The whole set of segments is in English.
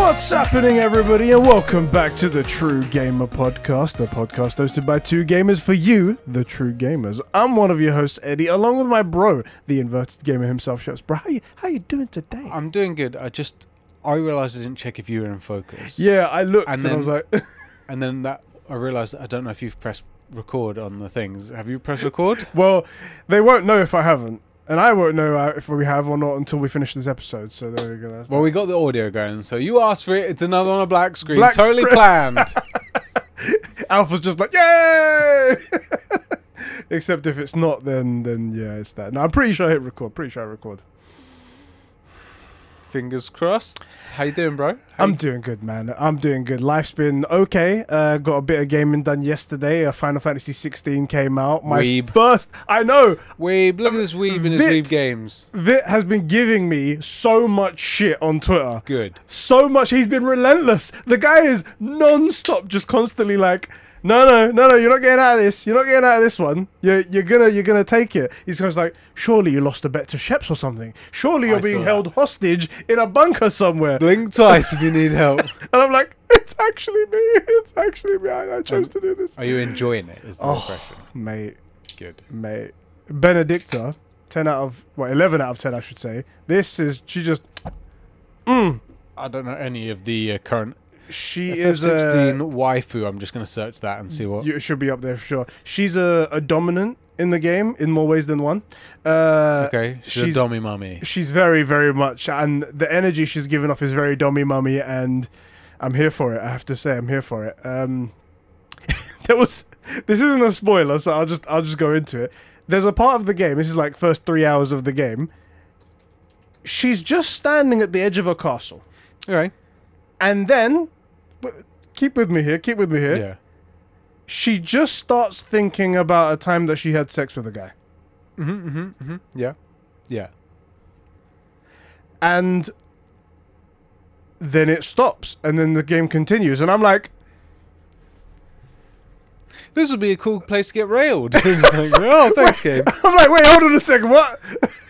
What's happening, everybody, and welcome back to the True Gamer Podcast, a podcast hosted by two gamers for you, the true gamers. I'm one of your hosts, Eddie, along with my bro, the inverted gamer himself, Sheps. Bro, how you doing today? I'm doing good. I realised I didn't check if you were in focus. Yeah, I looked and I was like... and then I realised I don't know if you've pressed record on the things. Have you pressed record? Well, they won't know if I haven't. And I won't know if we have or not until we finish this episode. So there we go. Well, we got the audio going. So you asked for it. It's another on a black screen. Totally planned. Alpha's just like, yay! Except if it's not, then yeah, it's that. No, I'm pretty sure I hit record. Pretty sure I record. Fingers crossed. How you doing, bro? I'm doing good, man. I'm doing good. Life's been okay. Got a bit of gaming done yesterday. Final Fantasy 16 came out. My Weeb. first... I know! Weeb. Look at this Weeb in his Weeb games. Vit has been giving me so much shit on Twitter. Good. So much. He's been relentless. The guy is non-stop, just constantly like... No, you're not getting out of this. You're not getting out of this one. You're gonna take it. He's kind of like, surely you lost a bet to Sheps or something. Surely you're being held hostage in a bunker somewhere. Blink twice if you need help. And I'm like, it's actually me. It's actually me. I chose to do this. Are you enjoying it? Is the impression. Mate. Good. Mate. Benedicta, 11 out of 10, I should say. She just... I don't know any of the current... She is a 16 waifu. I'm just going to search that and see what... It should be up there for sure. She's a dominant in the game in more ways than one. Okay, she's a dommy mummy. She's very, very much. And the energy she's giving off is very dommy mummy. And I'm here for it, I have to say. I'm here for it. This isn't a spoiler, so I'll just go into it. There's a part of the game. This is like first 3 hours of the game. She's just standing at the edge of a castle. Okay. And then... Keep with me here. Yeah. She just starts thinking about a time that she had sex with a guy. Yeah. And then it stops, and then the game continues, and I'm like... This would be a cool place to get railed. Oh, thanks, game. I'm like, wait, hold on a second, what?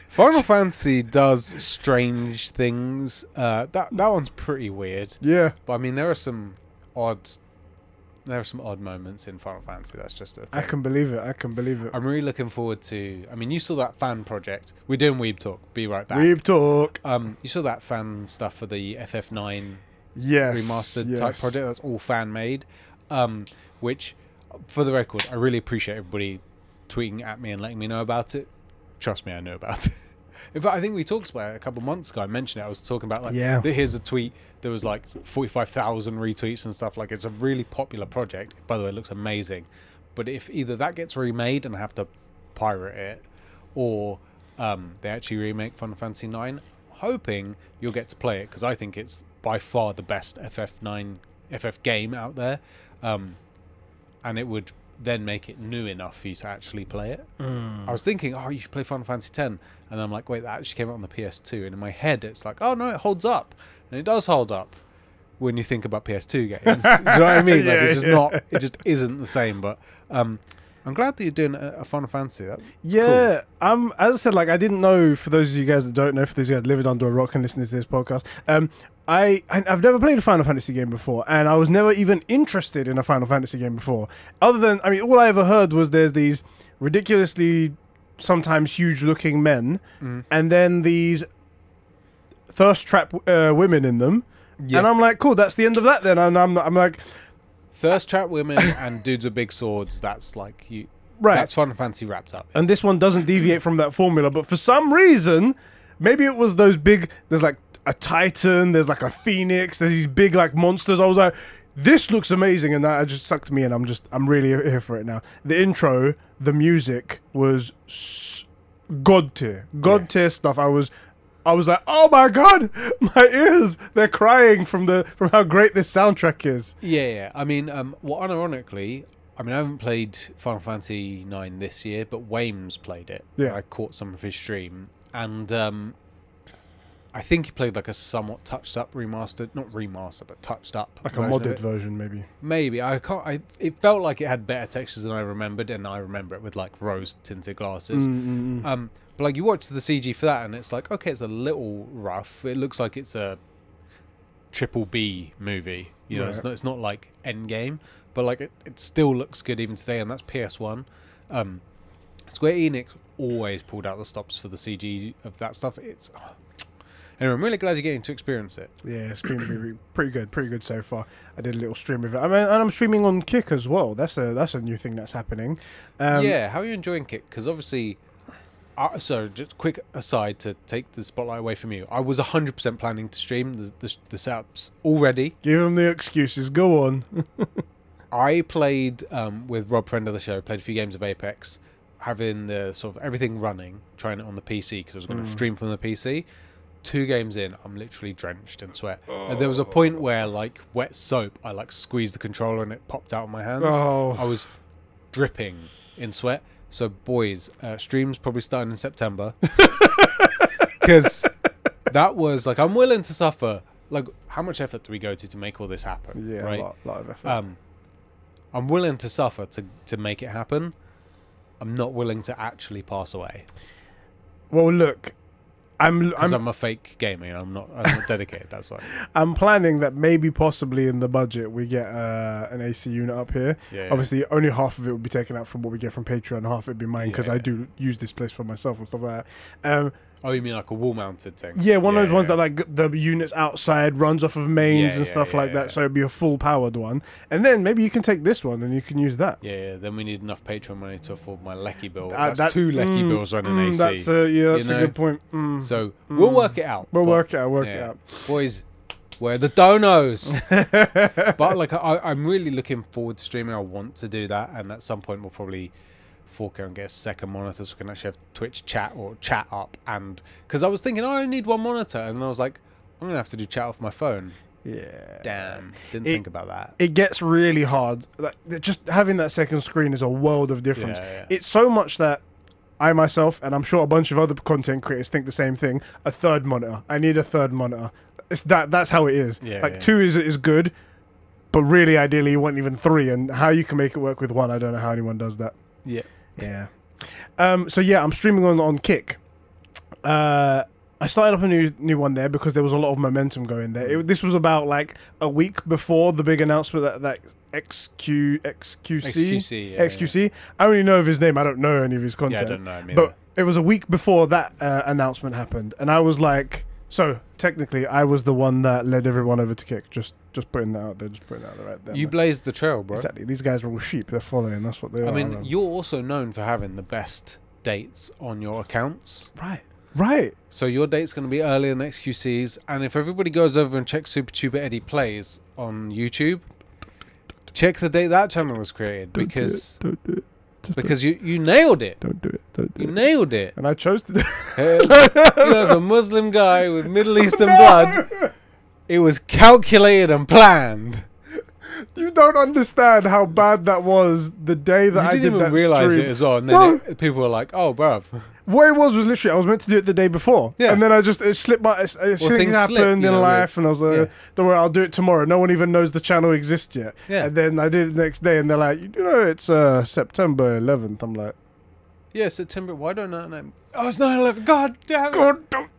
Final Fantasy does strange things. That one's pretty weird. Yeah. But I mean, there are some odd moments in Final Fantasy. That's just a thing. I can believe it. I'm really looking forward to... I mean, you saw that fan project. We're doing Weeb Talk. Be right back. Weeb Talk. You saw that fan stuff for the FF9 remastered type project. That's all fan-made. Which, for the record, I really appreciate everybody tweeting at me and letting me know about it. Trust me, I know about it. In fact, I think we talked about it a couple of months ago. I mentioned it. I was talking about like, here's a tweet. There was like 45,000 retweets and stuff. Like, it's a really popular project. By the way, it looks amazing. But if either that gets remade and I have to pirate it, or they actually remake Final Fantasy 9, hoping you'll get to play it, because I think it's by far the best FF game out there, and it would then make it new enough for you to actually play it. I was thinking, you should play Final Fantasy X, and then I'm like, wait, that actually came out on the PS2, and in my head it's like, oh no, it holds up, and it does hold up when you think about PS2 games. Do you know what I mean? Like, it's just not, it just isn't the same. But I'm glad that you're doing a Final Fantasy. That's cool. As I said, like, I didn't know, for those of you guys that don't know, for those of you guys living under a rock and listening to this podcast, I've never played a Final Fantasy game before, and I was never even interested in a Final Fantasy game before. Other than, I mean, all I ever heard was there's these ridiculously, sometimes huge-looking men, and then these thirst trap women in them, and I'm like, cool, that's the end of that then. And I'm like, thirst trap women and dudes with big swords. That's like you. Right. That's Final Fantasy wrapped up. And this one doesn't deviate from that formula, but for some reason, maybe it was those big. There's like a Titan, there's like a Phoenix, there's these big like monsters. I was like, this looks amazing, and that just sucked me in. I'm really here for it now. The intro, the music was god tier stuff. I was like, oh my god, my ears, they're crying from how great this soundtrack is. Yeah. I mean, well, unironically, I haven't played Final Fantasy 9 this year, but Wames played it. Yeah. I caught some of his stream, and I think he played like a somewhat touched up remastered, not remastered, but touched up, like a modded version, maybe. Maybe it felt like it had better textures than I remembered, and I remember it with like rose tinted glasses. But like you watch the CG for that, and it's like, okay, it's a little rough. It looks like it's a triple B movie. You know, Right. it's not like Endgame, but like it still looks good even today, and that's PS1. Square Enix always pulled out the stops for the CG of that stuff. Anyway, I'm really glad you're getting to experience it. Yeah, it's been pretty good so far. I did a little stream of it. I mean, and I'm streaming on Kick as well. That's a new thing that's happening. Yeah, how are you enjoying Kick? Because obviously, so just quick aside to take the spotlight away from you. I was 100% planning to stream the setups already. Give them the excuses. Go on. I played with Rob, friend of the show, played a few games of Apex, having the sort of everything running, trying it on the PC because I was going to stream from the PC. 2 games in, I'm literally drenched in sweat. And there was a point where, like wet soap, I like squeezed the controller and it popped out of my hands. Oh. I was dripping in sweat. So, boys, streams probably starting in September. Because that was like, I'm willing to suffer. Like, how much effort do we go to make all this happen? Yeah, right? a lot of effort. I'm willing to suffer to make it happen. I'm not willing to actually pass away. Well, look, I'm a fake gamer. I'm not dedicated. That's why. I'm planning that maybe possibly in the budget we get an AC unit up here. Yeah, Obviously, only half of it would be taken out from what we get from Patreon. Half it would be mine because I do use this place for myself and stuff like that. Oh, you mean like a wall-mounted thing? Yeah, one of those ones that like the units outside runs off of mains and stuff like that. Yeah. So it'd be a full powered one, and then maybe you can take this one and you can use that. Yeah. Then we need enough Patreon money to afford my Lecky bill. That's 2 Lecky bills running AC. That's a good point. So we'll work it out. We'll work it out. Boys, where are the donos? But like, I'm really looking forward to streaming. I want to do that, and at some point we'll probably fork out and get a second monitor so we can actually have Twitch chat or chat up. And because I was thinking, I need 1 monitor, and then I was like, I'm gonna have to do chat off my phone. Yeah. Damn, didn't think about that. It gets really hard. Like, just having that second screen is a world of difference. Yeah. It's so much that I myself, and I'm sure a bunch of other content creators think the same thing. A third monitor. I need a third monitor. It's that's how it is. Yeah, like 2 is good, but really ideally you want even 3. And how you can make it work with 1, I don't know how anyone does that. Yeah. So yeah, I'm streaming on Kick. I started up a new one there because there was a lot of momentum going there. This was about like a week before the big announcement that XQC. I only know of his name. I don't know any of his content. Yeah, I don't know. But it was a week before that announcement happened, and I was like, so technically, I was the one that led everyone over to Kick. Just putting that out there. Just putting that out there right there. You blazed the trail, bro. Exactly. These guys are all sheep. They're following. That's what they are. I mean, you're also known for having the best dates on your accounts. Right. So your date's going to be earlier than XQC's, and if everybody goes over and checks SuperTuber Eddie Plays on YouTube, check the date that channel was created, because you nailed it. Don't do it. You nailed it. And I chose to do As a Muslim guy with Middle Eastern blood, it was calculated and planned. You don't understand how bad that was the day that I did that You didn't even realise stream. it as well, and then people were like, "Oh, bruv." What it was literally I was meant to do it the day before, and then it slipped my things happened in life, and I was like, "Don't worry, I'll do it tomorrow." No one even knows the channel exists yet. And then I did it the next day, and they're like, "You know, it's September 11th." I'm like, "Yeah, September. Why don't I know?" Oh, it's 9/11. God damn it. God, don't.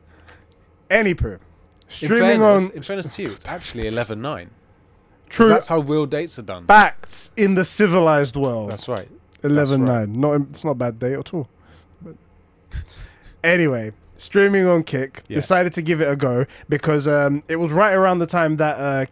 Anywho, streaming in fairness to you, it's actually 11/9. True. That's how real dates are done. Facts in the civilized world. That's right. 11/9. It's not a bad date at all. But anyway, streaming on Kick. Decided to give it a go because it was right around the time that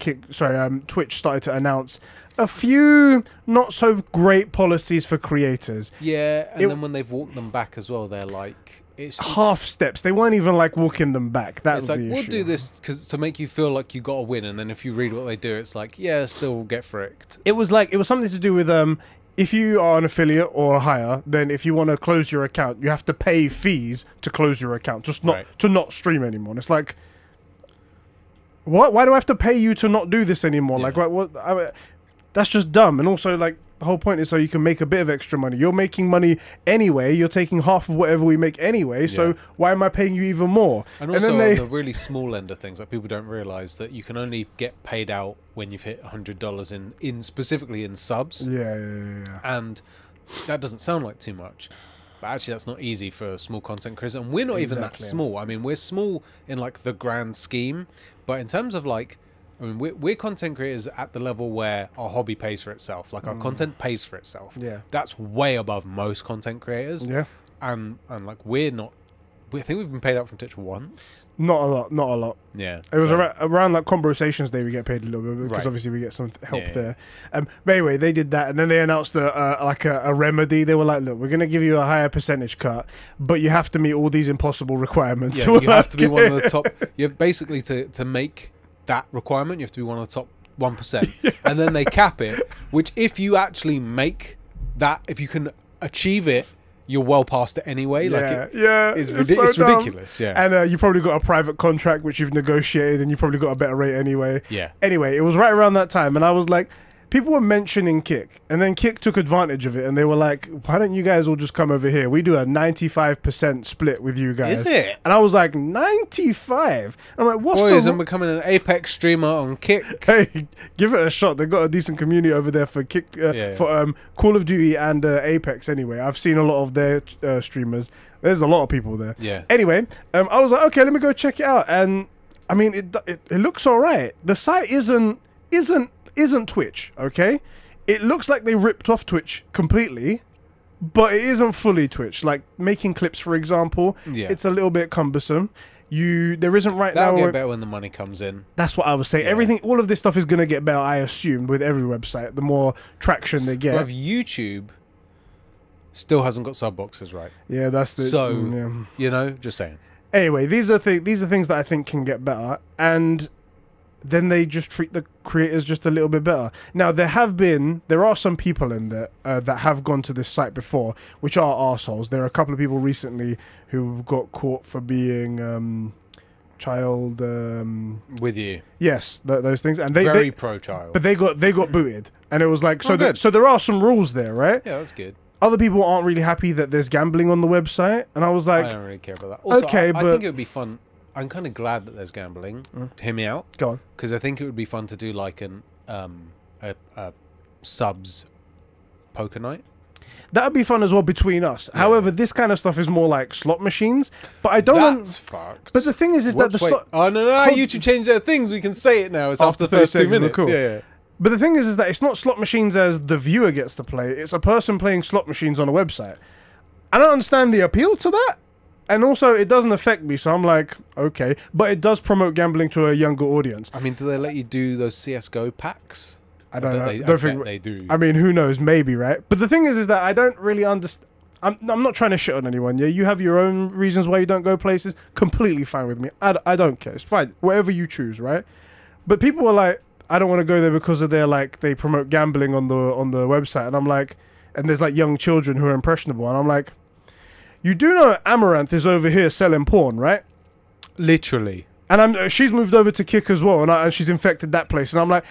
Twitch started to announce a few not so great policies for creators. Yeah, and then when they've walked them back as well, they're like, it's half steps. They weren't even like walking them back. That's like, we'll do this to make you feel like you got a win, and then if you read what they do, it's like, yeah, still get fricked. It was something to do with if you are an affiliate or a hire, then if you want to close your account, you have to pay fees to close your account, just not to not stream anymore. And it's like, what? Why do I have to pay you to not do this anymore? Like, what? That's just dumb. And also, like, the whole point is so you can make a bit of extra money. You're making money anyway. You're taking half of whatever we make anyway. So why am I paying you even more? And also, on the really small end of things, like, people don't realize that you can only get paid out when you've hit $100 in specifically in subs. Yeah. And that doesn't sound like too much, but actually that's not easy for small content creators. And we're not even that small. I mean, we're small in like the grand scheme, but in terms of like I mean, we're content creators at the level where our hobby pays for itself. Like our content pays for itself. Yeah. That's way above most content creators. Yeah. And like we're not. I think we've been paid out from Twitch once. Not a lot. Not a lot. Yeah. It was around like Conbrosations Day we get paid a little bit because obviously we get some help there. But anyway, they did that and then they announced a remedy. They were like, look, we're going to give you a higher percentage cut, but you have to meet all these impossible requirements. Yeah, you have to be one of the top. You have basically to make that requirement, you have to be one of the top 1%. And then they cap it, which if you actually make that, if you can achieve it, you're well past it anyway. It's so ridiculous. Yeah, and you probably got a private contract which you've negotiated, and you probably got a better rate anyway. Yeah. Anyway, it was right around that time, and I was like, people were mentioning Kick, and then Kick took advantage of it, and they were like, why don't you guys all just come over here? We do a 95% split with you guys. Is it? And I was like, 95? I'm like, what's Boys, I'm becoming an Apex streamer on Kick. Hey, give it a shot. They've got a decent community over there for Kick, for Call of Duty and Apex anyway. I've seen a lot of their streamers. There's a lot of people there. Yeah. Anyway, I was like, okay, let me go check it out. And I mean, it looks all right. The site isn't Twitch, okay? It looks like they ripped off Twitch completely, but it isn't fully Twitch. Like making clips, for example, it's a little bit cumbersome. There isn't right now. That'll get better when the money comes in. That's what I was saying. Everything, all of this stuff is going to get better, I assume, with every website. The more traction they get. But YouTube still hasn't got sub boxes right. Yeah, that's the. So you know, just saying. Anyway, these are things that I think can get better, and then they just treat the creators just a little bit better. Now, there are some people in there that have gone to this site before, which are arseholes. There are a couple of people recently who got caught for being child... with you. Yes, those things. And they very pro-child. But they got booted. And it was like... So there are some rules there, right? Yeah, that's good. Other people aren't really happy that there's gambling on the website. And I was like... I don't really care about that. Also, okay, I think it would be fun... I'm kind of glad that there's gambling. Hear me out. Go on. Because I think it would be fun to do like a subs poker night. That would be fun as well between us. Yeah. However, this kind of stuff is more like slot machines. But I don't. That's fucked. But the thing is that the slot. Oh no! YouTube changed their things. We can say it now. It's after the first 2 minutes. Cool. Yeah. But the thing is that it's not slot machines as the viewer gets to play. It's a person playing slot machines on a website. I don't understand the appeal to that. And also, it doesn't affect me, so I'm like, okay. But it does promote gambling to a younger audience. I mean, do they let you do those CSGO packs? I don't know. I think they do. I mean, who knows? Maybe, right? But the thing is that I don't really understand. I'm not trying to shit on anyone. Yeah, you have your own reasons why you don't go places. Completely fine with me. I don't care. It's fine. Whatever you choose, right? But people are like, I don't want to go there because of they promote gambling on the website, and I'm like, and there's like young children who are impressionable, and I'm like. You do know Amaranth is over here selling porn, right? Literally. And she's moved over to Kick as well, and she's infected that place. And I'm like,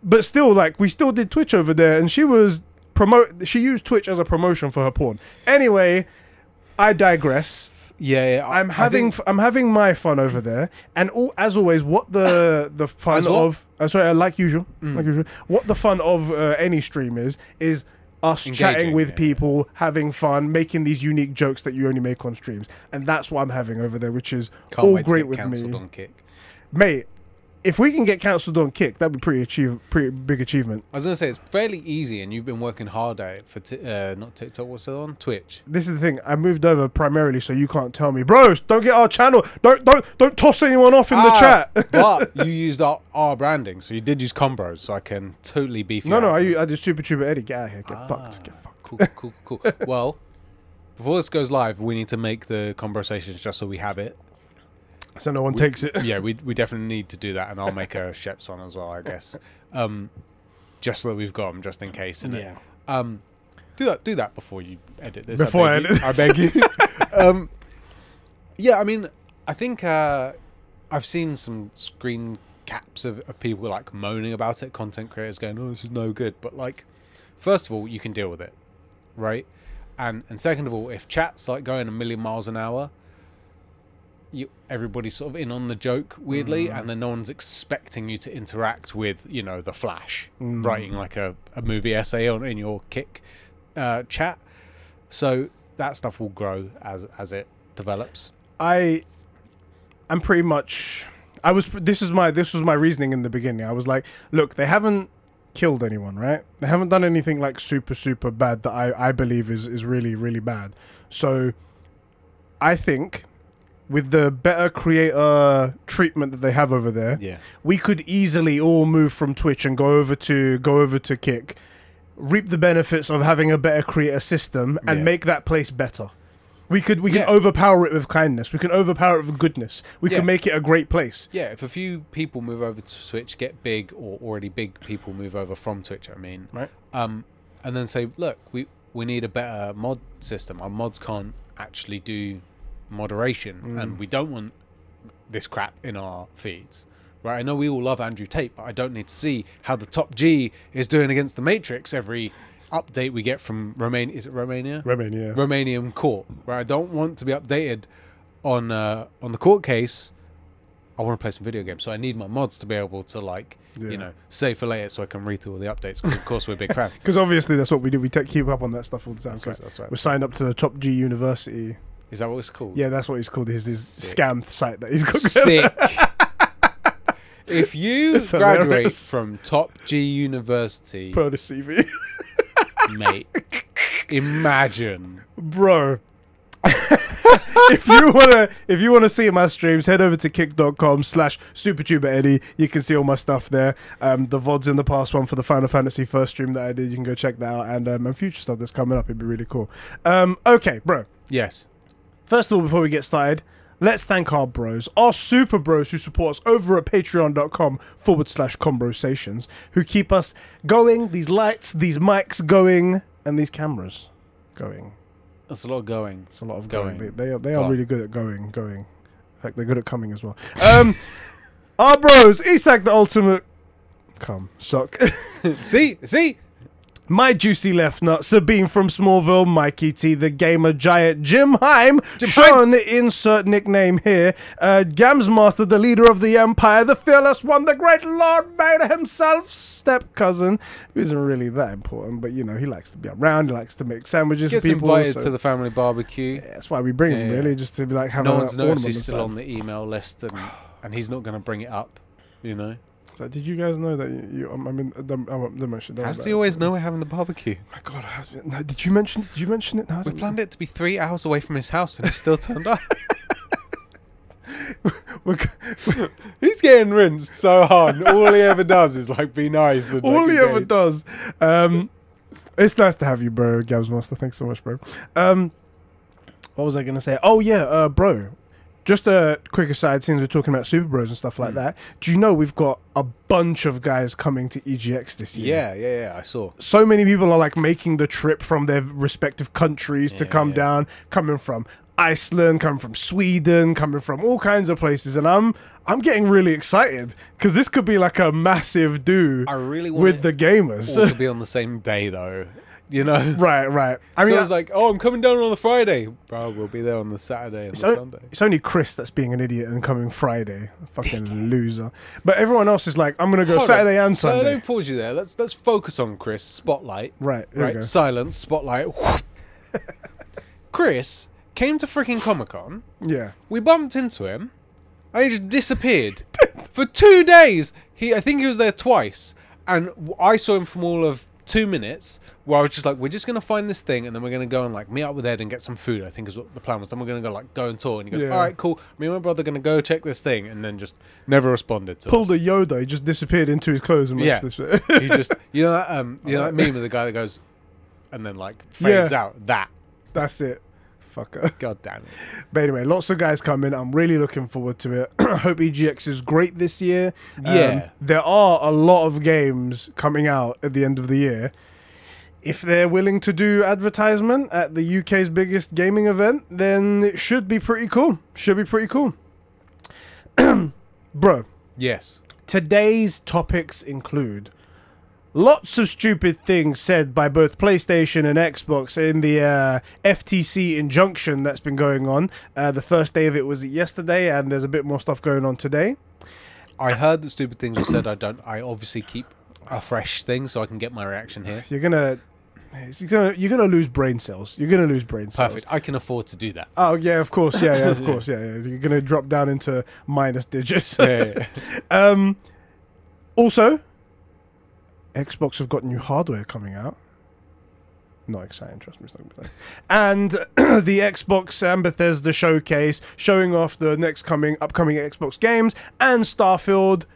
but still, like, we still did Twitch over there, and she used Twitch as a promotion for her porn. Anyway, I digress. Yeah. I'm having my fun over there, and as always, what the fun of like usual, what the fun of any stream is us chatting with people, having fun, making these unique jokes that you only make on streams. And that's what I'm having over there, which is all great with me. On Kick. Mate, if we can get cancelled on Kick, that'd be pretty big achievement. I was going to say, it's fairly easy, and you've been working hard at it for, not TikTok, what's it on? Twitch. This is the thing. I moved over primarily so you can't tell me, bros, don't get our channel. Don't toss anyone off in the chat. But you used our branding, so you did use Combros, so I can totally beef you No, I did Super Tuber Eddie. Get out of here. Get fucked. Cool. Well, before this goes live, we need to make the Conbrosations just so we have it. So no one takes it. Yeah, we definitely need to do that, and I'll make a Sheps one as well, I guess. Just so that we've got them, just in case. Yeah. Do that before you edit this. I beg you. Yeah, I mean, I think I've seen some screen caps of people like moaning about it, content creators going, "Oh, this is no good." But like, first of all, you can deal with it, right? And second of all, if chat's like going a million miles an hour. Everybody's sort of in on the joke weirdly, and then no one's expecting you to interact with, the Flash writing like a movie essay in your Kick chat. So that stuff will grow as it develops. I'm pretty much This was my reasoning in the beginning. I was like, look, they haven't killed anyone, right? They haven't done anything like super super bad that I believe is really really bad. So I think with the better creator treatment that they have over there, we could easily all move from Twitch and go over to Kick, reap the benefits of having a better creator system, and make that place better. We can overpower it with kindness. We can overpower it with goodness. We can make it a great place. Yeah, if a few people move over to Twitch, get big, or already big people move over from Twitch, I mean, right? And then say, look, we need a better mod system. Our mods can't actually do moderation, and we don't want this crap in our feeds, right? I know we all love Andrew Tate, but I don't need to see how the top G is doing against the Matrix every update we get from Romania. Is it Romania? Romania. Romanian court, where I don't want to be updated on the court case. I want to play some video games, so I need my mods to be able to, like, you know, save for later, so I can read through all the updates. Because of course we're big fans. Because obviously that's what we do. We keep up on that stuff all the time. That's right. We're signed up to the Top G University. Is that what it's called? Yeah, that's what it's called. His scam site that he's got. Sick. If you graduate from Top G University, put on the CV, mate, imagine, bro. if you wanna see my streams, head over to kick.com/supertubereddie. You can see all my stuff there. The VODs in the past one for the Final Fantasy first stream that I did, you can go check that out, and future stuff that's coming up. It'd be really cool. Okay, bro. Yes. First of all, before we get started, let's thank our bros, our super bros who support us over at patreon.com/Conbrosations, who keep us going, these lights, these mics going, and these cameras going. That's a lot of going. It's a lot of going. They are really good at going. In fact, they're good at coming as well. Our bros, Isak the Ultimate. Suck. See? My Juicy Left Nut, Sabine from Smallville, Mikey T, the Gamer Giant, Jim Heim, Sean, insert nickname here, Gamsmaster, the leader of the Empire, the fearless one, the great Lord Vader himself, step cousin, who isn't really that important, but you know, he likes to be around, he likes to make sandwiches for people. Gets invited to the family barbecue. Yeah, that's why we bring him, really, just to be like having no one's noticed he's still on the email list, and he's not going to bring it up, you know. So did you guys know that how does he always know we're having the barbecue? My God, did you mention it? No, we planned it to be 3 hours away from his house, and he still turned up. He's getting rinsed so hard. And all he ever does is like be nice. And, all he ever does. It's nice to have you, bro. Gabs Master, thanks so much, bro. What was I gonna say? Oh yeah, bro. Just a quick aside, since we're talking about Super Bros and stuff like that, do you know we've got a bunch of guys coming to EGX this year? Yeah, I saw. So many people are like making the trip from their respective countries to come down, coming from Iceland, coming from Sweden, coming from all kinds of places, and I'm getting really excited because this could be like a massive do. I really want with the gamers all to be on the same day though. You know, right. I mean, so I was like, "Oh, I'm coming down on the Friday, bro. We'll be there on the Saturday and the Sunday." It's only Chris that's being an idiot and coming Friday, fucking loser. But everyone else is like, "I'm gonna go Saturday and Sunday." Don't pause you there. Let's focus on Chris. Spotlight. Right. Silence. Spotlight. Chris came to freaking Comic-Con. Yeah. We bumped into him, and he just disappeared for 2 days. I think he was there twice, and I saw him from all of 2 minutes. Where I was just like, we're just gonna find this thing, and then we're gonna go and like meet up with Ed and get some food. I think is what the plan was. Then we're gonna go and tour. And he goes, all right, cool. Me and my brother are gonna go check this thing, and then just never responded to us. Pulled a Yoda. He just disappeared into his clothes and watched this. He just, you know that meme of the guy that goes, and then like fades out. That's it. Fucker. God damn it. But anyway, lots of guys coming. I'm really looking forward to it. I hope EGX is great this year. Yeah. There are a lot of games coming out at the end of the year. If they're willing to do advertisement at the UK's biggest gaming event, then it should be pretty cool. Bro. Yes. Today's topics include lots of stupid things said by both PlayStation and Xbox in the FTC injunction that's been going on. The first day of it was yesterday, and there's a bit more stuff going on today. I heard the stupid things you said. I obviously keep a fresh thing so I can get my reaction here. You're gonna you're gonna lose brain cells. You're gonna lose brain cells. Perfect. I can afford to do that. Oh yeah, of course. Yeah, of course. Yeah. You're gonna drop down into minus digits. Yeah. Also, Xbox have got new hardware coming out. Not exciting, trust me. It's not gonna be exciting. And the Xbox and Bethesda showcase showing off the upcoming Xbox games and Starfield.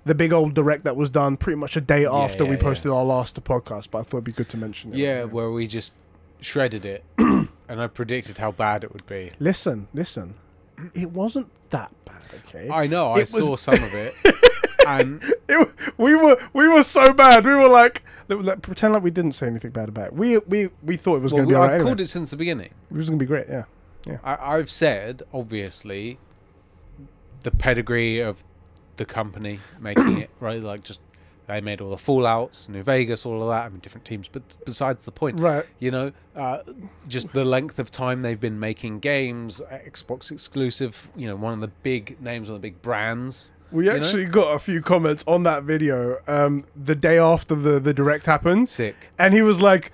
The big old direct that was done pretty much a day after we posted our last podcast, but I thought it'd be good to mention it. Yeah, where we just shredded it, and I predicted how bad it would be. Listen. It wasn't that bad, okay? I know, I saw some of it, and we were so bad. We were like pretend like we didn't say anything bad about it. We thought it was going to be alright. I've anyway. called it since the beginning. It was going to be great, yeah. I've said, obviously, the pedigree of the company making it, right? Like, just they made all the Fallouts, New Vegas, all of that. I mean, different teams, but besides the point, right? You know, just the length of time they've been making games, Xbox exclusive. You know, one of the big names, one of the big brands. We actually got a few comments on that video the day after the direct happened. Sick. And he was like,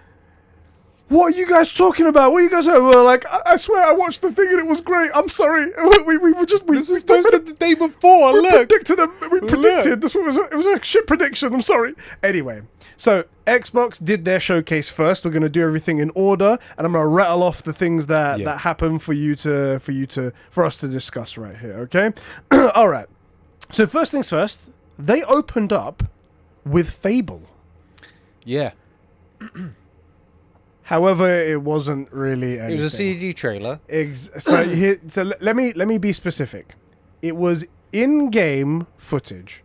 "What are you guys talking about? What are you guys?" We were like, I swear I watched the thing and it was great. I'm sorry. We were just this was posted the day before. Look, we predicted this was it was a shit prediction. I'm sorry. Anyway, so Xbox did their showcase first. We're going to do everything in order, and I'm going to rattle off the things that happened for us to discuss right here. Okay. All right. So first things first, they opened up with Fable. Yeah. However, it wasn't really anything. It was a CG trailer. So let me be specific. It was in-game footage.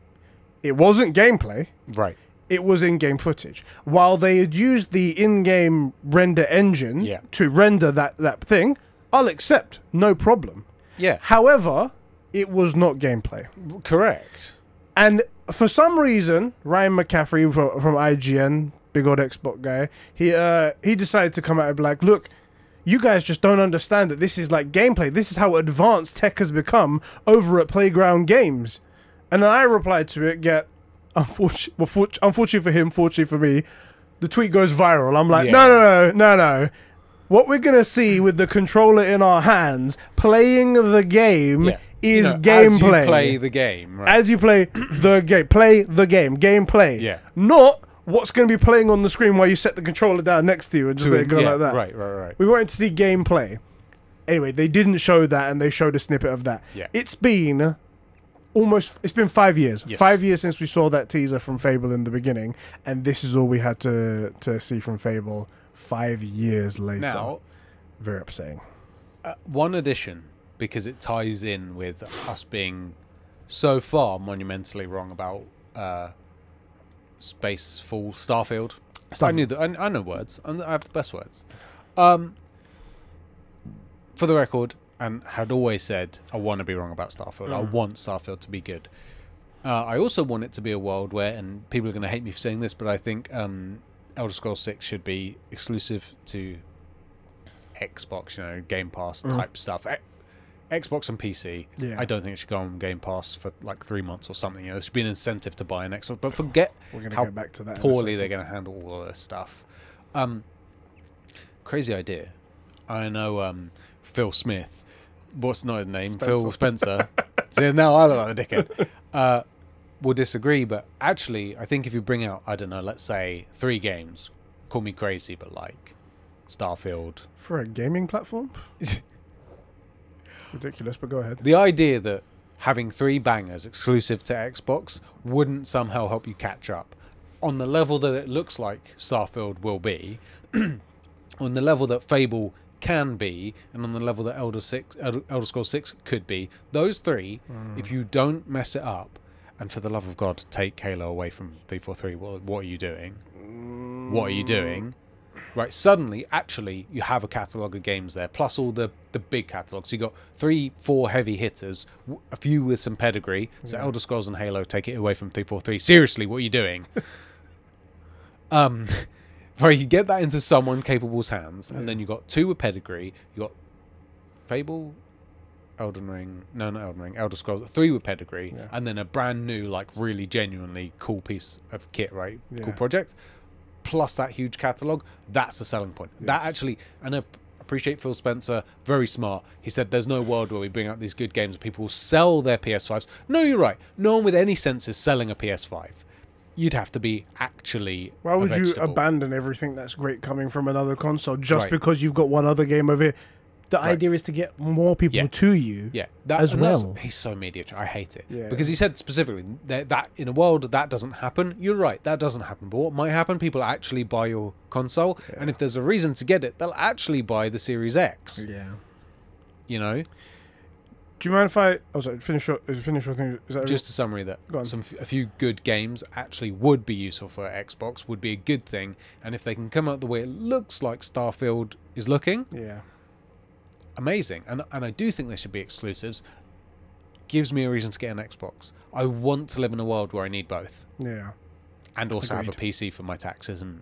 It wasn't gameplay. Right. It was in-game footage. While they had used the in-game render engine to render that thing, I'll accept. No problem. Yeah. However, it was not gameplay. Correct. And for some reason, Ryan McCaffrey from IGN, big old Xbox guy, he decided to come out and be like, look, you guys just don't understand that this is like gameplay. This is how advanced tech has become over at Playground Games. And then I replied to it, unfortunately for him, fortunately for me, the tweet goes viral. I'm like, no. What we're going to see with the controller in our hands, playing the game is gameplay. As you play the game. Right? As you play the game. Play the game. Gameplay. Yeah. Not what's going to be playing on the screen while you set the controller down next to you and just let it go like that. Right. We wanted to see gameplay. Anyway, they didn't show that, and they showed a snippet of that. Yeah. It's been 5 years. Yes. 5 years since we saw that teaser from Fable in the beginning, and this is all we had to see from Fable 5 years later. Now, very upsetting. One addition, because it ties in with us being so far monumentally wrong about Starfield. I know words. I have the best words. For the record, and had always said, I want to be wrong about Starfield. I want Starfield to be good. I also want it to be a world where, and people are going to hate me for saying this, but I think Elder Scrolls 6 should be exclusive to Xbox, Game Pass type stuff. Xbox and PC. Yeah. I don't think it should go on Game Pass for like 3 months or something. There should be an incentive to buy an Xbox. But forget how back to that poorly they're going to handle all of this stuff. Crazy idea. I know Phil Smith. What's not his name? Phil Spencer. So now I look like a dickhead. Will disagree, but actually, I think if you bring out, I don't know, let's say 3 games, call me crazy, but like Starfield. For a gaming platform? Ridiculous, but go ahead. The idea that having 3 bangers exclusive to Xbox wouldn't somehow help you catch up on the level that it looks like Starfield will be, on the level that Fable can be, and on the level that Elder Scrolls 6 could be. Those 3, if you don't mess it up, and for the love of God, take Halo away from 343, what are you doing? What are you doing? Right, suddenly, actually, you have a catalogue of games there, plus all the big catalogues. So you got 3, 4 heavy hitters, a few with some pedigree. So Elder Scrolls and Halo, take it away from 343. Seriously, what are you doing? Right, you get that into someone capable's hands, and then you got 2 with pedigree. You got Fable, Elden Ring, no, not Elden Ring, Elder Scrolls, 3 with pedigree, and then a brand new, like, really genuinely cool piece of kit, right? Cool project. plus that huge catalog, that's a selling point. Yes. That actually, and I appreciate Phil Spencer, very smart. He said there's no world where we bring out these good games and people will sell their PS5s. No, you're right. No one with any sense is selling a PS5. You'd have to be actually Why would a you vegetable. abandon everything that's great coming from another console just Right. because you've got one other game over here? The Right. idea is to get more people Yeah. to you. Yeah, as and that's- well. He's so media. I hate it Yeah. because he said specifically that in a world that doesn't happen. You're right, that doesn't happen. But what might happen? People actually buy your console, and if there's a reason to get it, they'll actually buy the Series X. Yeah. You know, Do you mind if I? Oh, sorry. Finish your thing. Is that just a summary that Go on. a few good games actually would be useful for Xbox, would be a good thing, and if they can come out the way it looks like Starfield is looking, Yeah. amazing. And I do think they should be exclusives. Gives me a reason to get an Xbox. I want to live in a world where I need both, Yeah. and also have a Agreed. PC for my taxes and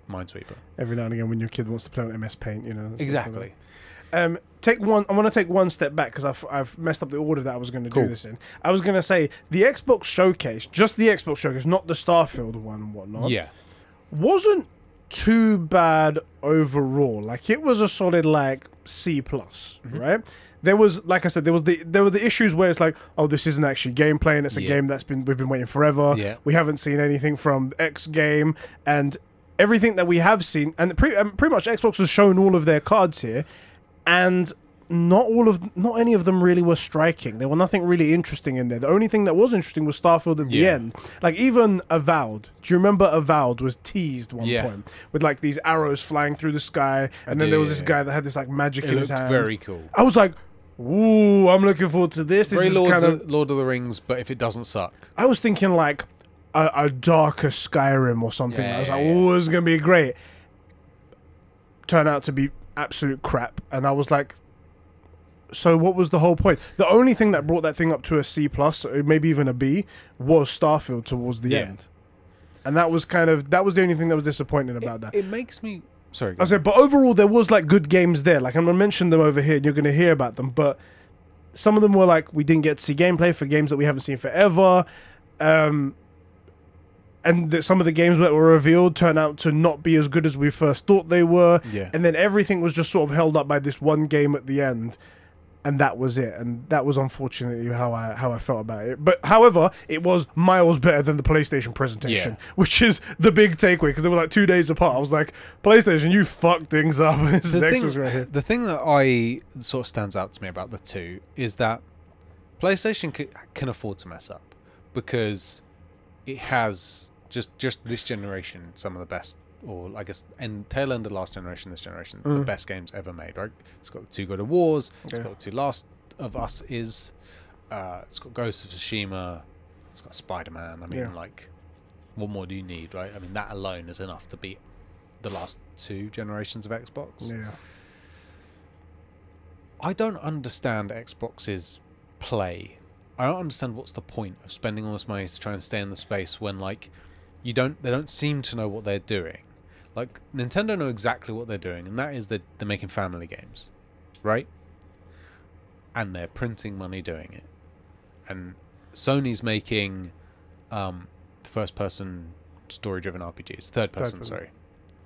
Minesweeper. Every now and again, when your kid wants to play on MS Paint, you know. stuff like Exactly. that. Take one. I want to take one step back because I've messed up the order that I was going to Cool. do this in. I was going to say the Xbox Showcase, just the Xbox Showcase, not the Starfield one and whatnot. Yeah. Wasn't too bad overall. Like it was a solid like C plus, right? There was, like I said, there were the issues where it's like, oh, this isn't actually gameplay, and it's a Yeah. game we've been waiting forever. Yeah. We haven't seen anything from X game, and everything that we have seen, and pretty much Xbox has shown all of their cards here, and not any of them really were striking. There were nothing really interesting in there. The only thing that was interesting was Starfield at the Yeah. end. Like even Avowed. Do you remember Avowed was teased one Yeah. point with like these arrows flying through the sky, and then do, there was this yeah. guy that had this like magic It in his looked hand. very cool. I was like, ooh, I'm looking forward to this. This Very is Lord kind of. Lord of the Rings, but if it doesn't suck. I was thinking like a darker Skyrim or something. Yeah, I was yeah, like, yeah. oh, this is gonna be great. Turned out to be absolute crap, and I was like, so what was the whole point? The only thing that brought that thing up to a C plus, maybe even a B, was Starfield towards the Yeah. end, and that was the only thing that was disappointing about that. It makes me... Sorry. I said, but overall, there was like good games there. Like I'm gonna mention them over here, and you're gonna hear about them. But some of them were like we didn't get to see gameplay for games that we haven't seen forever, and some of the games that were revealed turned out to not be as good as we first thought they were. Yeah. And then everything was just sort of held up by this one game at the end, and that was it. And that was unfortunately how I felt about it. But however, it was miles better than the PlayStation presentation, which is the big takeaway because they were like 2 days apart. I was like, PlayStation, you fucked things up. This is Xbox right here. The thing that I sort of stands out to me about the two is that PlayStation can afford to mess up because it has just this generation some of the best, or I guess tail end of last generation, this generation, the best games ever made. Right? It's got the 2 God of Wars. It's got the 2 Last of Us is. It's got Ghost of Tsushima. It's got Spider-Man. I mean, like, what more do you need, right? I mean, that alone is enough to beat the last 2 generations of Xbox. Yeah. I don't understand Xbox's play. I don't understand what's the point of spending all this money to try and stay in the space when, like, they don't seem to know what they're doing. Like, Nintendo know exactly what they're doing, and that is that they're making family games, right? And they're printing money doing it. And Sony's making first-person story-driven RPGs. Third-person, sorry.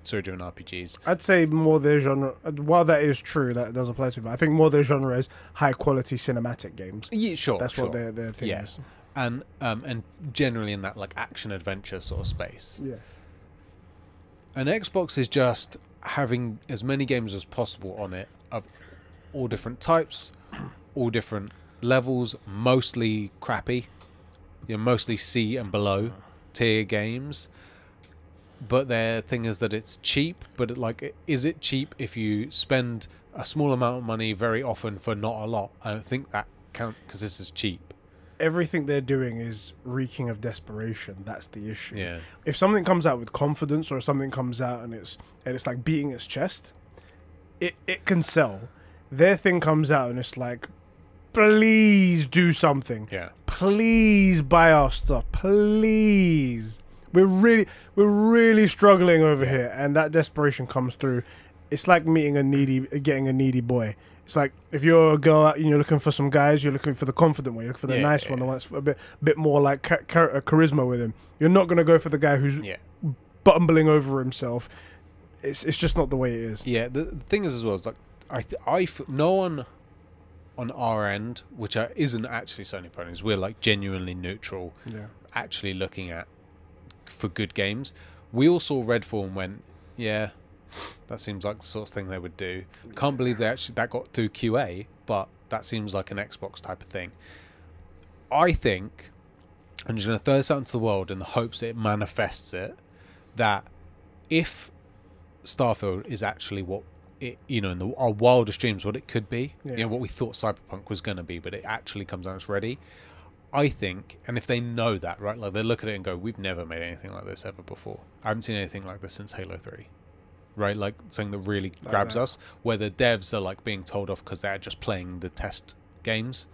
Story-driven RPGs. I'd say more their genre, while that is true, that does apply to me, but I think more their genre is high-quality cinematic games. Yeah, sure. That's sure. what their thing Yeah. is. And generally in that, like, action-adventure sort of space. Yeah. And Xbox is just having as many games as possible on it of all different types, all different levels, mostly crappy, mostly C and below tier games. But their thing is that it's cheap, but is it cheap if you spend a small amount of money very often for not a lot? I don't think that counts because this is cheap. Everything they're doing is reeking of desperation. That's the issue. Yeah. If something comes out with confidence, or something comes out and it's like beating its chest, it can sell. Their thing comes out and it's like, please do something. Yeah. Please buy our stuff. Please. We're really struggling over here, and that desperation comes through. It's like getting a needy boy. It's like if you're a girl out and you're looking for some guys, you're looking for the confident one, you're looking for the nice one, the one that's a bit more like charisma with him. You're not gonna go for the guy who's bumbling over himself. It's just not the way it is. Yeah, the thing is as well is like no one on our end, which isn't actually Sony ponies, we're like genuinely neutral. Yeah. Actually looking at for good games. We all saw Redfall and went, yeah, that seems like the sort of thing they would do. Can't believe that got through QA, but that seems like an Xbox type of thing. I think I'm just going to throw this out into the world in the hopes that it manifests it, that if Starfield is actually what it, in our wildest dreams, what it could be, what we thought Cyberpunk was going to be, but it actually comes out, it's ready. I think, and if they know that, right, like they look at it and go, we've never made anything like this ever before. I haven't seen anything like this since Halo 3. Right, like something that really grabs us, where the devs are like being told off because they're just playing the test games,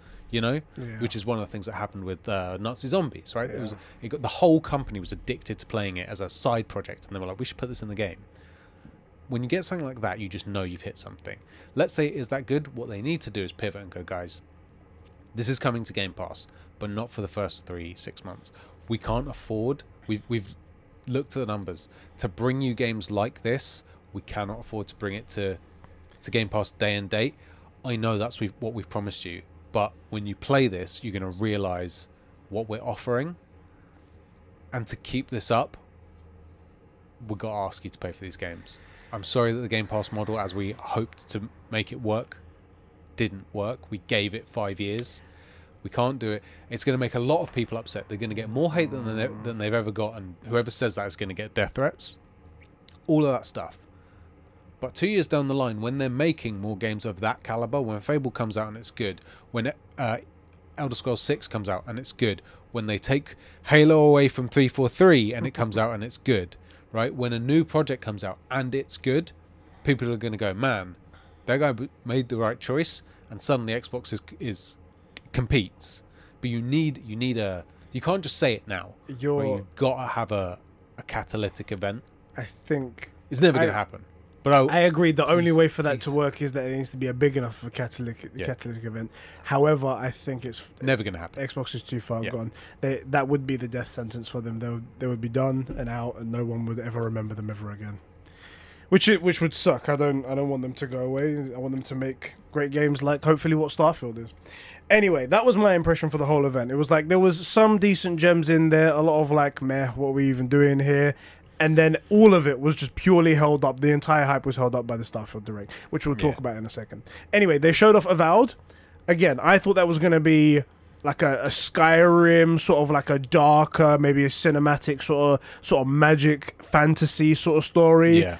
which is one of the things that happened with Nazi Zombies, right? The whole company was addicted to playing it as a side project, and they were like, we should put this in the game. When you get something like that, you just know you've hit something. Let's say it is that good. What they need to do is pivot and go, guys, this is coming to Game Pass, but not for the first 3-6 months. We can't afford. We've looked at the numbers to bring you games like this. We cannot afford to bring it to Game Pass day and date. I know that's what we've promised you, but when you play this, you're going to realize what we're offering. And to keep this up, we've got to ask you to pay for these games. I'm sorry that the Game Pass model, as we hoped to make it work, didn't work. We gave it 5 years. We can't do it. It's going to make a lot of people upset. They're going to get more hate than they've ever got, and whoever says that is going to get death threats. All of that stuff. But 2 years down the line, when they're making more games of that caliber, when Fable comes out and it's good, when Elder Scrolls 6 comes out and it's good, when they take Halo away from 343 and it comes out and it's good, right? When a new project comes out and it's good, people are going to go, man, that guy made the right choice, and suddenly Xbox is competes. But you can't just say it now. You've got to have a catalytic event. I think it's never going to happen. But I agree. The only way for that to work is that it needs to be a big enough of a catalytic event. However, I think it's never going to happen. Xbox is too far gone. That would be the death sentence for them. They would be done and out, and no one would ever remember them ever again. Which would suck. I don't want them to go away. I want them to make great games like hopefully what Starfield is. Anyway, that was my impression for the whole event. It was like there was some decent gems in there, a lot of like, meh, what are we even doing here? And then all of it was just purely held up. The entire hype was held up by the Starfield Direct, which we'll talk about in a second. Anyway, they showed off Avowed. Again, I thought that was going to be like a Skyrim, sort of like a darker, maybe a cinematic sort of magic fantasy sort of story. Yeah.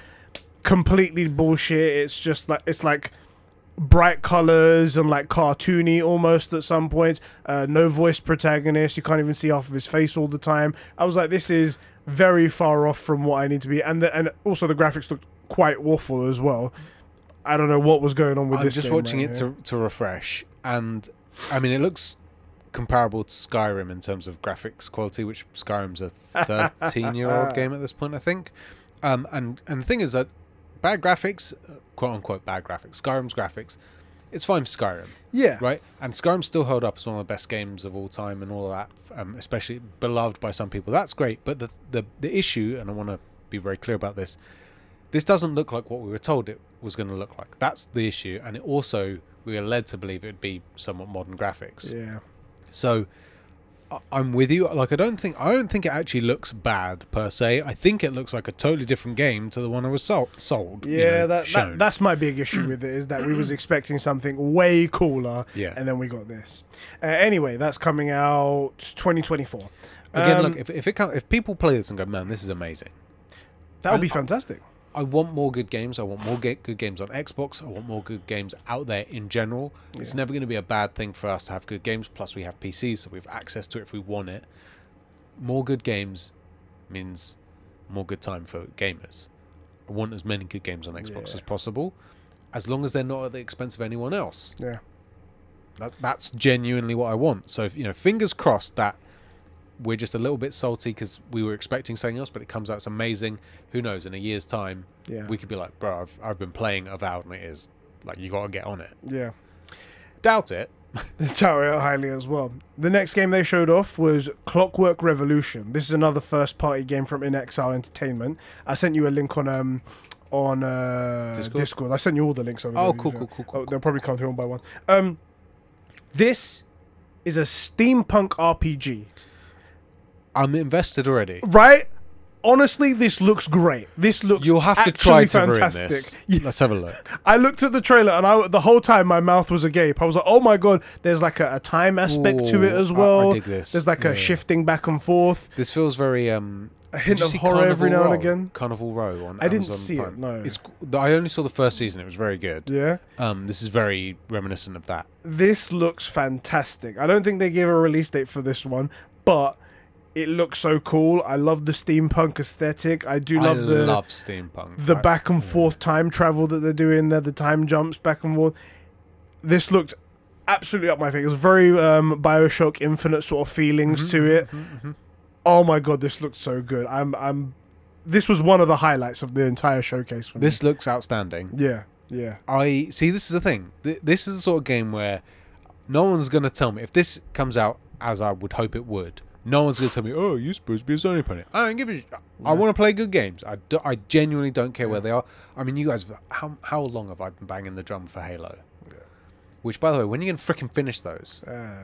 Completely bullshit. It's like bright colors and like cartoony almost at some points. No voice protagonist. You can't even see half of his face all the time. I was like, this is very far off from what I need to be, and also the graphics look quite awful as well. I don't know what was going on with this. I'm just watching it to refresh, and I mean it looks comparable to Skyrim in terms of graphics quality, which Skyrim's a 13-year-old game at this point, I think. And the thing is that bad graphics, quote unquote bad graphics, Skyrim's graphics, it's fine for Skyrim. Yeah. Right? And Skyrim's still held up as one of the best games of all time and all of that, especially beloved by some people. That's great. But the issue, and I want to be very clear about this doesn't look like what we were told it was going to look like. That's the issue. And it also, we were led to believe it would be somewhat modern graphics. Yeah. So I'm with you. Like, I don't think it actually looks bad per se. I think it looks like a totally different game to the one I was sold. Yeah, that's my big issue with it, is that we was expecting something way cooler, and then we got this. Anyway, that's coming out 2024. Again, look, if people play this and go, man, this is amazing, that would be fantastic. I want more good games. I want more good games on Xbox. I want more good games out there in general. Yeah. It's never going to be a bad thing for us to have good games. Plus, we have PCs, so we have access to it if we want it. More good games means more good time for gamers. I want as many good games on Xbox as possible, as long as they're not at the expense of anyone else. Yeah, that's genuinely what I want. So, fingers crossed that we're just a little bit salty because we were expecting something else, but it comes out it's amazing. Who knows? In a year's time, we could be like, bro, I've been playing Avowed, and it is like, you got to get on it. Yeah. Doubt it. They touted it highly as well. The next game they showed off was Clockwork Revolution. This is another first-party game from In Exile Entertainment. I sent you a link on Discord. I sent you all the links over there. Oh, cool. They'll probably come through one by one. This is a steampunk RPG. I'm invested already. Right? Honestly, this looks great. This looks You'll have to try actually to ruin fantastic. this. Yeah. Let's have a look. I looked at the trailer and the whole time my mouth was agape. I was like, oh my god, there's like a time aspect to it as well. I dig this. There's like a shifting back and forth. This feels very A hint of horror every now and again. Carnival Row on I didn't Amazon see Prime. it, no. I only saw the first season. It was very good. Yeah. This is very reminiscent of that. This looks fantastic. I don't think they gave a release date for this one, but it looks so cool. I love the steampunk aesthetic. I love steampunk. The back and forth time travel that they're doing there, the time jumps back and forth. This looked absolutely up my thing. It was very BioShock Infinite sort of feelings to it. Oh my god, this looked so good. This was one of the highlights of the entire showcase for me. This looks outstanding. Yeah. I see. This is the thing. This is the sort of game where no one's going to tell me if this comes out as I would hope it would. No one's going to tell me, oh, you're supposed to be a Sony opponent. I don't give a shit. I want to play good games. I genuinely don't care where they are. I mean, you guys, how long have I been banging the drum for Halo? Yeah. Which, by the way, when are you going to freaking finish those? I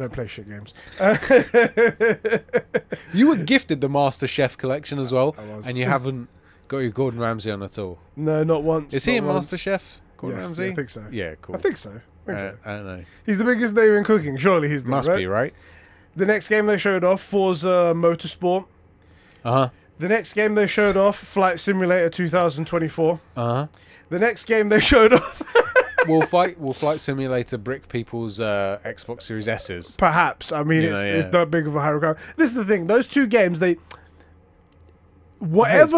don't play shit games. You were gifted the Master Chef collection as well, I was. And you haven't got your Gordon Ramsay on at all. No, not once. Is he in Master Chef? Gordon Ramsay? Yeah, I think so. Yeah, cool. I think so. I don't know. He's the biggest name in cooking. Surely he's the Must be, right? The next game they showed off, Forza Motorsport. Uh-huh. The next game they showed off, Flight Simulator 2024. Uh-huh. The next game they showed off... Will Flight Simulator brick people's Xbox Series S's? Perhaps. I mean, it's not big of a high requirement. This is the thing. Those two games, anytime there's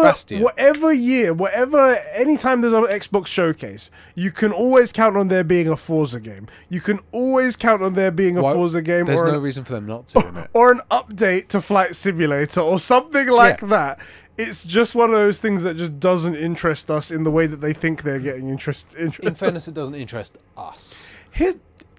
an Xbox showcase, you can always count on there being a Forza game. You can always count on there being a Forza game. There's no reason for them not to, isn't it? Or an update to Flight Simulator or something like that. It's just one of those things that just doesn't interest us in the way that they think they're getting interest. In fairness, it doesn't interest us.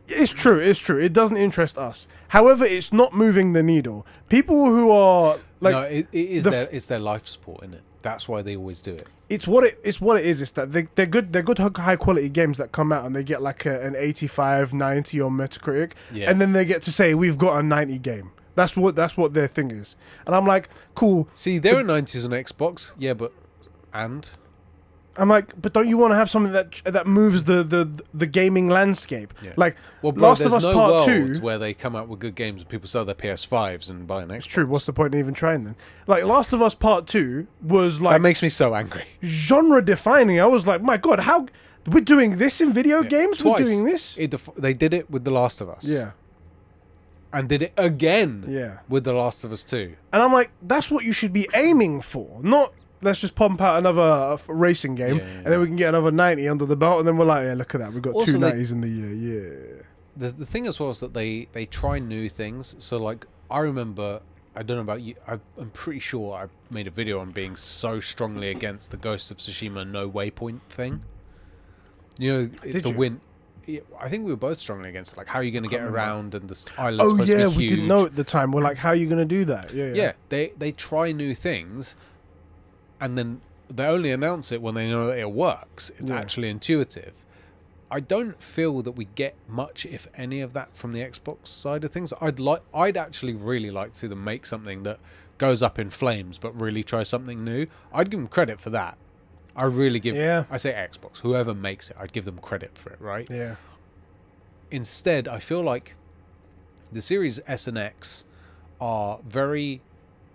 It's true. It doesn't interest us. However, it's not moving the needle. People who are like, no, it's their life support, isn't it? That's why they always do it. It's what it is. It's that they're good high quality games that come out and they get like an 85, 90 on Metacritic, and then they get to say we've got a 90 game. That's what their thing is. And I'm like, cool. See, there are 90s on Xbox. Yeah, but I'm like, but don't you want to have something that moves the gaming landscape? Yeah. Like, Last of Us Part 2, where they come out with good games and people sell their PS5s and buy an Xbox. It's true. What's the point in even trying then? Like, Last of Us Part 2 was like... That makes me so angry. Genre defining. I was like, my God, how... We're doing this in video games? Twice. We're doing this? They did it with The Last of Us. Yeah. And did it again with The Last of Us 2. And I'm like, that's what you should be aiming for. Not, let's just pump out another racing game, and then we can get another 90 under the belt, and then we're like, yeah, look at that. We've got also 2 90s in the year. The thing as well is that they try new things. So, like, I remember, I don't know about you, I'm pretty sure I made a video on being so strongly against the Ghost of Tsushima no waypoint thing. You know, it's I think we were both strongly against it. Like, how are you going to get around and the island's supposed to be huge? We didn't know at the time. We're like, how are you going to do that? Yeah. They try new things, and then they only announce it when they know that it works. It's actually intuitive. I don't feel that we get much, if any, of that from the Xbox side of things. I'd actually really like to see them make something that goes up in flames, but really try something new. I'd give them credit for that. I really give... I say Xbox. Whoever makes it, I'd give them credit for it, right? Yeah. Instead, I feel like the Series S and X are very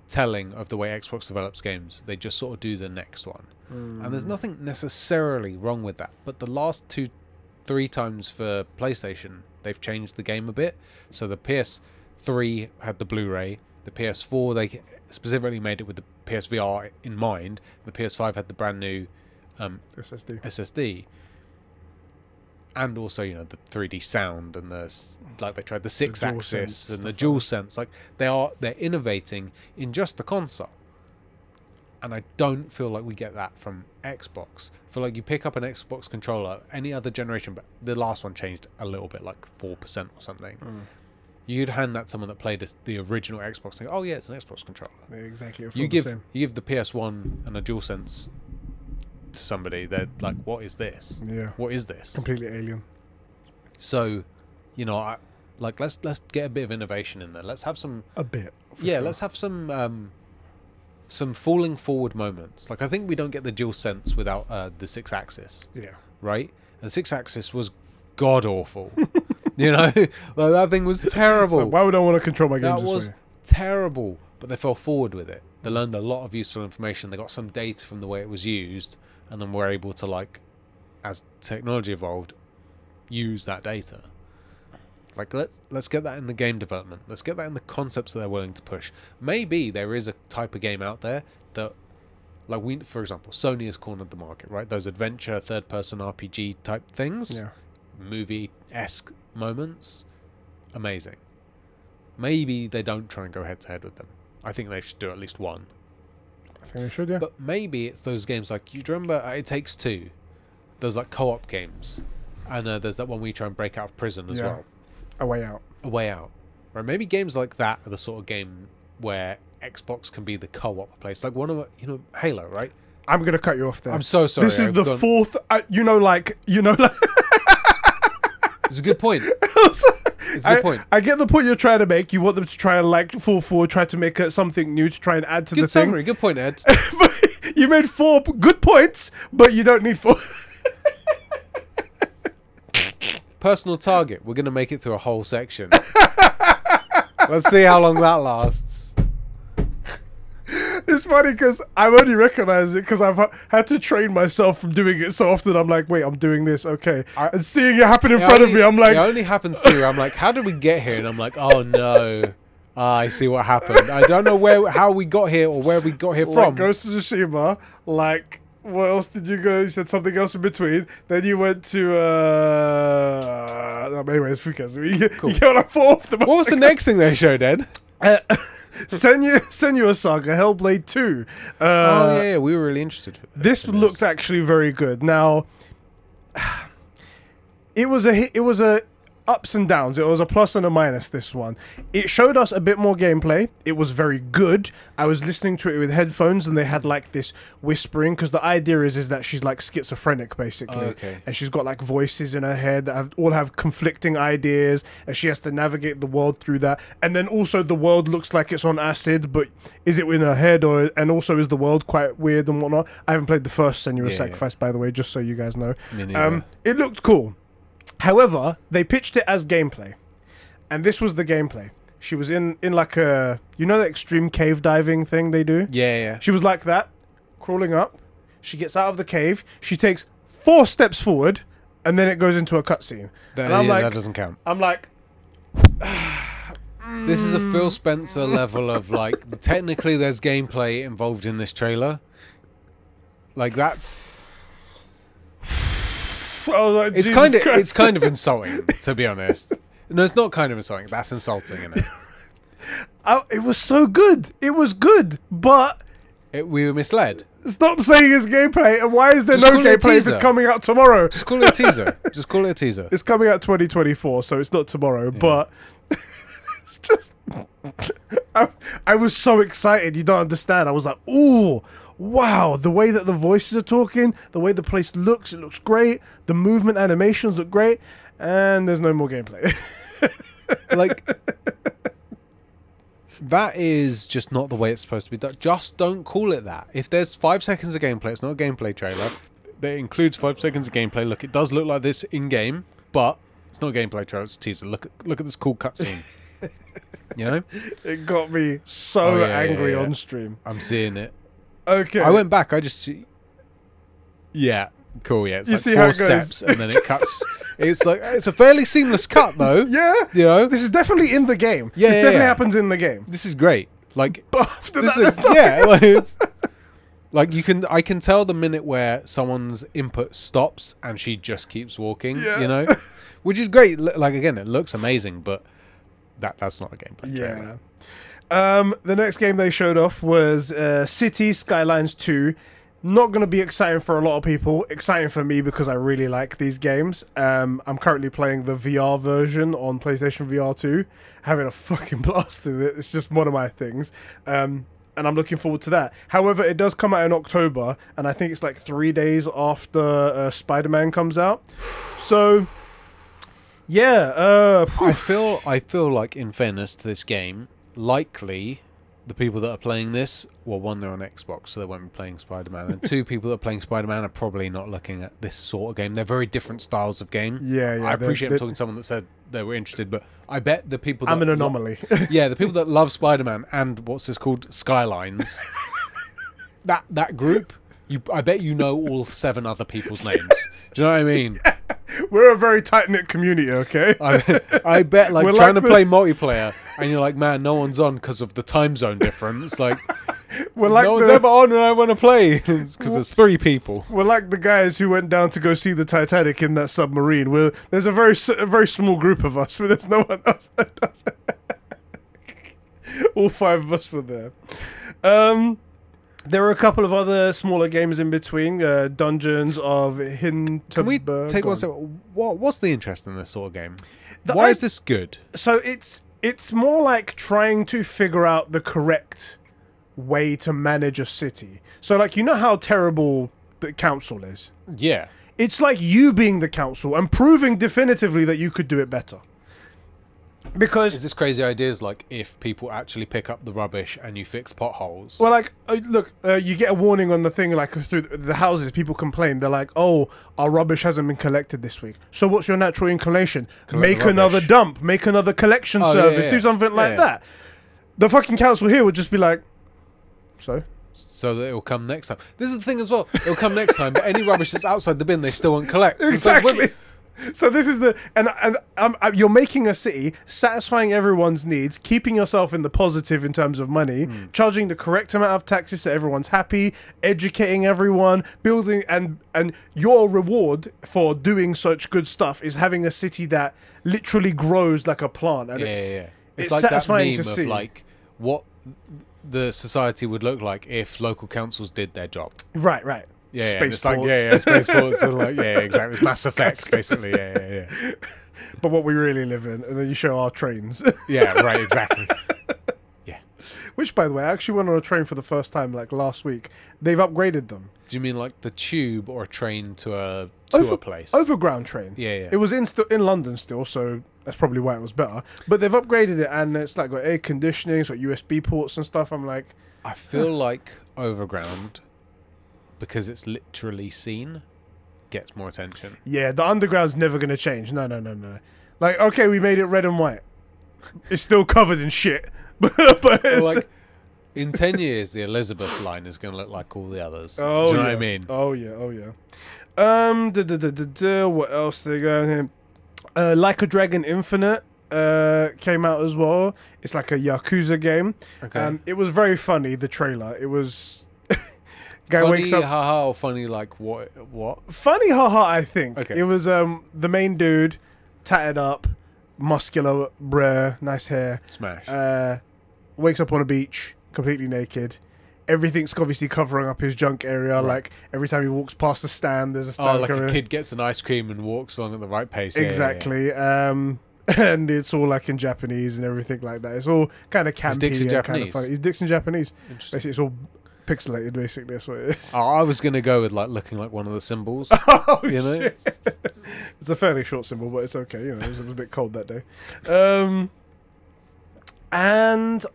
telling of the way Xbox develops games. They just sort of do the next one. And there's nothing necessarily wrong with that. But the last 2-3 times for PlayStation, they've changed the game a bit. So the PS3 had the Blu-ray. The PS4, they specifically made it with the PSVR in mind. The PS5 had the brand new SSD, and also, you know, the 3D sound and they tried the 6-axis and the DualSense. Like they're innovating in just the console. And I don't feel like we get that from Xbox. I feel like you pick up an Xbox controller, any other generation, but the last one changed a little bit, like 4% or something. You'd hand that to someone that played the original Xbox, and go, oh yeah, it's an Xbox controller. They're exactly. You give the PS1 and a DualSense to somebody, they're like, what is this? Yeah. What is this? Completely alien. So, you know, let's get a bit of innovation in there. Let's have some. A bit. Yeah, let's have some falling forward moments. Like, I think we don't get the DualSense without the 6-axis. Yeah. Right? And 6-axis was god awful. You know, like that thing was terrible. Like, why would I want to control my games That was this way? terrible. But they fell forward with it. They learned a lot of useful information. They got some data from the way it was used, and then were able to, like, as technology evolved, use that data. Like, let's get that in the game development. Let's get that in the concepts that they're willing to push. Maybe there is a type of game out there that, like, for example, Sony has cornered the market, right? Those adventure, third-person RPG type things, Yeah. movie-esque moments, amazing. Maybe they don't try and go head-to-head with them. I think they should do at least one. I think they should, yeah. But maybe it's those games like, you remember It Takes Two? Those, like, co-op games. And there's that one where you try and break out of prison as well. A Way Out. A Way Out. Right? Maybe games like that are the sort of game where Xbox can be the co-op place. Like one of, Halo, right? I'm gonna cut you off there. I'm so sorry. This is the fourth. Like. It's a good point. It's a good point. I get the point you're trying to make. You want them to try and like fall forward, try to make something new to try and add to the Good thing. summary. Good point, Ed. But you made 4 good points, but you don't need 4. Personal target. We're going to make it through a whole section. Let's see how long that lasts. It's funny because I've only recognized it because I've had to train myself from doing it so often. I'm like, wait, I'm doing this, okay. And seeing it happen in front of me, I'm like... It only happens to you. I'm like, how did we get here? And I'm like, oh no. I see what happened. I don't know how we got here or where we got here from. Ghost of Tsushima, like... What else did you go? You said something else in between. Then you went to... anyways, because you got a 4th. What was the next thing they showed, Ed? Senua Saga, Hellblade 2. Oh yeah, we were really interested. This looked actually very good. Now, it was a ups and downs. It was a plus and a minus, this one. It showed us a bit more gameplay. It was very good. I was listening to it with headphones and they had like this whispering because the idea is that she's like schizophrenic basically. Oh, okay. And she's got like voices in her head that all have conflicting ideas and she has to navigate the world through that. And then also the world looks like it's on acid, but is it in her head and also is the world quite weird and whatnot? I haven't played the first Senua's Sacrifice, by the way, just so you guys know. It looked cool. However, they pitched it as gameplay, and this was the gameplay. She was in like a, the extreme cave diving thing they do? Yeah. She was like that, crawling up. She gets out of the cave. She takes 4 steps forward, and then it goes into a cutscene. That doesn't count. I'm like... This is a Phil Spencer level of, like, technically there's gameplay involved in this trailer. Like, that's... Like, it's kind of insulting, to be honest. No, it's not kind of insulting. That's insulting, isn't it? It was so good. It was good, but we were misled. Stop saying it's gameplay. And why is there no gameplay if it's coming out tomorrow? Just call it a teaser. Just call it a teaser. It's coming out 2024, so it's not tomorrow. Yeah. But it's just, I was so excited. You don't understand. I was like, ooh. Wow, the way that the voices are talking, the way the place looks, it looks great. The movement animations look great. And there's no more gameplay. Like, that is just not the way it's supposed to be done. Just don't call it that. If there's 5 seconds of gameplay, it's not a gameplay trailer. That includes 5 seconds of gameplay. Look, it does look like this in-game, but it's not a gameplay trailer, it's a teaser. Look at this cool cutscene. You know? It got me so angry on stream. I'm seeing it. Okay. I went back. I just see. Yeah, cool. Yeah, it's like 4 steps, and then it cuts. It's like it's a fairly seamless cut, though. Yeah, this is definitely in the game. Yeah, this definitely happens in the game. This is great. Like, but after this that, is like it's like I can tell the minute where someone's input stops and she just keeps walking. Yeah. Which is great. Like again, it looks amazing, but that's not a gameplay trailer. The next game they showed off was City Skylines 2. Not going to be exciting for a lot of people. Exciting for me because I really like these games. I'm currently playing the VR version on PlayStation VR 2. Having a fucking blast with it. It's just one of my things. And I'm looking forward to that. However, it does come out in October. And I think it's like 3 days after Spider-Man comes out. So, yeah. I feel like, in fairness to this game, likely the people that are playing this, well, one, they're on Xbox, so they won't be playing Spider-Man, and two, people that are playing Spider-Man are probably not looking at this sort of game. They're very different styles of game. Yeah. I appreciate I'm talking to someone that said they were interested, but I bet the people that I'm an anomaly. Yeah, the people that love Spider-Man and what's this called, Skylines, that group, I bet you know all 7 other people's names. Do you know what I mean? Yeah. We're a very tight-knit community, okay? I bet, like, We're trying like to play multiplayer, and you're like, man, no one's on because of the time zone difference. Like, we're like no one's ever on and I want to play. Because there's 3 people. We're like the guys who went down to go see the Titanic in that submarine. There's a very small group of us, but there's no one else that does it. All 5 of us were there. There were a couple of other smaller games in between. Dungeons of Hinterberg. Can we take one step? What's the interest in this sort of game? Why is this good? So it's more like trying to figure out the correct way to manage a city. So, like, you know how terrible the council is? Yeah. It's like you being the council and proving definitively that you could do it better. Because is this crazy ideas like if people actually pick up the rubbish and you fix potholes? Well, like, look, you get a warning on the thing, like, through the houses, people complain. They're like, oh, our rubbish hasn't been collected this week. So what's your natural inclination? Make another dump. Make another collection service. Do something like that. The fucking council here would just be like, so that it'll come next time. This is the thing as well. It'll come next time, but any rubbish that's outside the bin, they still won't collect. Exactly. So this is the you're making a city, satisfying everyone's needs, keeping yourself in the positive in terms of money, charging the correct amount of taxes so everyone's happy, educating everyone, building, and your reward for doing such good stuff is having a city that literally grows like a plant. And it's like satisfying that to meme see. of like what the society would look like if local councils did their job. Right. Yeah, Space it's like, ports. Space ports. And like, exactly. It's Mass Effect, basically. Yeah. But what we really live in, and then you show our trains. Yeah, right, exactly. Yeah. Which, by the way, I actually went on a train for the first time, like, last week. They've upgraded them. Do you mean like the tube or a train to a place? Overground train. Yeah. It was in London still, so that's probably why it was better. But they've upgraded it, and it's like got air conditioning, it's got USB ports and stuff. I'm like, I feel like Overground, because it's literally seen, gets more attention. Yeah, the underground's never going to change. No. Like, okay, we made it red and white. It's still covered in shit. But it's like, in 10 years, the Elizabeth line is going to look like all the others. Oh, do you know what I mean? Oh, yeah. What else they got here? Like a Dragon Infinite came out as well. It's like a Yakuza game. Okay. It was very funny, the trailer. It was... Guy funny, wakes up, haha, or funny, like, what? Funny, haha, I think. Okay. It was the main dude, tatted up, muscular, nice hair. Smash. Wakes up on a beach, completely naked. Everything's obviously covering up his junk area. Right. Like, every time he walks past a stand, there's a stand. Oh, like a kid gets an ice cream and walks along at the right pace. Exactly. Yeah. And it's all, like, in Japanese and everything like that. It's all kind of campy. Is Dixon Japanese? Kind of funny. He's Dixon Japanese. Interesting. Basically, it's all... pixelated, basically. That's what it is. Oh, I was gonna go with like looking like one of the symbols. Oh, you know, shit. It's a fairly short symbol, but it's okay. You know, it was a bit cold that day. And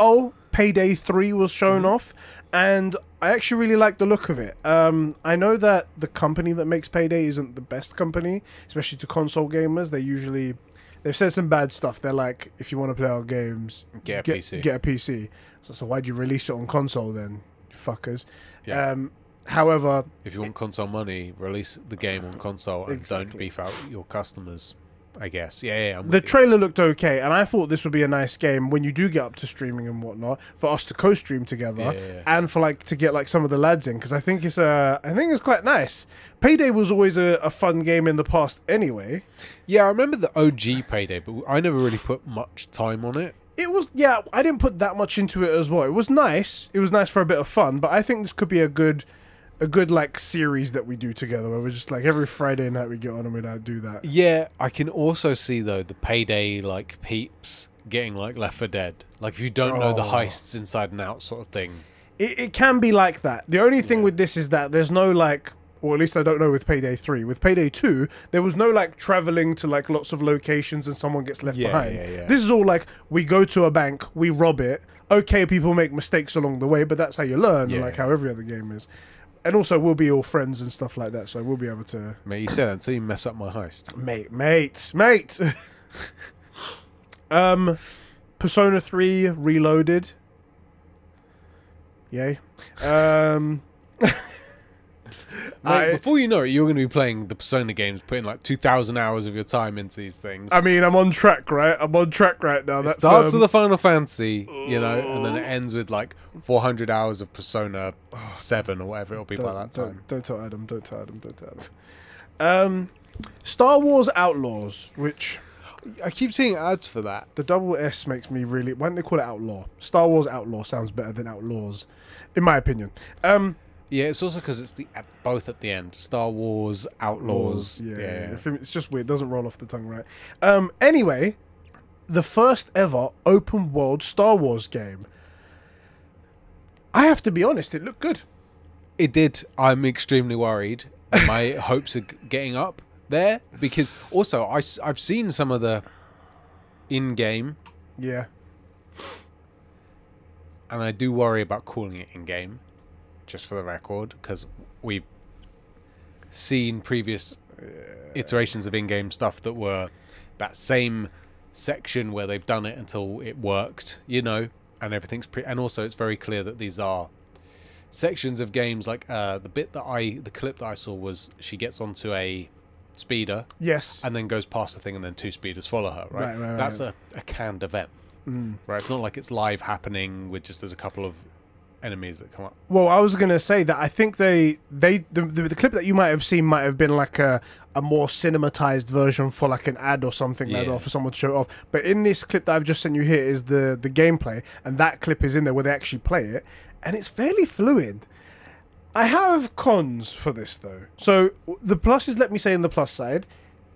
Payday 3 was shown off, and I actually really like the look of it. I know that the company that makes Payday isn't the best company, especially to console gamers. They've said some bad stuff. They're like, if you want to play our games, get a PC. Get a PC. So why'd you release it on console then? Fuckers. Yeah. However, if you want console money, release the game on console and don't beef out your customers, I guess. Yeah. The trailer looked okay, and I thought this would be a nice game when you do get up to streaming and whatnot, for us to co-stream together, and for like to get like some of the lads in, because I think it's quite nice. Payday was always a fun game in the past anyway. Yeah, I remember the OG Payday, but I never really put much time on it. It was, yeah, I didn't put that much into it as well. It was nice. It was nice for a bit of fun, but I think this could be a good like series that we do together where we're just like every Friday night we get on and we do that. Yeah, I can also see though the Payday like peeps getting like Left 4 Dead. Like if you don't know the heists inside and out sort of thing. It can be like that. The only thing with this is that there's no like, or at least I don't know with Payday 3. With Payday 2, there was no like traveling to like lots of locations and someone gets left behind. This is all like, we go to a bank, we rob it. Okay, people make mistakes along the way, but that's how you learn, like how every other game is. And also, we'll be all friends and stuff like that, so we'll be able to... Mate, you said that until you mess up my heist. Mate. Persona 3 Reloaded. Yay. Mate, before you know it, you're going to be playing the Persona games, putting like 2,000 hours of your time into these things. I mean, I'm on track, right? I'm on track right now. It starts with the Final Fantasy, you know, and then it ends with like 400 hours of Persona 7 or whatever it'll be by that time. Don't tell Adam. Star Wars Outlaws, which... I keep seeing ads for that. The double S makes me really... Why don't they call it Outlaw? Star Wars Outlaw sounds better than Outlaws, in my opinion. Yeah, it's also because it's both at the end. Star Wars Outlaws. Yeah. It's just weird. It doesn't roll off the tongue right. Anyway, the first ever open world Star Wars game. I have to be honest, it looked good. It did. I'm extremely worried that my hopes are getting up there, because also I've seen some of the in-game. Yeah. And I do worry about calling it in-game. Just for the record, because we've seen previous iterations of in-game stuff that were that same section where they've done it until it worked, you know, and everything's and also it's very clear that these are sections of games. Like the clip that I saw was she gets onto a speeder, yes, and then goes past the thing, and then two speeders follow her. Right. That's a canned event, right? It's not like it's live happening with just there's a couple of enemies that come up. Well, I was gonna say that I think the clip that you might have seen might have been like a more cinematized version for like an ad or something like that for someone to show it off. But in this clip that I've just sent you here is the gameplay, and that clip is in there where they actually play it, and it's fairly fluid. I have cons for this though. So the pluses, let me say, in the plus side,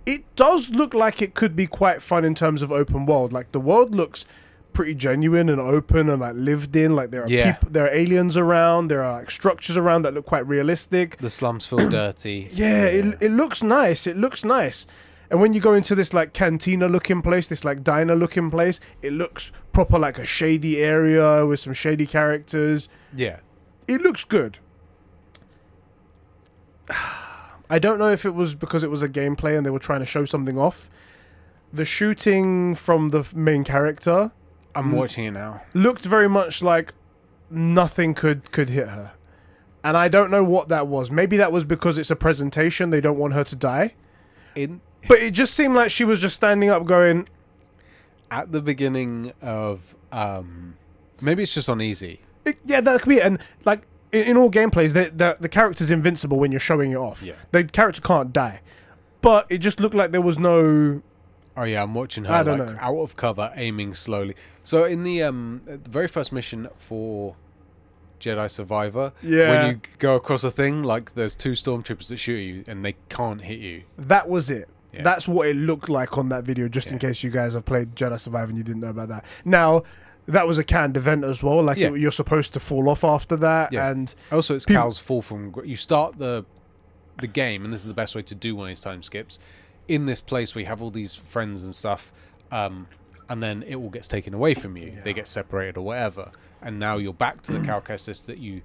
it does look like it could be quite fun in terms of open world. Like the world looks pretty genuine and open and like lived in. Like there are people, there are aliens around, there are like structures around that look quite realistic. The slums feel dirty. It looks nice. It looks nice. And when you go into this like cantina looking place, this like diner looking place, it looks proper like a shady area with some shady characters. Yeah. It looks good. I don't know if it was because it was a gameplay and they were trying to show something off. The shooting from the main character, I'm watching it now, looked very much like nothing could hit her. And I don't know what that was. Maybe that was because it's a presentation, they don't want her to die. But it just seemed like she was just standing up going... At the beginning of... maybe it's just on easy. Yeah, that could be it. And like in all gameplays, the character's invincible when you're showing it off. Yeah. The character can't die. But it just looked like there was no... Oh yeah, I'm watching her like out of cover, aiming slowly. So in the very first mission for Jedi Survivor, when you go across a thing, like there's two stormtroopers that shoot you and they can't hit you. That was it. Yeah. That's what it looked like on that video, just in case you guys have played Jedi Survivor and you didn't know about that. Now, that was a canned event as well. Like you're supposed to fall off after that. Yeah. And also, it's Cal's fall from... You start the game, and this is the best way to do one of these time skips, in this place where you have all these friends and stuff, and then it all gets taken away from you. Yeah. They get separated or whatever. And now you're back to the Cal Kestis that you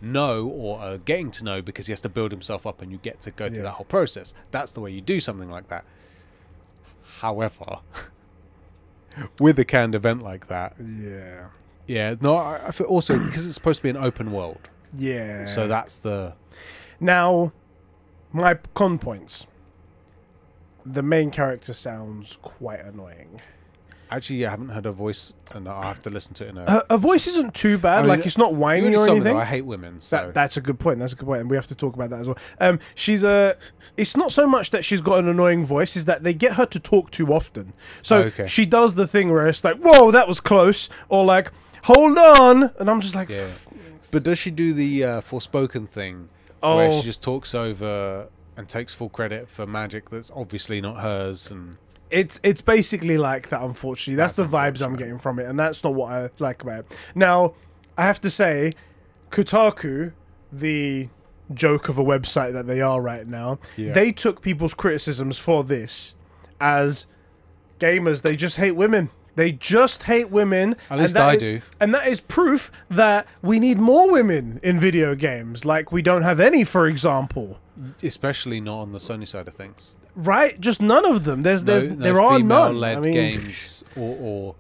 know or are getting to know because he has to build himself up and you get to go through that whole process. That's the way you do something like that. However, with a canned event like that... Yeah. Yeah, no, I feel also because it's supposed to be an open world. Yeah. So that's the... Now, my con points. The main character sounds quite annoying. Actually, I haven't heard her voice, and I'll have to listen to it in a... Her voice isn't too bad. I mean, like, it's not whiny you or already told me, anything. though, I hate women, so... That's a good point. That's a good point, and we have to talk about that as well. She's a... It's not so much that she's got an annoying voice, is that they get her to talk too often. So she does the thing where it's like, whoa, that was close, or like, hold on, and I'm just like... Yeah. But does she do the Forspoken thing, where she just talks over and takes full credit for magic that's obviously not hers, and... It's basically like that, unfortunately. That's the vibes I'm getting from it, and that's not what I like about it. Now, I have to say, Kotaku, the joke of a website that they are right now, they took people's criticisms for this as gamers, they just hate women. They just hate women. At least I do. And that is proof that we need more women in video games. Like, we don't have any, for example. Especially not on the Sony side of things. Right? Just none of them. There are none. Female-led games or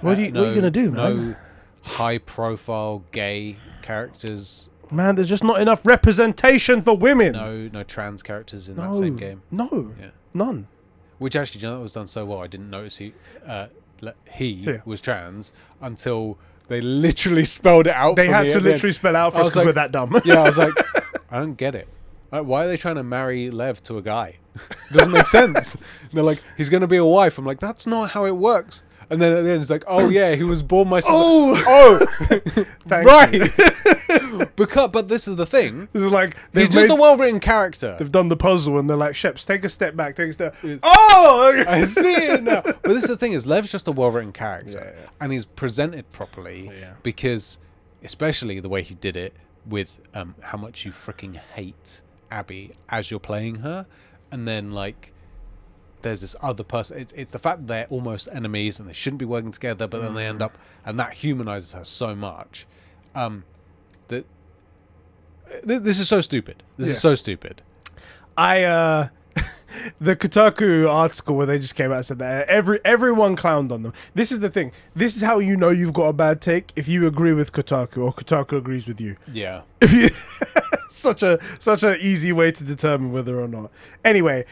what are you gonna do, man? No high-profile gay characters. Man, there's just not enough representation for women. No trans characters in that same game. No, none. Which actually, you know, that was done so well. I didn't notice he was trans until they literally spelled it out. They had to literally spell out for us because we're that dumb. Yeah, I was like, I don't get it. Like, why are they trying to marry Lev to a guy? It doesn't make sense. And they're like, he's going to be a wife. I'm like, that's not how it works. And then at the end, it's like, oh yeah, he was born my sister. Oh, right. But this is the thing. This is like he's just a well-written character. They've done the puzzle, and they're like, Sheps, take a step back, take a step. Oh, I see it now. But this is the thing: is Lev's just a well-written character, and he's presented properly because, especially the way he did it with how much you freaking hate Abby as you're playing her, and then like. There's this other person. It's the fact that they're almost enemies and they shouldn't be working together, but then they end up, and that humanizes her so much. That this is so stupid. This is so stupid. The Kotaku article where they just came out and said that everyone clowned on them. This is the thing. This is how you know you've got a bad take if you agree with Kotaku or Kotaku agrees with you. Yeah. If you such a easy way to determine whether or not. Anyway.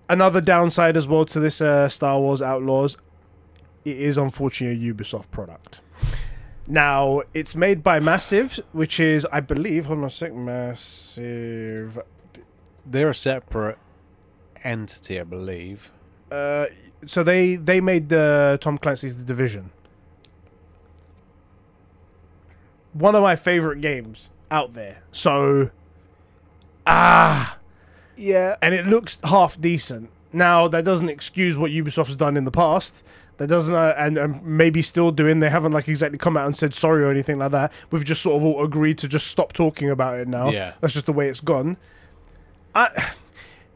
Another downside as well to this Star Wars Outlaws, it is unfortunately a Ubisoft product. Now, it's made by Massive, which is, I believe, hold on a sec, Massive. They're a separate entity, I believe. So they made Tom Clancy's The Division. One of my favorite games out there. So, yeah, and it looks half decent. Now, that doesn't excuse what Ubisoft has done in the past. That doesn't, and maybe still doing. They haven't like exactly come out and said sorry or anything like that. We've just sort of all agreed to just stop talking about it now. Yeah, that's just the way it's gone.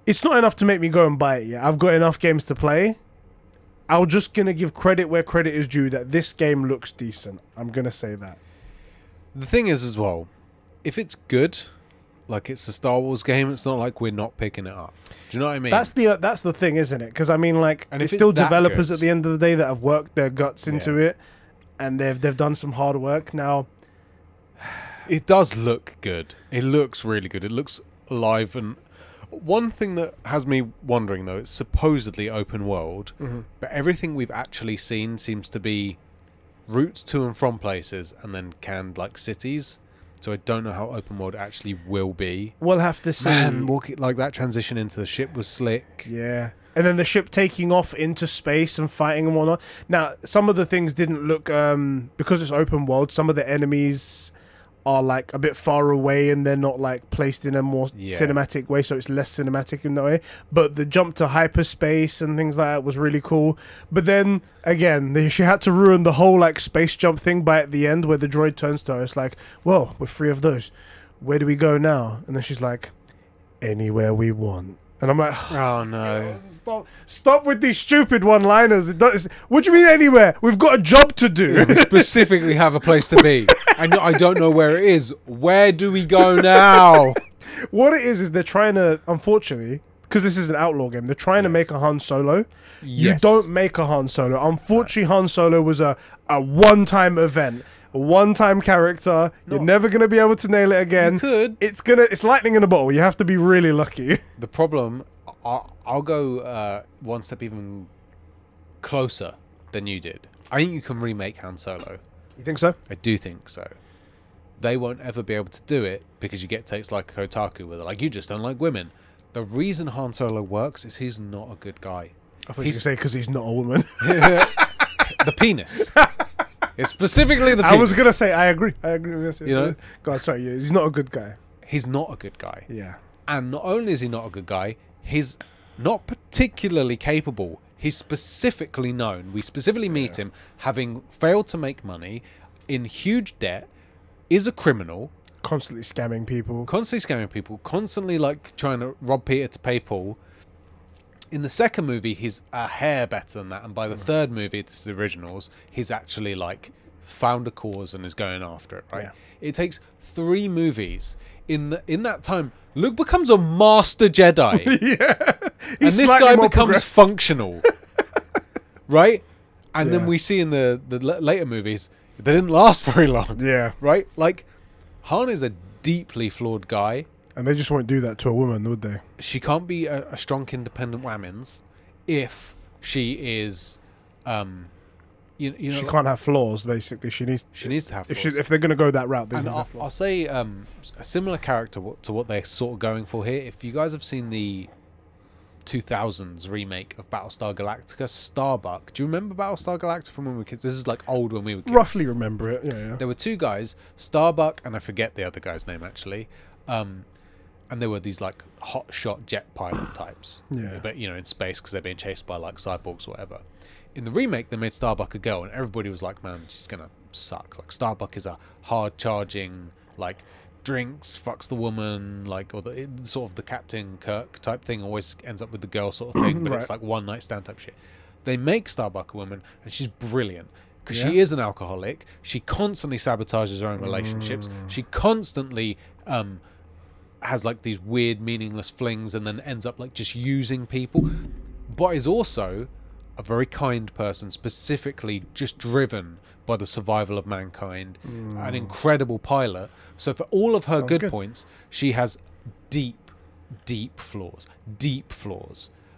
It's not enough to make me go and buy it yet. I've got enough games to play. I'm just gonna give credit where credit is due. That this game looks decent. I'm gonna say that. The thing is, as well, if it's good. Like it's a Star Wars game, it's not like we're not picking it up. Do you know what I mean? That's the thing, isn't it? Because I mean, like, it's still developers at the end of the day that have worked their guts into it, and they've done some hard work. Now, it does look good. It looks really good. It looks alive. And one thing that has me wondering, though, it's supposedly open world, but everything we've actually seen seems to be routes to and from places, and then canned like cities. So I don't know how open world actually will be. We'll have to see. Man, like that transition into the ship was slick. Yeah. And then the ship taking off into space and fighting and whatnot. Now, some of the things didn't look... because it's open world, some of the enemies are like a bit far away and they're not like placed in a more cinematic way, so it's less cinematic in that way. But the jump to hyperspace and things like that was really cool. But then again, she had to ruin the whole like space jump thing by at the end where the droid turns to her. It's like, well, we're free of those. Where do we go now? And then she's like, anywhere we want. And I'm like, oh no! Stop with these stupid one-liners. What do you mean anywhere? We've got a job to do. Yeah, we specifically have a place to be. I don't know where it is. Where do we go now? What it is they're trying to, unfortunately, because this is an outlaw game, they're trying to make a Han Solo. Yes. You don't make a Han Solo. Unfortunately, Han Solo was a one-time event. A one-time character. You're never going to be able to nail it again. You could. It's lightning in a bottle. You have to be really lucky. The problem, I'll go one step even closer than you did. I think you can remake Han Solo. You think so? I do think so. They won't ever be able to do it because you get takes like Kotaku where they're like, you just don't like women. The reason Han Solo works is he's not a good guy. I thought you say because he's not a woman. The penis. It's specifically the penis. I was going to say, I agree. I agree with this. You know? God, sorry, he's not a good guy. He's not a good guy. Yeah. And not only is he not a good guy, he's not particularly capable. He's specifically known. We specifically meet him having failed to make money, in huge debt, is a criminal. Constantly scamming people. Constantly like trying to rob Peter to pay Paul. In the second movie, he's a hair better than that. And by the third movie, this is the originals, he's actually like found a cause and is going after it, right? Yeah. It takes 3 movies. In that time, Luke becomes a master Jedi. Yeah. And this guy becomes functional. Right? And then we see in the later movies, they didn't last very long. Yeah. Right? Like, Han is a deeply flawed guy. And they just won't do that to a woman, would they? She can't be a strong, independent woman if she is... You know, she can't have flaws. Basically, she needs to have flaws. If they're going to go that route. And I'll say a similar character to what they're sort of going for here. If you guys have seen the 2000s remake of Battlestar Galactica, Starbuck. Do you remember Battlestar Galactica from when we were kids? This is like old when we were kids. Roughly remember it. Yeah. There were 2 guys, Starbuck, and I forget the other guy's name actually. And they were these like hotshot jet pilot types. Yeah. But in space because they're being chased by like cyborgs or whatever. In the remake, they made Starbuck a girl, and everybody was like, man, she's going to suck. Like, Starbuck is a hard-charging, like, drinks, fucks the woman, like, or sort of the Captain Kirk type thing, always ends up with the girl sort of thing, but it's like one-night stand type shit. They make Starbuck a woman, and she's brilliant. Because she is an alcoholic. She constantly sabotages her own relationships. She constantly has, like, these weird, meaningless flings and then ends up, like, just using people. But is also... a very kind person, specifically just driven by the survival of mankind, an incredible pilot. So for all of her good points, she has deep flaws,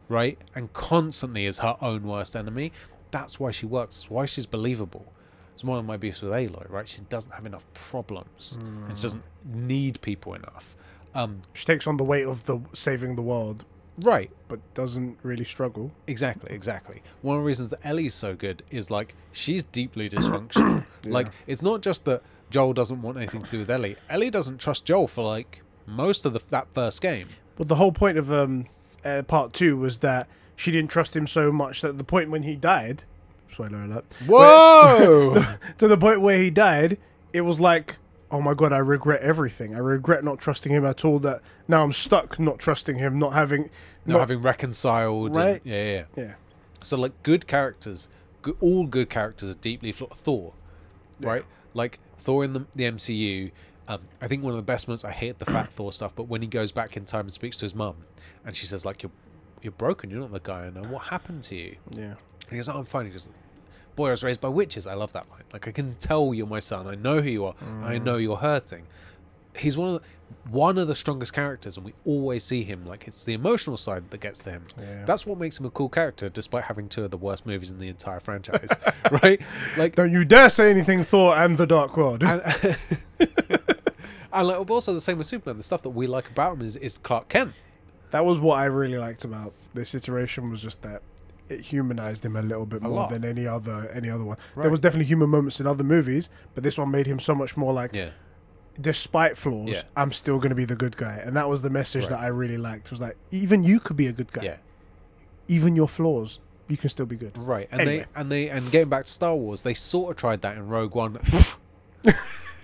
right? And constantly is her own worst enemy. That's why she works. That's why she's believable. It's one of my beefs with Aloy, right? She doesn't have enough problems, and she doesn't need people enough. She takes on the weight of saving the world. Right. But doesn't really struggle. Exactly. One of the reasons that Ellie's so good is, like, she's deeply dysfunctional. Like, it's not just that Joel doesn't want anything to do with Ellie. Ellie doesn't trust Joel for, like, most of that first game. But the whole point of part 2 was that she didn't trust him so much that at the point when he died... Spoiler alert. Whoa! To the point where he died, it was like... oh my god, I regret everything. I regret not trusting him at all. That now I'm stuck not trusting him, not having reconciled. Right? And, yeah. So like good characters, all good characters are deeply flawed. Thor, right? Like Thor in the MCU. I think one of the best moments. I hate the fat Thor stuff, but when he goes back in time and speaks to his mum, and she says like, "You're broken. You're not the guy I know. What happened to you?" Yeah. And he goes, "Oh, I'm fine." He goes, "Boy, I was raised by witches." I love that line. Like, I can tell you're my son. I know who you are. I know you're hurting. He's one of the strongest characters, and we always see him. Like, it's the emotional side that gets to him. Yeah. That's what makes him a cool character, despite having 2 of the worst movies in the entire franchise. Right? Like, don't you dare say anything Thor and the Dark World. And like, also the same with Superman. The stuff that we like about him is Clark Kent. That was what I really liked about this iteration, was just that it humanized him a little bit more than any other one. Right. There was definitely human moments in other movies, but this one made him so much more like, despite flaws, I'm still going to be the good guy. And that was the message that I really liked. It was like, even you could be a good guy. Yeah. Even your flaws, you can still be good. Right. And anyway. and getting back to Star Wars, they sort of tried that in Rogue One.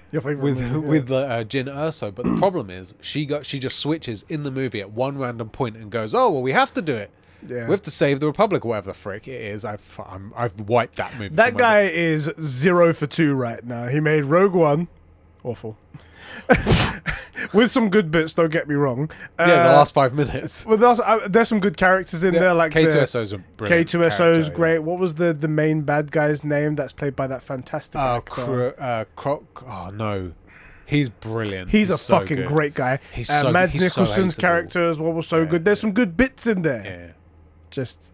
Your favorite with Jyn Erso, but the problem is she just switches in the movie at one random point and goes, "Oh well, we have to do it. Yeah. We have to save the Republic," or whatever the frick it is. I've wiped that movie. That guy is 0 for 2 right now. He made Rogue One awful. With some good bits, don't get me wrong. The last 5 minutes. Well, there's some good characters in there. Like K2SO's a brilliant K2SO's great. What was the main bad guy's name that's played by that fantastic actor? Oh, no. He's brilliant. He's a so fucking great guy. Mads Mikkelsen's character as well was so good. There's some good bits in there. Yeah. just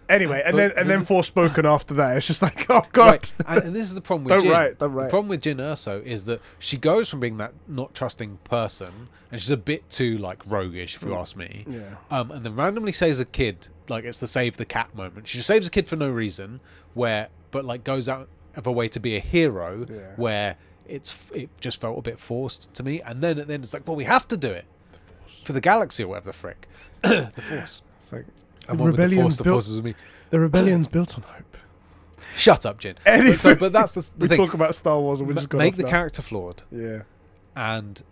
Anyway, and then Forspoken after that. It's just like, oh god. Right. And this is the problem with Jin. Don't write. The problem with Jin Erso is that she goes from being that not trusting person, and she's a bit too like roguish, if you ask me. Yeah. And then randomly saves a kid, like it's the save the cat moment. She just saves a kid for no reason, but like goes out of her way to be a hero, where it just felt a bit forced to me. And then at the end it's like, well, we have to do it for the galaxy or whatever the frick. The Force. It's like, the rebellion's built on hope. Shut up, Jin. Anyway, but that's the we thing. talk about Star Wars and we just make the character flawed. Yeah. And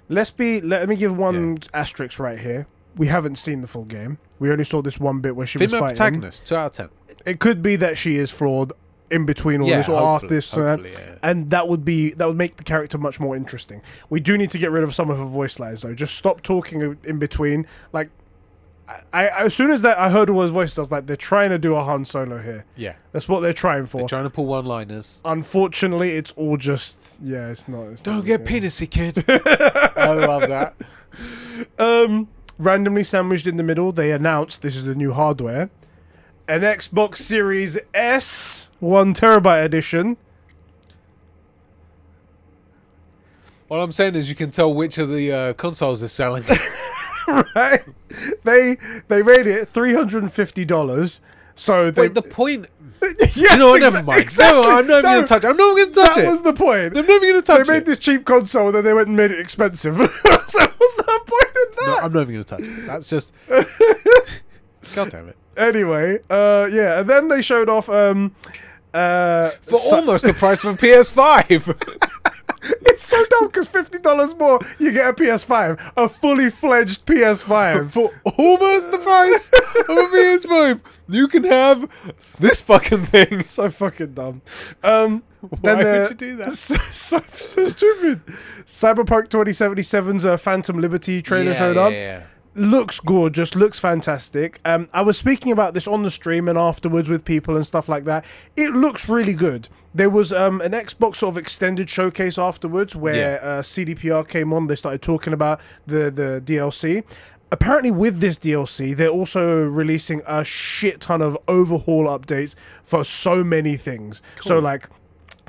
let me give one asterisk right here. We haven't seen the full game. We only saw this one bit where she was fighting. Protagonist, 2 out of 10. It could be that she is flawed in between all this or after this, and that would make the character much more interesting. We do need to get rid of some of her voice lines though. Just stop talking in between. Like, I as soon as I heard all his voices, I was like, they're trying to do a Han Solo here. Yeah, that's what they're trying for. They're trying to pull one-liners. Unfortunately, it's all just it's not. Don't get penisy, kid. I love that. Randomly sandwiched in the middle, they announced this is the new hardware, an Xbox Series S 1 terabyte edition. All I'm saying is you can tell which of the consoles is selling. Right? They made it $350. So wait, the point. Yes, you know what? Never mind. Exactly. No, I'm not going to touch it. I'm not going to touch it. That was the point. I'm never going to touch it. They made this cheap console, and then they went and made it expensive. So what's the point in that? No, I'm never going to touch it. That's just. God damn it. Anyway, and then they showed off for almost the price of a PS5. It's so dumb because $50 more, you get a PS5, a fully fledged PS5 for almost the price of a PS5. You can have this fucking thing. So fucking dumb. Why would you do that? So stupid. Cyberpunk 2077's Phantom Liberty trailer showed up. Yeah. Looks gorgeous, looks fantastic. I was speaking about this on the stream and afterwards with people and stuff like that. It looks really good. There was an Xbox sort of extended showcase afterwards where CDPR came on. They started talking about the DLC. Apparently with this DLC, they're also releasing a shit ton of overhaul updates for so many things. Cool. So like,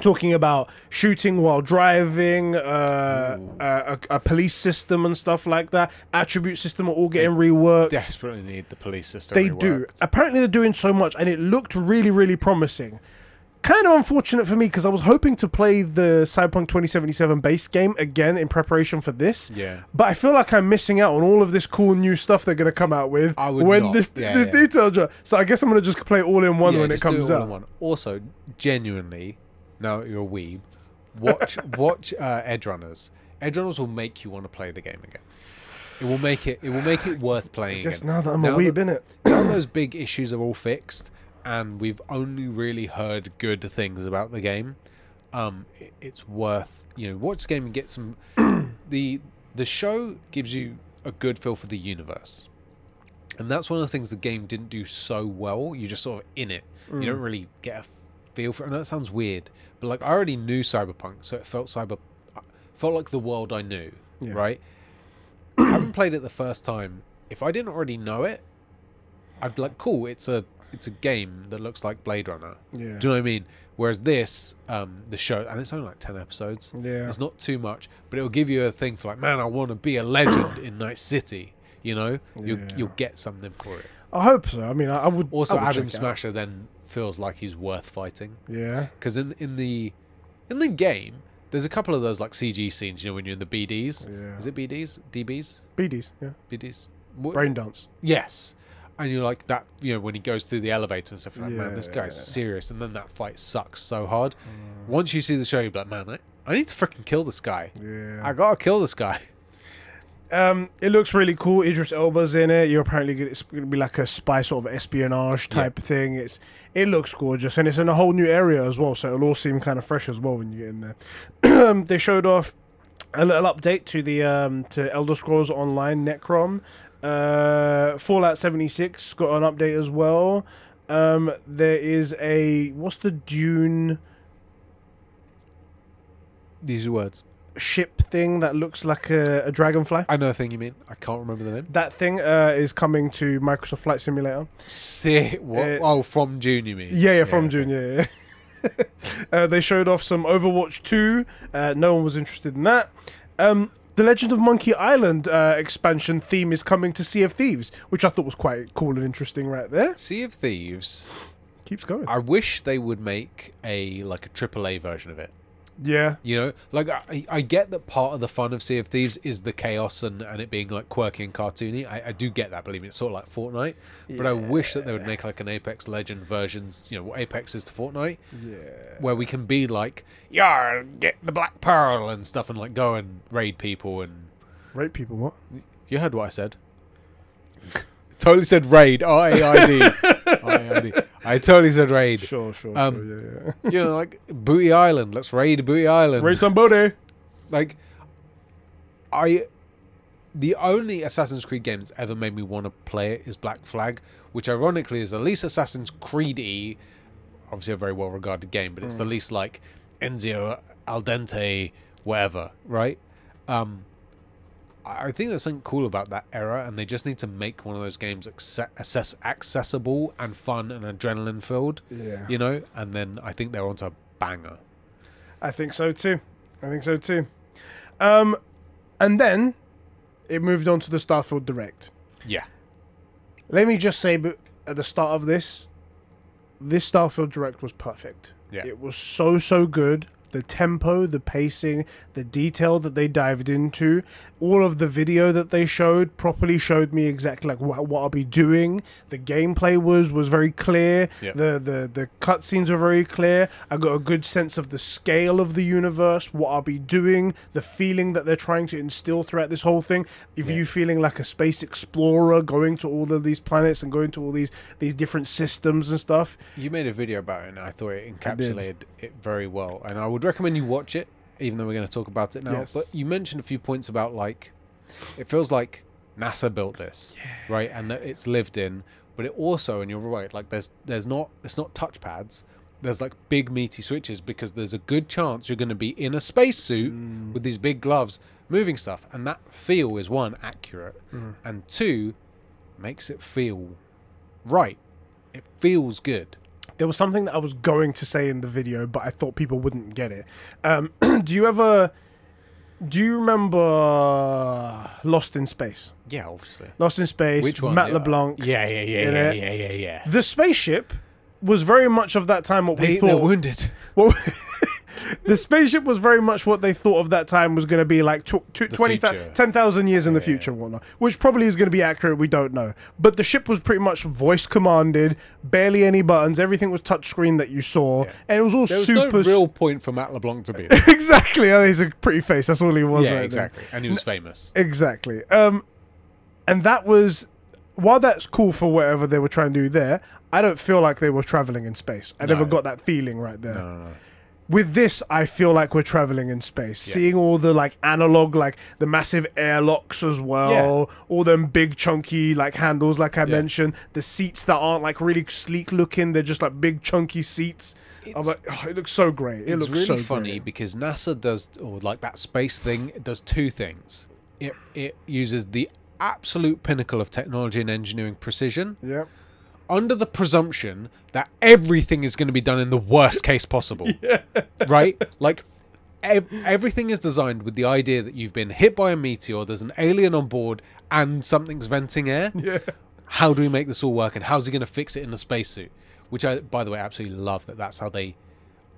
talking about shooting while driving, a police system and stuff like that. Attribute system are all getting reworked. Desperately need the police system They reworked. do. Apparently they're doing so much, and it looked really, really promising. Kind of unfortunate for me, because I was hoping to play the Cyberpunk 2077 base game again in preparation for this. Yeah. But I feel like I'm missing out on all of this cool new stuff they're going to come out with this detail drop. So I guess I'm going to just play it all in one when it comes out. Also, genuinely, now that you're a weeb, watch Edgerunners. Edgerunners will make you want to play the game again. It will make it worth playing. Just now that I'm a weeb, innit? Now those big issues are all fixed, and we've only really heard good things about the game. It's worth watch the game and get some. The show gives you a good feel for the universe, and that's one of the things the game didn't do so well. You're just sort of in it. You don't really get a feel for it. And that sounds weird, but like I already knew Cyberpunk, so it felt like the world I knew, right? Having played it the first time, if I didn't already know it, I'd be like, cool, it's a game that looks like Blade Runner. Yeah. Do you know what I mean? Whereas this, the show, and it's only like 10 episodes. Yeah. It's not too much, but it'll give you a thing for like, man, I want to be a legend in Night City. You'll get something for it. I hope so. I mean, I would. Also, I would Adam Smasher then feels like he's worth fighting. Yeah. Because in the game, there's a couple of those like CG scenes, when you're in the BDs. Yeah. Is it BDs? DBs? BDs, yeah. BDs. Brain dance. Yes. And you're like that, when he goes through the elevator and stuff, you're like, man, this guy's serious. And then that fight sucks so hard. Once you see the show, you're like, man, I need to freaking kill this guy. Yeah. I gotta kill this guy. It looks really cool. Idris Elba's in it. You're apparently it's going to be like a spy sort of espionage type thing. It looks gorgeous, and it's in a whole new area as well, so it'll all seem kind of fresh as well when you get in there. They showed off a little update to the to Elder Scrolls Online Necrom. Fallout 76 got an update as well. There is what's the Dune? These are words. ship thing that looks like a dragonfly. I know the thing you mean. I can't remember the name. That thing is coming to Microsoft Flight Simulator. Sick. What? From June, you mean? Yeah, from June, yeah. They showed off some Overwatch 2. No one was interested in that. The Legend of Monkey Island expansion theme is coming to Sea of Thieves, which I thought was quite cool and interesting right there. Sea of Thieves Keeps going. I wish they would make a AAA version of it. Yeah. You know, like I get that part of the fun of Sea of Thieves is the chaos and it being like quirky and cartoony. I do get that, believe me. It's sort of like Fortnite. But I wish that they would make like an Apex Legend versions, you know, what Apex is to Fortnite. Yeah. Where we can be like, yeah, get the Black Pearl and stuff and like go and raid people and... Raid people, what? You heard what I said. Totally said raid. R-A-I-D. R-A-I-D. I totally said raid. Sure, yeah. You know, like Booty Island. Let's raid Booty Island. Raid some booty. Like, the only Assassin's Creed game that's ever made me want to play it is Black Flag, which ironically is the least Assassin's Creed-y, obviously a very well-regarded game, but it's the least like Ezio, Al Dente, whatever, right? I think there's something cool about that era, and they just need to make one of those games accessible and fun and adrenaline filled. Yeah. You know, and then I think they're onto a banger. I think so too. And then it moved on to the Starfield Direct. Yeah. Let me just say, but at the start of this Starfield Direct was perfect. Yeah. It was so good. The tempo, the pacing, the detail that they dived into, all of the video that they showed properly showed me exactly like what I'll be doing. The gameplay was very clear. Yep. The cutscenes were very clear. I got a good sense of the scale of the universe, what I'll be doing, the feeling that they're trying to instill throughout this whole thing. If you feeling like a space explorer, going to all of these planets and going to all these different systems and stuff. You made a video about it, and I thought it encapsulated it very well. And I would recommend you watch it, even though we're going to talk about it now. Yes. But you mentioned a few points about, like, it feels like NASA built this, right? And that it's lived in. But it also, and you're right, like it's not touchpads. There's like big meaty switches because there's a good chance you're going to be in a spacesuit with these big gloves moving stuff. And that feel is, one, accurate, and two, makes it feel right. It feels good. There was something that I was going to say in the video, but I thought people wouldn't get it. Do you remember Lost in Space? Yeah, obviously. Lost in Space. Which one? Matt LeBlanc. Yeah. The spaceship was very much of that time what we thought. They're wounded. Well, the spaceship was very much what they thought of that time was going to be like 10,000 years in the future and whatnot, which probably is going to be accurate. We don't know. But the ship was pretty much voice commanded, barely any buttons. Everything was touchscreen that you saw. Yeah. And it was all there was super... no real point for Matt LeBlanc to be there. Exactly. He's a pretty face. That's all he was right exactly. there. And he was famous. Exactly. And that was... While that's cool for whatever they were trying to do there, I don't feel like they were traveling in space. I never got that feeling right there. No. With this, I feel like we're traveling in space. Yeah. Seeing all the like analog, like the massive airlocks as well, all them big chunky like handles, like I mentioned, the seats that aren't like really sleek looking, they're just like big chunky seats. I'm like, oh, it looks so great. It looks really so funny great. Because NASA does, or like that space thing, it does two things. It uses the absolute pinnacle of technology and engineering precision. Yeah. Under the presumption that everything is going to be done in the worst case possible. Right? Like, everything is designed with the idea that you've been hit by a meteor, there's an alien on board, and something's venting air. Yeah. How do we make this all work, and how's he going to fix it in a spacesuit? Which I, by the way, absolutely love that that's how they...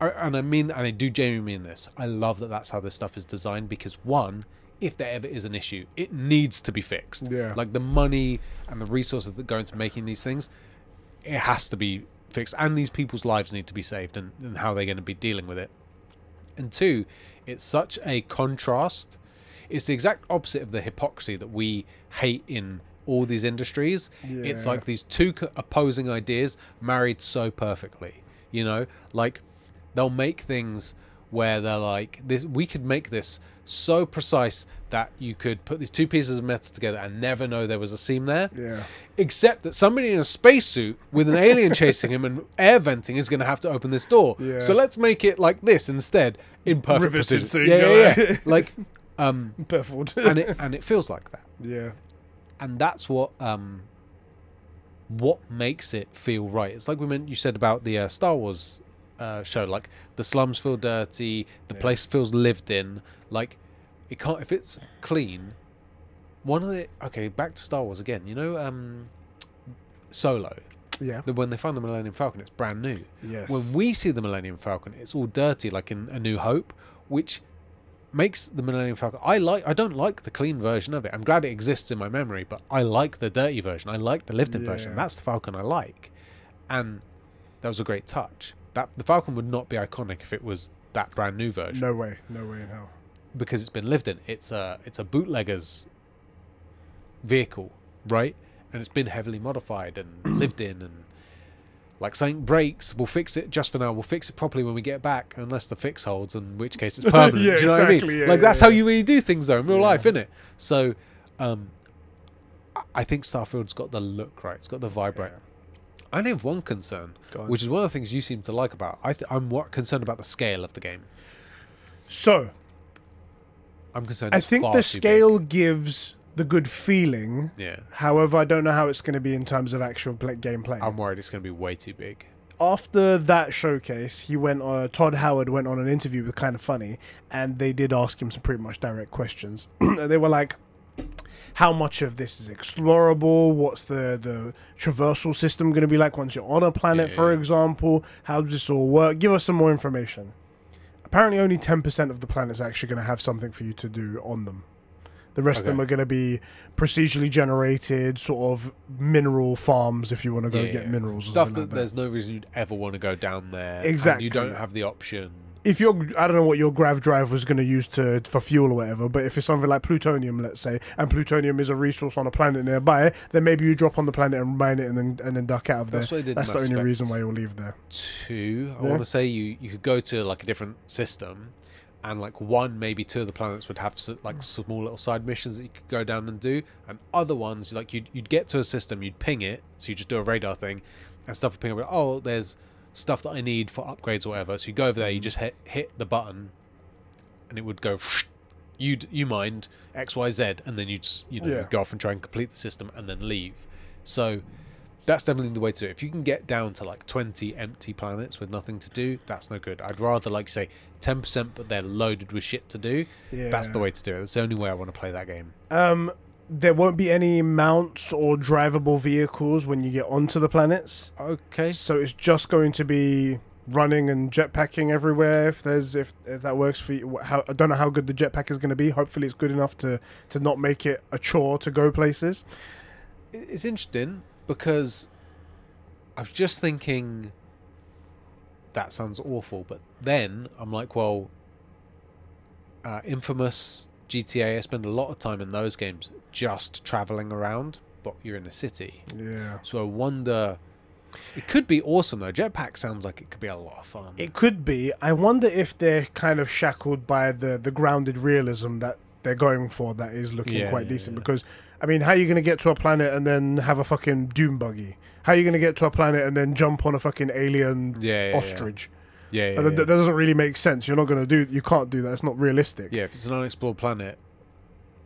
And I do genuinely mean this. I love that that's how this stuff is designed because, one, if there ever is an issue, it needs to be fixed. Yeah. Like, the money and the resources that go into making these things... it has to be fixed, and these people's lives need to be saved, and how they're going to be dealing with it. And two, it's such a contrast. It's the exact opposite of the hypocrisy that we hate in all these industries. It's like these two opposing ideas married so perfectly, you know, like they'll make things where they're like, this, we could make this so precise that you could put these two pieces of metal together and never know there was a seam there. Yeah. Except that somebody in a spacesuit with an alien chasing him and air venting is going to have to open this door. Yeah. So let's make it like this instead, in perfect Riveted, precision. so you go Like, Baffled. and it feels like that. Yeah. And that's what makes it feel right. It's like you said about the Star Wars show. Like, the slums feel dirty, the place feels lived in. Like, it can't, if it's clean. Back to Star Wars again. You know, Solo. Yeah. When they find the Millennium Falcon, it's brand new. Yes. When we see the Millennium Falcon, it's all dirty, like in A New Hope, which makes the Millennium Falcon. I don't like the clean version of it. I'm glad it exists in my memory, but I like the dirty version. I like the lived-in version. That's the Falcon I like, and that was a great touch. That the Falcon would not be iconic if it was that brand new version. No way in hell. Because it's been lived in. It's a bootlegger's vehicle, right? And it's been heavily modified and lived in, and like something breaks, we'll fix it just for now. We'll fix it properly when we get back, unless the fix holds, in which case it's permanent. Yeah, do you know exactly, what I mean? yeah, Like, that's yeah. how you really do things, though, in real life, isn't it? So, I think Starfield's got the look right. It's got the vibe right. I only have one concern, which is one of the things you seem to like about. I'm more concerned about the scale of the game. So, I'm concerned. I think the scale gives the good feeling. Yeah. However, I don't know how it's going to be in terms of actual gameplay. I'm worried it's going to be way too big. After that showcase, Todd Howard went on an interview with Kind of Funny, and they did ask him some pretty much direct questions. They were like, how much of this is explorable? What's the traversal system going to be like once you're on a planet, for example? How does this all work? Give us some more information. Apparently only 10% of the planet's actually going to have something for you to do on them. The rest of them are going to be procedurally generated, sort of mineral farms, if you want to go get minerals. Stuff that there's no reason you'd ever want to go down there. Exactly. And you don't have the option. If I don't know what your grav drive was going to use for fuel or whatever, but if it's something like plutonium, let's say, and plutonium is a resource on a planet nearby, then maybe you drop on the planet and mine it and then duck out of there. That's what they did. That's the only reason why you'll leave there. I want to say you could go to like a different system, and like maybe two of the planets would have like small little side missions that you could go down and do, and other ones like you'd get to a system, you'd ping it, so you just do a radar thing, and stuff would ping up. Oh, there's stuff that I need for upgrades or whatever. So you go over there, you just hit the button, and it would go. You mind XYZ, and then you'd go off and try and complete the system, and then leave. So that's definitely the way to do it. If you can get down to like 20 empty planets with nothing to do, that's no good. I'd rather like say 10%, but they're loaded with shit to do. Yeah. That's the way to do it. That's the only way I want to play that game. There won't be any mounts or drivable vehicles when you get onto the planets. Okay. So it's just going to be running and jetpacking everywhere. If that works for you, I don't know how good the jetpack is going to be. Hopefully, it's good enough to not make it a chore to go places. It's interesting because I was just thinking that sounds awful, but then I'm like, well, Infamous, GTA, I spend a lot of time in those games just traveling around, but you're in a city. Yeah. So I wonder, it could be awesome though. Jetpack sounds like it could be a lot of fun. It could be. I wonder if they're kind of shackled by the grounded realism that they're going for. That is looking quite decent because, I mean, how are you going to get to a planet and then have a fucking dune buggy? How are you going to get to a planet and then jump on a fucking alien ostrich? That doesn't really make sense. You're not going to you can't do that. It's not realistic. Yeah, if it's an unexplored planet,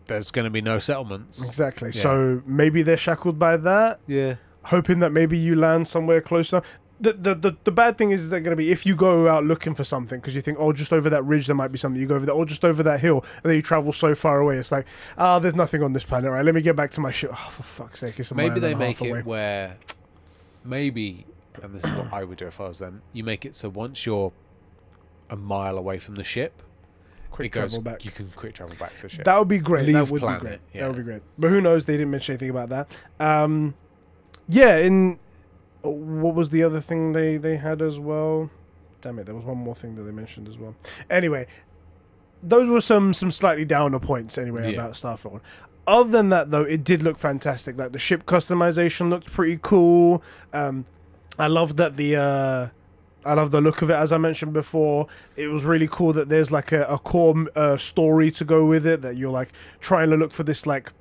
there's going to be no settlements. Exactly. Yeah. So maybe they're shackled by that. Yeah. Hoping that maybe you land somewhere closer. The bad thing is they're going to be, if you go out looking for something because you think, oh, just over that ridge there might be something, you go over there, or just over that hill, and then you travel so far away, it's like, there's nothing on this planet, right? Let me get back to my ship. Oh, for fuck's sake, it's a mile maybe they and a make half away. it where maybe, and this is what I would do if I was them, you make it so once you're a mile away from the ship, quick travel back. You can quick travel back to the ship. That would be great. Leave that would planet, be great. yeah. That would be great. But who knows? They didn't mention anything about that. Yeah, what was the other thing they had as well? Damn it, there was one more thing that they mentioned as well. Anyway, those were some slightly downer points anyway about Starfield. Other than that, though, it did look fantastic. Like, the ship customization looked pretty cool. I love that the I love the look of it, as I mentioned before. It was really cool that there's like a core story to go with it, that you're like trying to look for this like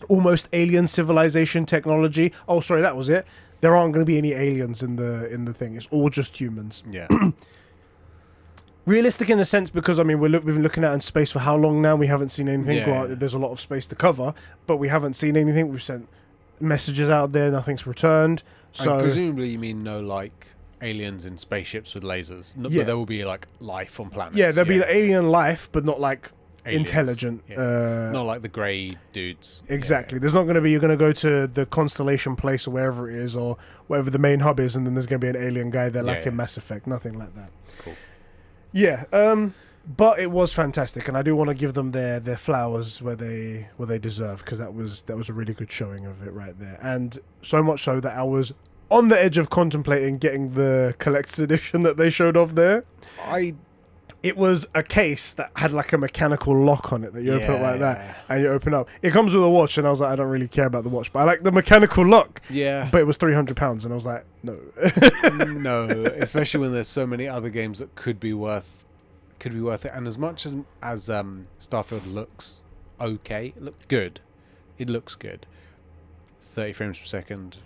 almost alien civilization technology. Oh, sorry, that was it. There aren't going to be any aliens in the thing. It's all just humans. Yeah. Realistic in a sense, because I mean we've been looking at in space for how long now? We haven't seen anything. Yeah. Granted, there's a lot of space to cover, but we haven't seen anything. We've sent messages out there, nothing's returned. So And presumably you mean no like aliens in spaceships with lasers. No, Yeah. But there will be like life on planets. yeah, there'll be the alien life, but not like Aliens. intelligent. Yeah. Not like the grey dudes. Exactly. There's not going to be, you're going to go to the constellation place or wherever it is, or wherever the main hub is, and then there's going to be an alien guy there like in Mass Effect. Nothing like that. Cool. Yeah. But it was fantastic, and I do want to give them their flowers where they deserve, because that was a really good showing of it right there, and so much so that I was on the edge of contemplating getting the collector's edition that they showed off there. It was a case that had like a mechanical lock on it that you open up like that, and you open up. It comes with a watch, and I was like, I don't really care about the watch, but I like the mechanical lock. Yeah. But it was £300, and I was like, no. No, especially when there's so many other games that could be worth it. And as much as Starfield looks okay, it looks good. 30 frames per second.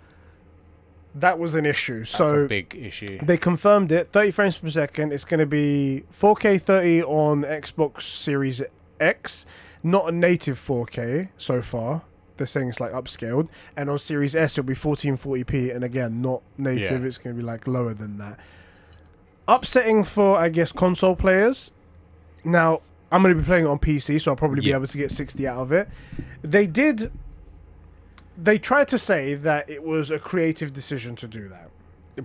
That was an issue. That's So a big issue. they confirmed it, 30 frames per second. It's going to be 4K 30 on Xbox Series X, not a native 4K so far. They're saying it's like upscaled. And on Series S, it'll be 1440p, and again, not native. Yeah. It's going to be like lower than that. Upsetting for, I guess, console players. Now, I'm going to be playing it on PC, so I'll probably be able to get 60 out of it. They tried to say that it was a creative decision to do that.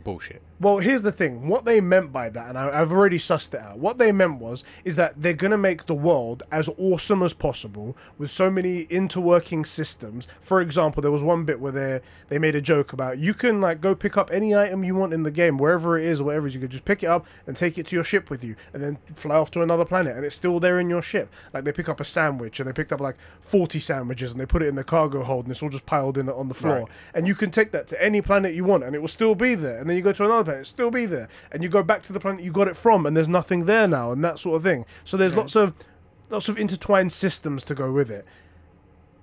Bullshit. Well, here's the thing. What they meant by that, and I've already sussed it out, what they meant is that they're going to make the world as awesome as possible with so many interworking systems. For example, there was one bit where they made a joke about you can like go pick up any item you want in the game, wherever it is or whatever it is. You could just pick it up and take it to your ship with you and then fly off to another planet, and it's still there in your ship. Like they pick up a sandwich, and they picked up like 40 sandwiches, and they put it in the cargo hold, and it's all just piled in on the floor. Right. And you can take that to any planet you want, and it will still be there. And then you go to another planet, it'll still be there. And you go back to the planet you got it from, and there's nothing there now, and that sort of thing. So there's lots of intertwined systems to go with it.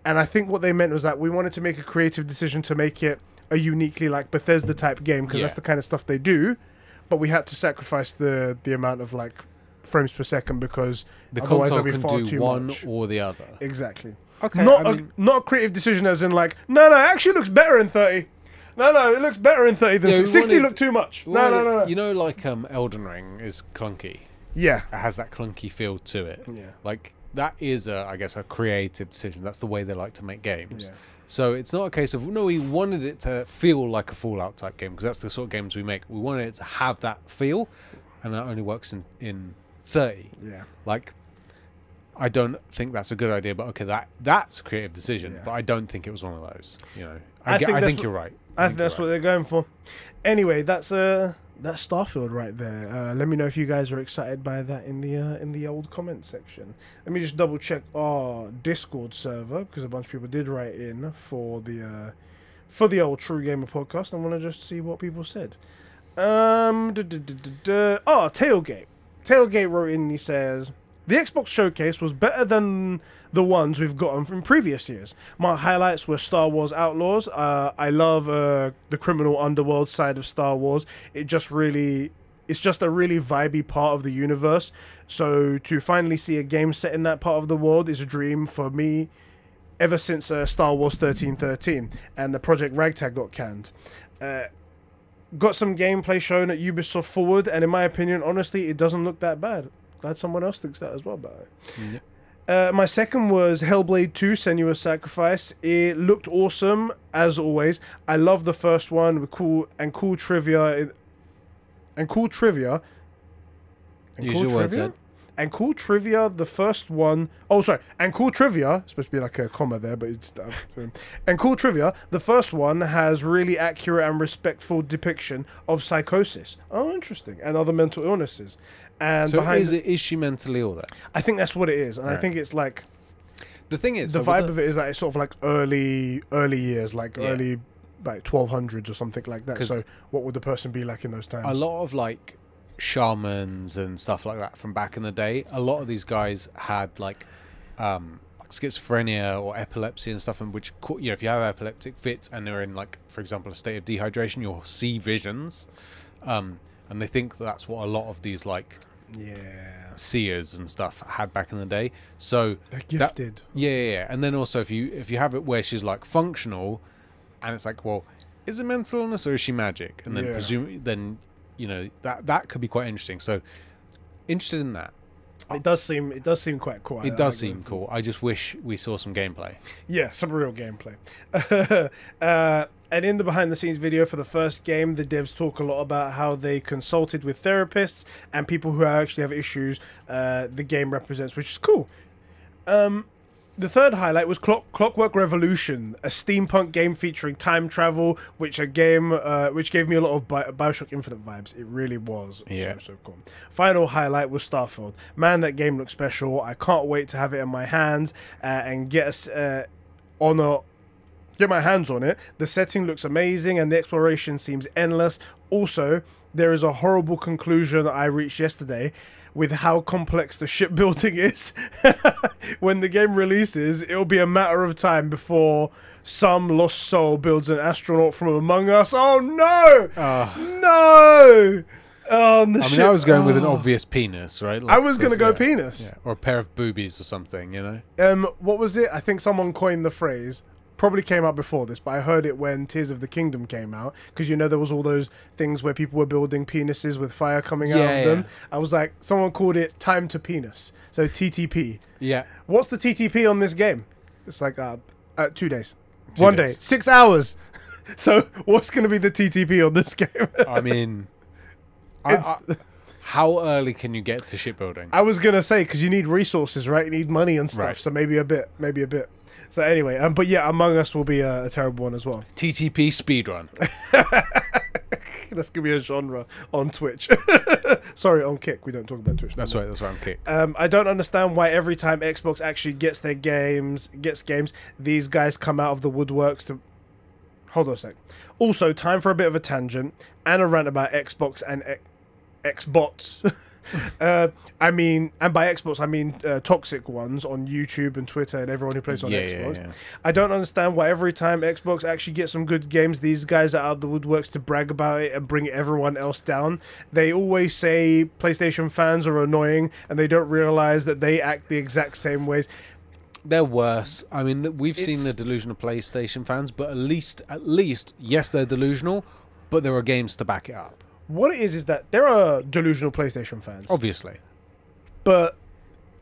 And I think what they meant was that we wanted to make a creative decision to make it a uniquely like Bethesda type game, because that's the kind of stuff they do. But we had to sacrifice the amount of like frames per second, because The otherwise console it'll be can far do too one much. or the other. Exactly. Okay. Not a creative decision as in like, no, it actually looks better in 30. No, it looks better in 30 than 60 looked too much. No. You know, like Elden Ring is clunky. Yeah. It has that clunky feel to it. Yeah. Like that is I guess a creative decision. That's the way they like to make games. Yeah. So it's not a case of no, we wanted it to feel like a Fallout type game, because that's the sort of games we make. We wanted it to have that feel, and that only works in 30. Yeah. Like, I don't think that's a good idea, but okay, that's a creative decision. Yeah. But I don't think it was one of those. You know, I think you're right. I think that's what they're going for. Anyway, that's Starfield right there. Let me know if you guys are excited by that in the old comment section. Let me just double check our Discord server, because a bunch of people did write in for the old True Gamer podcast. I want to just see what people said. Tailgate. Tailgate wrote in. He says the Xbox showcase was better than the ones we've gotten from previous years. My highlights were Star Wars Outlaws. I love the criminal underworld side of Star Wars. It's just a really vibey part of the universe. So to finally see a game set in that part of the world is a dream for me ever since Star Wars 1313 and the Project Ragtag got canned. Got some gameplay shown at Ubisoft Forward, and in my opinion, honestly, it doesn't look that bad. Glad someone else thinks that as well about it. Yep. My second was Hellblade 2: Senua's Sacrifice. It looked awesome, as always. I love the first one with cool trivia. Use your words, Ed. And cool trivia, the first one... Oh, sorry. And cool trivia... It's supposed to be like a comma there, but it's... and cool trivia, the first one has really accurate and respectful depiction of psychosis. Oh, interesting. And other mental illnesses. And so is she mentally ill then? I think that's what it is. And right. I think it's like... The thing is... The vibe of it is that it's sort of like early years, like early... like 1200s or something like that. So what would the person be like in those times? A lot of like shamans and stuff like that from back in the day. A lot of these guys had like schizophrenia or epilepsy and stuff, and which, you know, if you have epileptic fits and they're in, like, for example, a state of dehydration, you'll see visions, and they think that's what a lot of these like seers and stuff had back in the day. So they're gifted. Yeah. And then also if you have it where she's like functional, and it's like, well, is it mental illness or is she magic? And then then you know that could be quite interesting. So interested in that. It does seem quite cool. It does seem cool. I just wish we saw some gameplay. Yeah, some real gameplay. And in the behind-the-scenes video for the first game, the devs talk a lot about how they consulted with therapists and people who actually have issues the game represents, which is cool. The third highlight was Clockwork Revolution, a steampunk game featuring time travel, which gave me a lot of Bioshock Infinite vibes. It really was so cool. Final highlight was Starfield. Man, that game looks special. I can't wait to have it in my hands and get my hands on it. The setting looks amazing and the exploration seems endless. Also, there is a horrible conclusion I reached yesterday with how complex the shipbuilding is. When the game releases, it'll be a matter of time before some lost soul builds an astronaut from among us. Oh no! No! Oh, I was going with an obvious penis, right? Like, I was going to go penis. Yeah. Or a pair of boobies or something, you know? What was it? I think someone coined the phrase. Probably came out before this, but I heard it when Tears of the Kingdom came out, because, you know, there was all those things where people were building penises with fire coming out of them. I was like, someone called it time to penis, so TTP. Yeah. What's the TTP on this game? It's like 2 days. 1 day. 6 hours. So what's going to be the TTP on this game? I mean, how early can you get to shipbuilding? I was going to say, because you need resources, right? You need money and stuff, right. So maybe a bit. So anyway, but yeah, Among Us will be a terrible one as well. TTP speedrun. That's going to be a genre on Twitch. Sorry, on Kick. We don't talk about Twitch. That's right, on Kick. I don't understand why every time Xbox actually gets games, these guys come out of the woodworks to... Hold on a sec. Also, time for a bit of a tangent and a rant about Xbox and Xbots. I mean, and by Xbox I mean toxic ones on YouTube and Twitter and everyone who plays on Xbox. Yeah. I don't understand why every time Xbox actually gets some good games, these guys are out of the woodworks to brag about it and bring everyone else down. They always say PlayStation fans are annoying, and they don't realize that they act the exact same ways. They're worse. I mean, we've seen the delusional PlayStation fans, but at least, yes, they're delusional, but there are games to back it up. What it is that there are delusional PlayStation fans. Obviously. But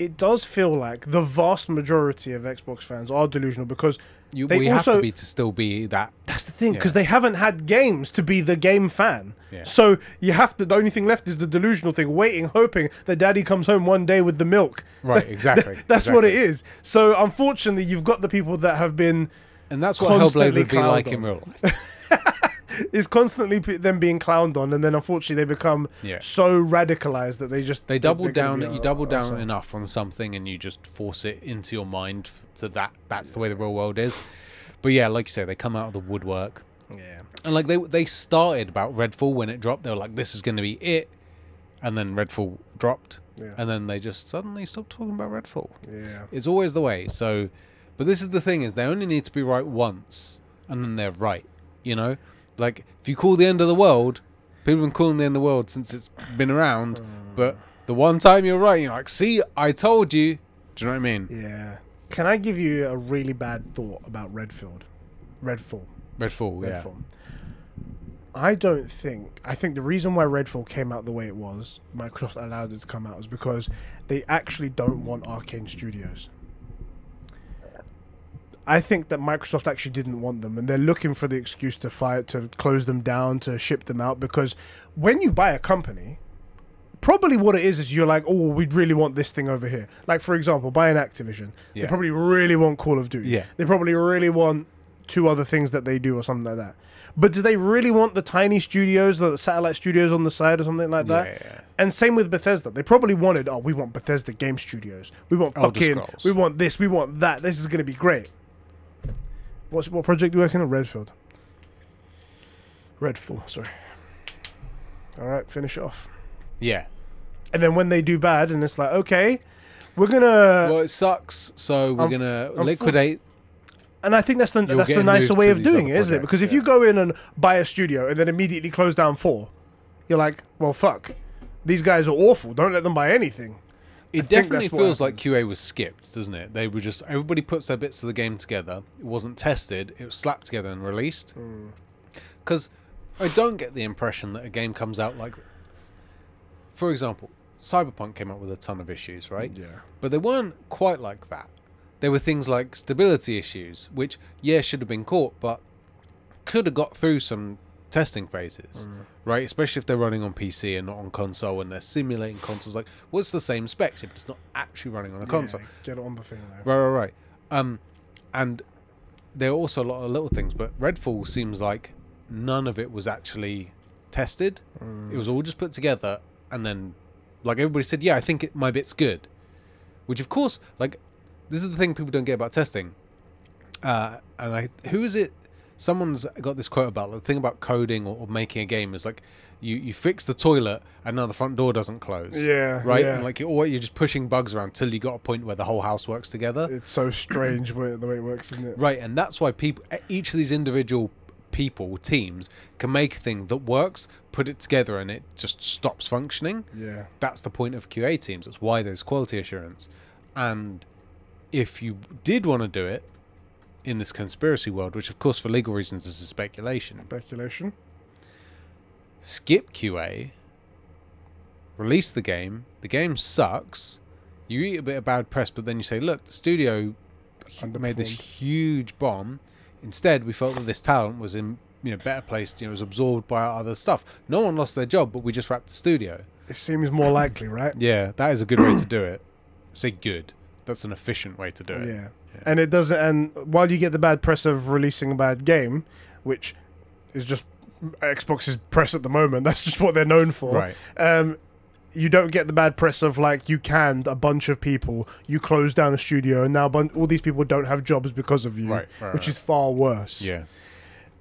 it does feel like the vast majority of Xbox fans are delusional because we have to still be that. That's the thing, because they haven't had games to be the game fan. Yeah. So you have to. The only thing left is the delusional thing, waiting, hoping that daddy comes home one day with the milk. Right, exactly. That's what it is. So unfortunately, you've got the people that have been... And that's what Hellblade would be like in real life. Is constantly them being clowned on, and then unfortunately they become so radicalized that they double down. You double down enough on something, and you just force it into your mind to that's the way the real world is. But yeah, like you say, they come out of the woodwork. Yeah, and like they started about Redfall when it dropped. They were like, "This is going to be it," and then Redfall dropped, and then they just suddenly stopped talking about Redfall. Yeah, it's always the way. So, but this is the thing: is they only need to be right once, and then they're right. You know. Like, if you call the end of the world, people have been calling the end of the world since it's been around, but the one time you're right, you're like, see, I told you. Do you know what I mean? Yeah. Can I give you a really bad thought about Redfall. I think the reason why Redfall came out the way it was, Microsoft allowed it to come out, is because they actually don't want Arcane Studios. I think that Microsoft actually didn't want them, and they're looking for the excuse to close them down, to ship them out, because when you buy a company, probably what it is you're like, oh, we'd really want this thing over here. Like, for example, buying Activision, they probably really want Call of Duty. They probably really want 2 other things that they do or something like that. But do they really want the tiny studios, the satellite studios on the side or something like that? Yeah. And same with Bethesda. They probably wanted, we want Bethesda Game Studios. We want we want this, we want that. This is going to be great. What project are you working on? Redfall, sorry. All right, finish it off. Yeah. And then when they do bad, and it's like, okay, we're gonna. Well, it sucks, so we're gonna liquidate. And I think that's the get nicer moved way to of these doing other it, isn't it? projects, Because if you go in and buy a studio and then immediately close down 4, you're like, well, fuck. These guys are awful. Don't let them buy anything. It definitely feels like QA was skipped, doesn't it? They were just, everybody puts their bits of the game together. It wasn't tested. It was slapped together and released. Because I don't get the impression that a game comes out like, for example, Cyberpunk came up with a ton of issues, right? Yeah. But they weren't quite like that. There were things like stability issues, which, yeah, should have been caught, but could have got through some testing phases, right? Especially if they're running on PC and not on console, and they're simulating consoles. Like, what's the same specs, but it's not actually running on a console? Get it on the thing, though. Right. And there are also a lot of little things, but Redfall seems like none of it was actually tested. It was all just put together, and then, like, everybody said, yeah, I think my bit's good. Which, of course, like, this is the thing people don't get about testing. Who is it? Someone's got this quote about the thing about coding or making a game is like you fix the toilet and now the front door doesn't close. Yeah. Right? Yeah. And like you're just pushing bugs around till you got a point where the whole house works together. It's so strange the way it works, isn't it? Right, and that's why each of these individual teams can make a thing that works, put it together, and it just stops functioning. Yeah. That's the point of QA teams. That's why there's quality assurance. And if you did want to do it in this conspiracy world, which of course for legal reasons is a speculation, skip QA, release the game sucks, you eat a bit of bad press, but then you say, look, the studio made this huge bomb. Instead, we felt that this talent was in better placed, was absorbed by other stuff. No one lost their job, but we just wrapped the studio. It seems more likely, right? Yeah, that is a good way to do it. Say good. That's an efficient way to do it. Yeah. And it doesn't. And while you get the bad press of releasing a bad game, which is just Xbox's press at the moment, that's just what they're known for. Right. You don't get the bad press of like you canned a bunch of people, you closed down a studio, and now all these people don't have jobs because of you, which is far worse. Yeah.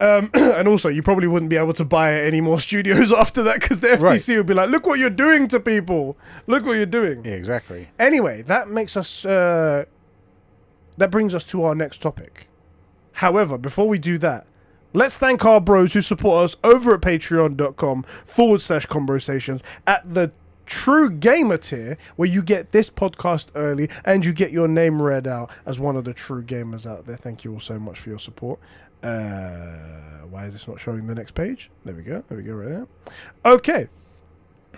And also, you probably wouldn't be able to buy any more studios after that because the FTC would be like, "Look what you're doing to people! Look what you're doing!" Yeah, exactly. Anyway, that makes us. That brings us to our next topic. However, before we do that, let's thank our bros who support us over at patreon.com/Conbrosations at the True Gamer tier, where you get this podcast early and you get your name read out as one of the true gamers out there. Thank you all so much for your support. Why is this not showing the next page? There we go right there. Okay.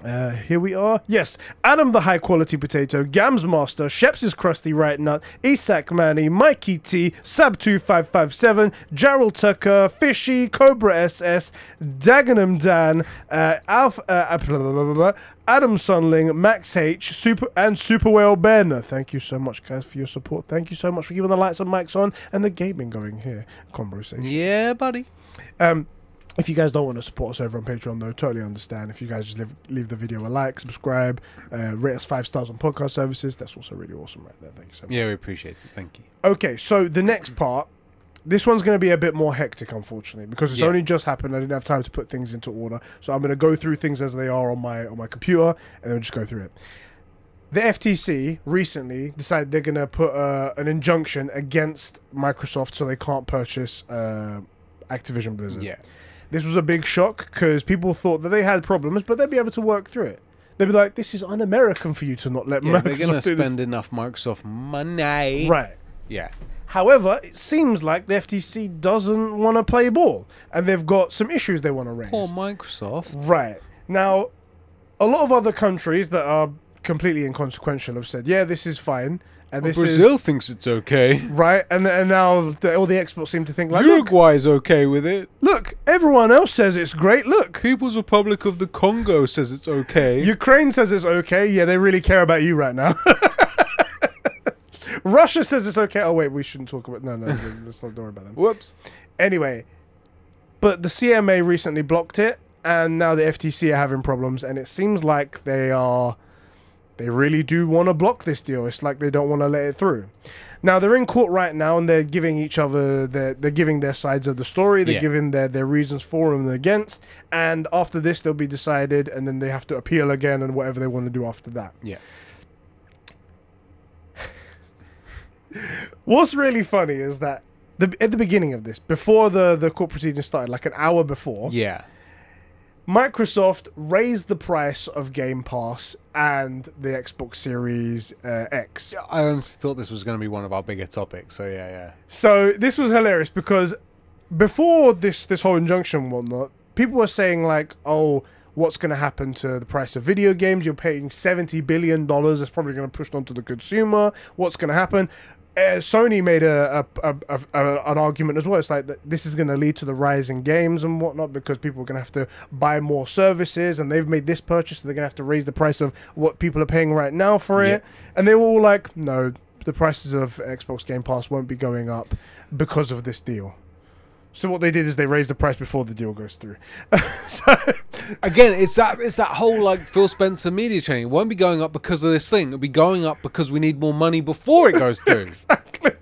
Here we are. Yes, Adam the High Quality Potato, Gams Master, Sheps is Crusty Right Nut, Isak Manny, Mikey T, Sab2557, Gerald Tucker, Fishy, Cobra SS, Dagenham Dan, Adam Sunling, Max H, Super Whale Ben. Thank you so much, guys, for your support. Thank you so much for keeping the lights and mics on and the gaming going here. Conbrosations. Yeah, buddy. If you guys don't want to support us over on Patreon, though, totally understand. If you guys just leave the video a like, subscribe, rate us 5 stars on podcast services, that's also really awesome right there. Thank you so much. Yeah, we appreciate it. Thank you. Okay, so the next part, this one's going to be a bit more hectic, unfortunately, because it's only just happened. I didn't have time to put things into order. So I'm going to go through things as they are on my computer, and then just go through it. The FTC recently decided they're going to put an injunction against Microsoft so they can't purchase Activision Blizzard. Yeah. This was a big shock because people thought that they had problems, but they'd be able to work through it. They'd be like, this is un-American for you to not let Microsoft they're going to do spend this. enough Microsoft money. Right. Yeah. However, it seems like the FTC doesn't want to play ball, and they've got some issues they want to raise. Poor Microsoft. Right. Now, a lot of other countries that are completely inconsequential have said, yeah, this is fine. And this Brazil thinks it's okay. Right, and now all the experts seem to think like, Uruguay's okay with it. Look, everyone else says it's great. Look, People's Republic of the Congo says it's okay. Ukraine says it's okay. Yeah, they really care about you right now. Russia says it's okay. Oh wait, we shouldn't talk about. No, let's not worry about them. Whoops. Anyway, but the CMA recently blocked it, and now the FTC are having problems, and it seems like they are They really do want to block this deal. It's like they don't want to let it through. Now they're in court right now, and they're giving each other they're giving their sides of the story. They're giving their reasons for and against. And after this, they'll be decided, and then they have to appeal again and whatever they want to do after that. Yeah. What's really funny is that at the beginning of this, before the court proceedings started, like an hour before, Microsoft raised the price of Game Pass and the Xbox Series X. I honestly thought this was going to be one of our bigger topics, so yeah. So this was hilarious because before this whole injunction and whatnot, people were saying like, oh, what's going to happen to the price of video games? You're paying $70 billion. That's probably going to push onto the consumer. What's going to happen? Sony made an argument as well. It's like this is going to lead to the rise in games and whatnot because people are going to have to buy more services, and they've made this purchase, so they're going to have to raise the price of what people are paying right now for it. And they were all like, no, the prices of Xbox Game Pass won't be going up because of this deal. So what they did is they raised the price before the deal goes through. So again, it's that whole like Phil Spencer media training. It won't be going up because of this thing. It'll be going up because we need more money before it goes through. Exactly.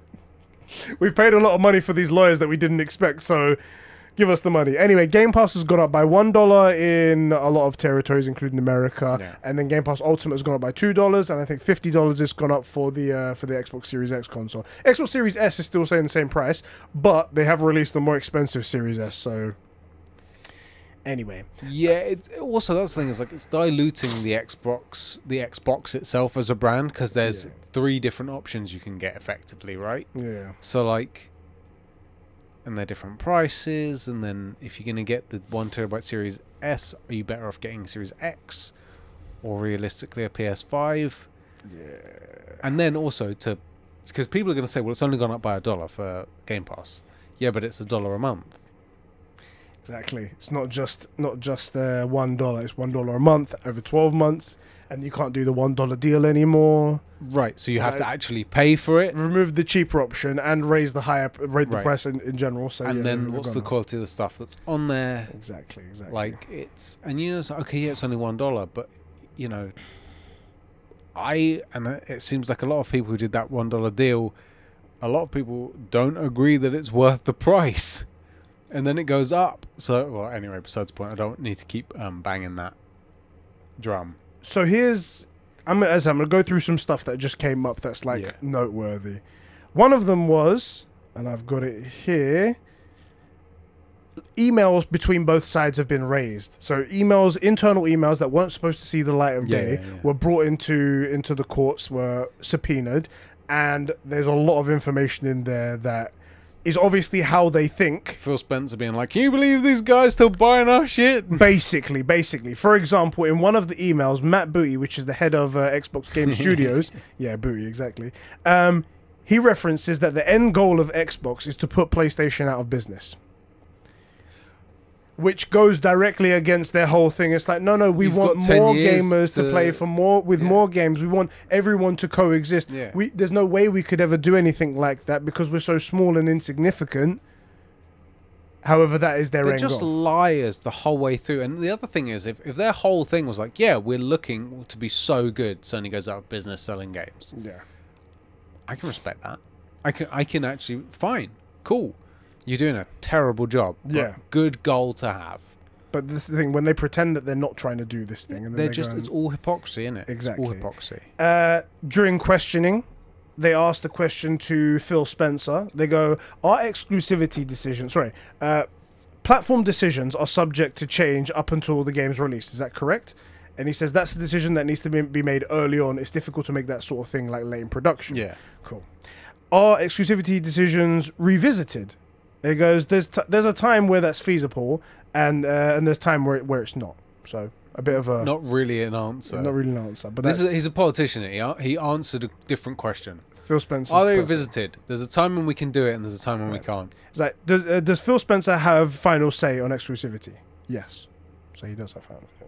We've paid a lot of money for these lawyers that we didn't expect, so give us the money. Anyway, Game Pass has gone up by $1 in a lot of territories, including America, and then Game Pass Ultimate has gone up by $2, and I think $50 has gone up for the Xbox Series X console. Xbox Series S is still saying the same price, but they have released the more expensive Series S. So anyway, it's also that's the thing is like it's diluting the Xbox itself as a brand because there's 3 different options you can get effectively, right? Yeah. So like. And they're different prices, and then if you're going to get the 1TB Series S, are you better off getting Series X or realistically a PS5? Yeah. And then also because people are going to say, well, it's only gone up by $1 for Game Pass. Yeah, but it's $1 a month. Exactly. It's not just $1. It's $1 a month over 12 months, and you can't do the $1 deal anymore. Right. So you have to actually pay for it. Remove the cheaper option and raise the price in general. So and then what's the quality of the stuff that's on there? Exactly. Like it's okay, yeah, it's only $1, but you know, it seems like a lot of people who did that $1 deal, a lot of people don't agree that it's worth the price. And then it goes up. So, well, anyway, besides the point, I don't need to keep banging that drum. So I'm going to go through some stuff that just came up that's like noteworthy. One of them was, and I've got it here, emails between both sides have been raised. So internal emails that weren't supposed to see the light of day were brought into the courts, were subpoenaed, and there's a lot of information in there that is obviously how they think. Phil Spencer being like, can you believe these guys still buying our shit? Basically. For example, in one of the emails, Matt Booty, which is the head of Xbox Game Studios, Booty, exactly, he references that the end goal of Xbox is to put PlayStation out of business. Which goes directly against their whole thing. It's like, no, we want more gamers to play for more games. We want everyone to coexist. Yeah. There's no way we could ever do anything like that because we're so small and insignificant. However, that is their end goal. They're just liars the whole way through. And the other thing is, if their whole thing was like, yeah, we're looking to be so good, Sony goes out of business selling games. Yeah. I can respect that. I can actually, fine, cool. You're doing a terrible job. Yeah. Good goal to have. But this is the thing, when they pretend that they're not trying to do this thing. And then it's all hypocrisy, isn't it? Exactly. It's all hypocrisy. During questioning, they asked the question to Phil Spencer. They go, platform decisions are subject to change up until the game's released. Is that correct? And he says that's a decision that needs to be made early on. It's difficult to make that sort of thing like late in production. Yeah. Cool. Are exclusivity decisions revisited? It goes, there's a time where that's feasible, and there's time where it's not. So a bit of a not really an answer. Not really an answer. But he's a politician. He answered a different question. Phil Spencer. Are they revisited? There's a time when we can do it, and there's a time when we can't. It's like, does Phil Spencer have final say on exclusivity? Yes. So he does have final say.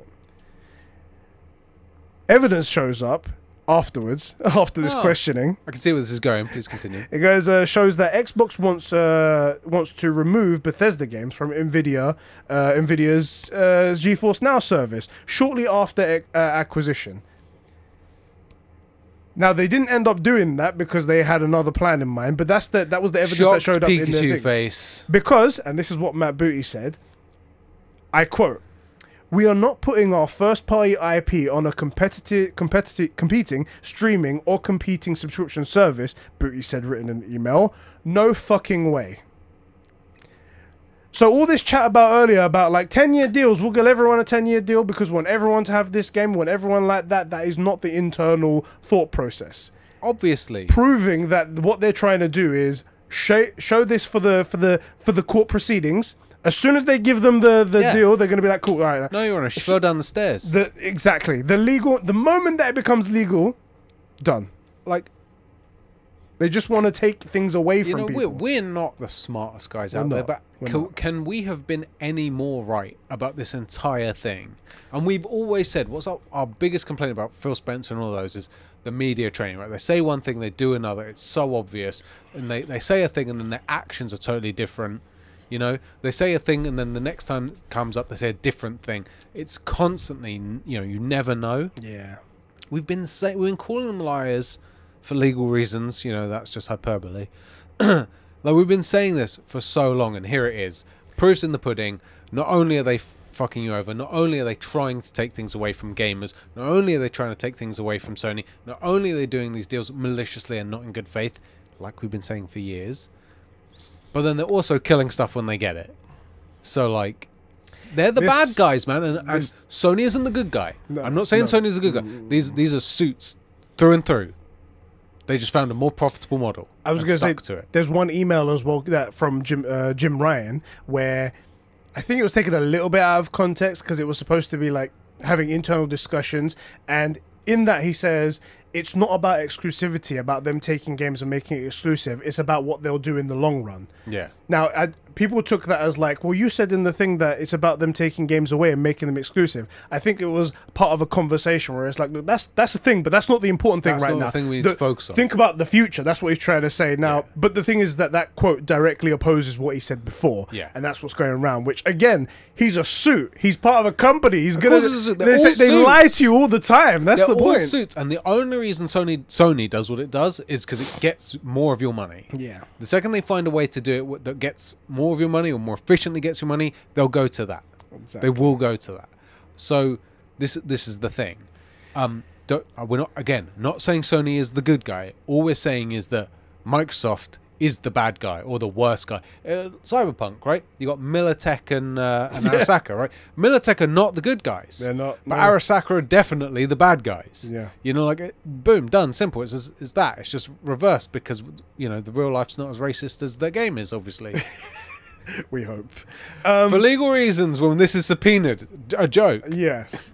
Evidence shows up afterwards, after this questioning. I can see where this is going. Please continue. It goes, shows that Xbox wants to remove Bethesda games from Nvidia's GeForce Now service shortly after acquisition. Now they didn't end up doing that because they had another plan in mind, but that was the evidence that showed up in their Pikachu things. face. Because, and this is what Matt Booty said, I quote, "We are not putting our first-party IP on a competing, streaming, or competing subscription service," Booty said, written in an email. "No fucking way." So all this chat about earlier about like 10-year deals, we'll give everyone a 10-year deal because we want everyone to have this game, we want everyone like that. That is not the internal thought process. Obviously. Proving that what they're trying to do is show this for the court proceedings. As soon as they give them the deal, they're going to be like, cool, all right. No, you're on a go down the stairs. Exactly. The moment that it becomes legal, done. Like, they just want to take things away from people. We're not the smartest guys out there, but can we have been any more right about this entire thing? And we've always said, what's our biggest complaint about Phil Spencer and all those is the media training, right? They say one thing, they do another. It's so obvious. And they say a thing and then their actions are totally different. You know, they say a thing and then the next time it comes up, they say a different thing. It's constantly, you know, you never know. Yeah. We've been calling them liars for legal reasons. You know, that's just hyperbole. Like, we've been saying this for so long, and here it is. Proof's in the pudding. Not only are they fucking you over, not only are they trying to take things away from gamers, not only are they trying to take things away from Sony, not only are they doing these deals maliciously and not in good faith, like we've been saying for years, but then they're also killing stuff when they get it. So, like, they're the bad guys, man, and Sony isn't the good guy. No, I'm not saying Sony's the good guy. These are suits through and through. They just found a more profitable model. I was going to say, there's one email as well that from Jim Ryan where I think it was taken a little bit out of context because it was supposed to be like having internal discussions, and in that he says it's not about exclusivity, about them taking games and making it exclusive. It's about what they'll do in the long run. Yeah. Now, people took that as like, well, you said in the thing that it's about them taking games away and making them exclusive. I think it was part of a conversation where it's like, look, that's the thing, but that's not the important thing right now. That's not the thing we need to focus on. Think about the future. That's what he's trying to say now. Yeah. But the thing is that quote directly opposes what he said before. Yeah. And that's what's going around, which, again, he's a suit. He's part of a company. He's going to... They lie to you all the time. That's the point. All suits. And the only reason Sony does what it does is because it gets more of your money. Yeah. The second they find a way to do it that gets more of your money or more efficiently gets your money, they'll go to that. Exactly. They will go to that. So this is the thing. We're not saying Sony is the good guy. All we're saying is that Microsoft is the bad guy or the worst guy. Cyberpunk, right? You got Militech and Arasaka, right? Militech are not the good guys. They're not. But Arasaka are definitely the bad guys. Yeah. You know, like, boom, done, simple. It's that. It's just reversed because, you know, the real life's not as racist as the game is, obviously. We hope. For legal reasons, when this is subpoenaed, a joke. Yes.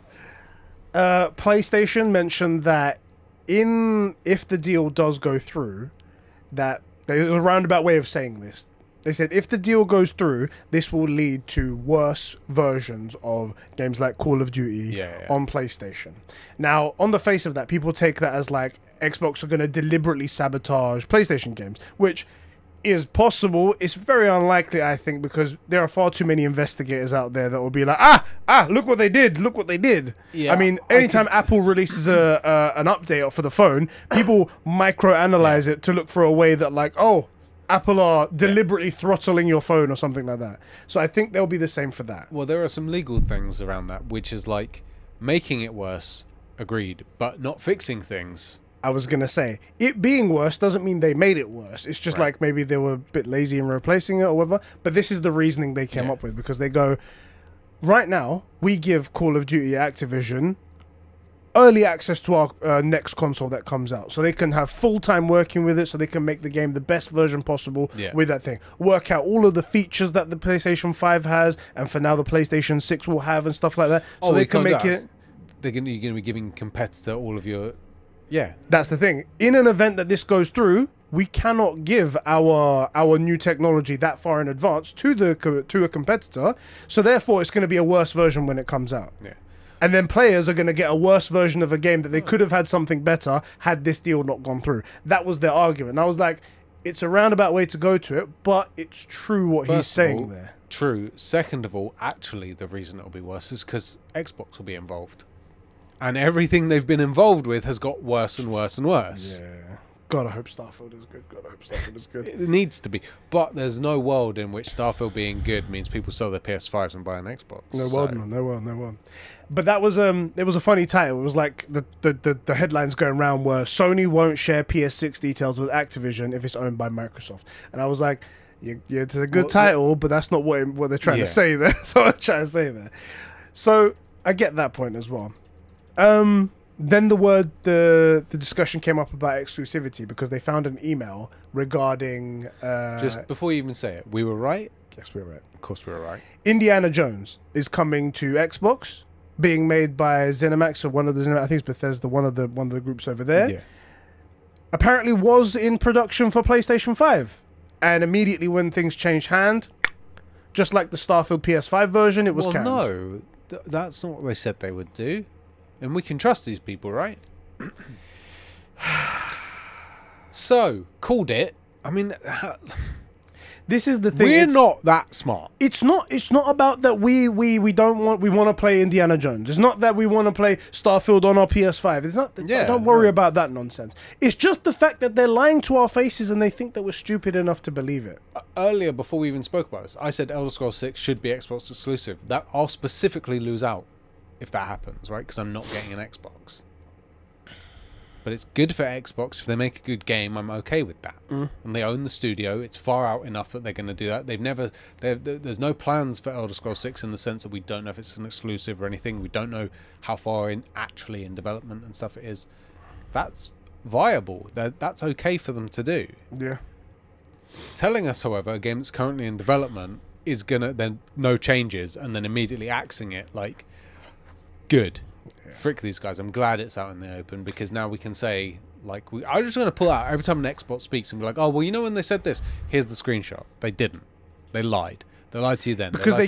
PlayStation mentioned that if the deal does go through, that there's a roundabout way of saying this. They said if the deal goes through, this will lead to worse versions of games like Call of Duty on PlayStation. Now, on the face of that, people take that as like Xbox are going to deliberately sabotage PlayStation games, which is possible. It's very unlikely, I think, because there are far too many investigators out there that will be like, look what they did, look what they did. Yeah, I mean, anytime Apple releases an update for the phone, people micro-analyze it to look for a way that, like, oh, Apple are deliberately throttling your phone or something like that. So I think they'll be the same for that. Well, there are some legal things around that, which is like making it worse, agreed, but not fixing things. I was going to say, it being worse doesn't mean they made it worse. It's just like maybe they were a bit lazy in replacing it or whatever. But this is the reasoning they came up with, because they go, right now, we give Call of Duty Activision early access to our next console that comes out. So they can have full-time working with it, so they can make the game the best version possible with that thing. Work out all of the features that the PlayStation 5 has, and for now the PlayStation 6 will have and stuff like that. So they can make it... You're going to be giving competitor all of your... Yeah, that's the thing. In an event that this goes through, we cannot give our new technology that far in advance to a competitor. So therefore, it's going to be a worse version when it comes out. Yeah, and then players are going to get a worse version of a game that they could have had something better had this deal not gone through. That was their argument. And I was like, it's a roundabout way to go to it, but it's true what he's saying there. True. Second of all, actually, the reason it'll be worse is because Xbox will be involved. And everything they've been involved with has got worse and worse and worse. Yeah. God, I hope Starfield is good. God, I hope Starfield is good. It needs to be. But there's no world in which Starfield being good means people sell their PS5s and buy an Xbox. No world, man. No world, no world. But that was it was a funny title. It was like the headlines going around were Sony won't share PS6 details with Activision if it's owned by Microsoft. And I was like, yeah, it's a good title, but that's not what they're trying to say there. So I'm trying to say there. So I get that point as well. Then the discussion came up about exclusivity because they found an email regarding just before you even say it, we were right. Yes, we were right. Of course, we were right. Indiana Jones is coming to Xbox, being made by ZeniMax, or one of the I think it's Bethesda, one of the groups over there. Yeah. Apparently was in production for PlayStation 5, and immediately when things changed hand, just like the Starfield PS5 version, it was canned. No, that's not what they said they would do. And we can trust these people, right? So, called it. I mean, this is the thing. We're not that smart. It's not about that we want to play Indiana Jones. It's not that we want to play Starfield on our PS5. It's not. Yeah, don't worry about that nonsense. It's just the fact that they're lying to our faces and they think that we're stupid enough to believe it. Earlier, before we even spoke about this, I said Elder Scrolls 6 should be Xbox exclusive. That I'll specifically lose out if that happens, right? Because I'm not getting an Xbox. But it's good for Xbox. If they make a good game, I'm okay with that. And they own the studio. It's far out enough that they're going to do that. There's no plans for Elder Scrolls 6 in the sense that we don't know if it's an exclusive or anything. We don't know how far actually in development and stuff it is. That's viable. That's okay for them to do. Yeah. Telling us, however, a game that's currently in development is going to then no changes and then immediately axing it like... Good. Yeah. Frick these guys. I'm glad it's out in the open because now we can say, like, I'm just going to pull out every time an Xbox speaks and be like, oh, well, you know when they said this? Here's the screenshot. They didn't. They lied. They lied to you then. Because they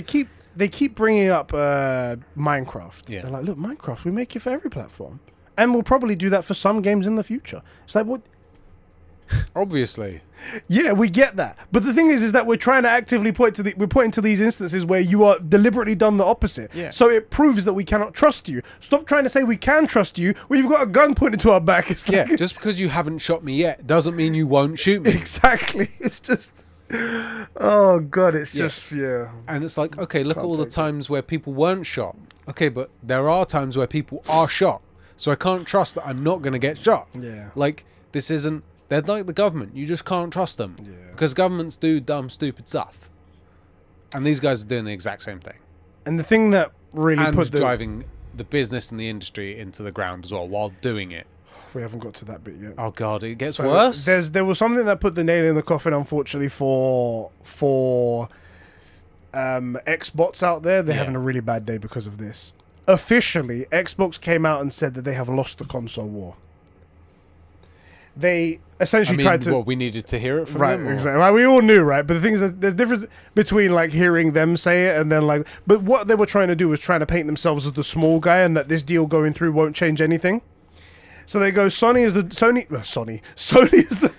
keep bringing up Minecraft. Yeah. They're like, look, Minecraft, we make it for every platform. And we'll probably do that for some games in the future. It's like, what? Obviously. Yeah, we get that. But the thing is that we're trying to actively we're pointing to these instances where you are deliberately done the opposite. Yeah. So it proves that we cannot trust you. Stop trying to say we can trust you when you've got a gun pointed to our back. It's like, yeah, just because you haven't shot me yet doesn't mean you won't shoot me. Exactly. It's just... Oh, God, it's just, yeah. And it's like, okay, look at all the times where people weren't shot. Okay, but there are times where people are shot. So I can't trust that I'm not going to get shot. Yeah. Like, this isn't... They're like the government. You just can't trust them. Yeah. Because governments do dumb, stupid stuff. And these guys are doing the exact same thing. And the thing that really driving the business and the industry into the ground as well while doing it. We haven't got to that bit yet. Oh, God, it gets worse? There was something that put the nail in the coffin, unfortunately, for Xbox out there. They're having a really bad day because of this. Officially, Xbox came out and said that they have lost the console war. They essentially tried to... What, we needed to hear it from them? Right, exactly. Well, we all knew, right? But the thing is, there's difference between, like, hearing them say it and then, like... But what they were trying to do was trying to paint themselves as the small guy and that this deal going through won't change anything. So they go, Sony is the... Sony is the...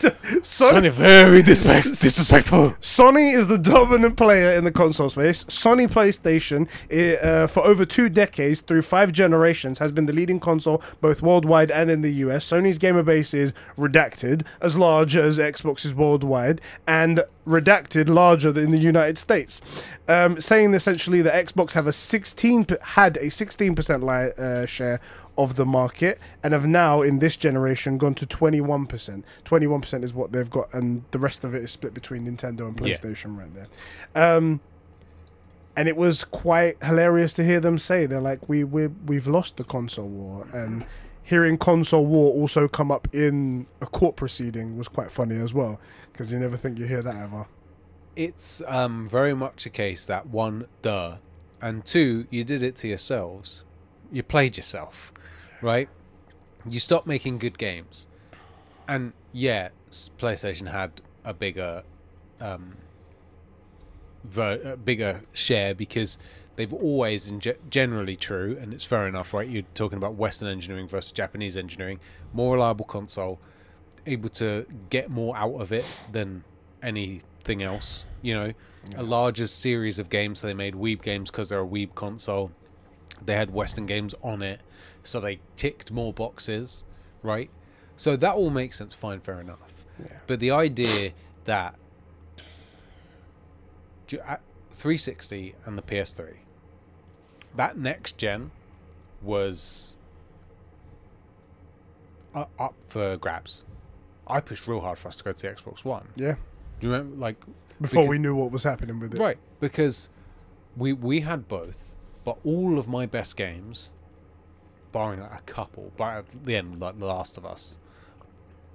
Sony very disrespectful. Sony is the dominant player in the console space. Sony PlayStation, for over 2 decades, through 5 generations, has been the leading console both worldwide and in the US. Sony's gamer base is redacted, as large as Xbox's worldwide, and redacted larger than the United States. Saying essentially that Xbox had a 16% share of the market and have now in this generation gone to 21%. 21% is what they've got, and the rest of it is split between Nintendo and PlayStation right there. And it was quite hilarious to hear them say they're like, we've lost the console war, and hearing console war also come up in a court proceeding was quite funny as well, because you never think you hear that ever. It's very much a case that 1, duh, and 2, you did it to yourselves. You played yourself. Right? You stopped making good games. And yeah, PlayStation had a bigger bigger share because they've always, generally true, and it's fair enough, right? You're talking about Western engineering versus Japanese engineering. More reliable console, able to get more out of it than anything else. You know, a larger series of games. So they made Weeb games because they're a Weeb console. They had Western games on it, so they ticked more boxes, right? So that all makes sense. Fine, fair enough. Yeah. But the idea that 360 and the PS3, that next gen was up for grabs. I pushed real hard for us to go to the Xbox One. Yeah. Do you remember, like, before we knew what was happening with it? right? Because we had both, but all of my best games, barring like a couple, but at the end, like The Last of Us,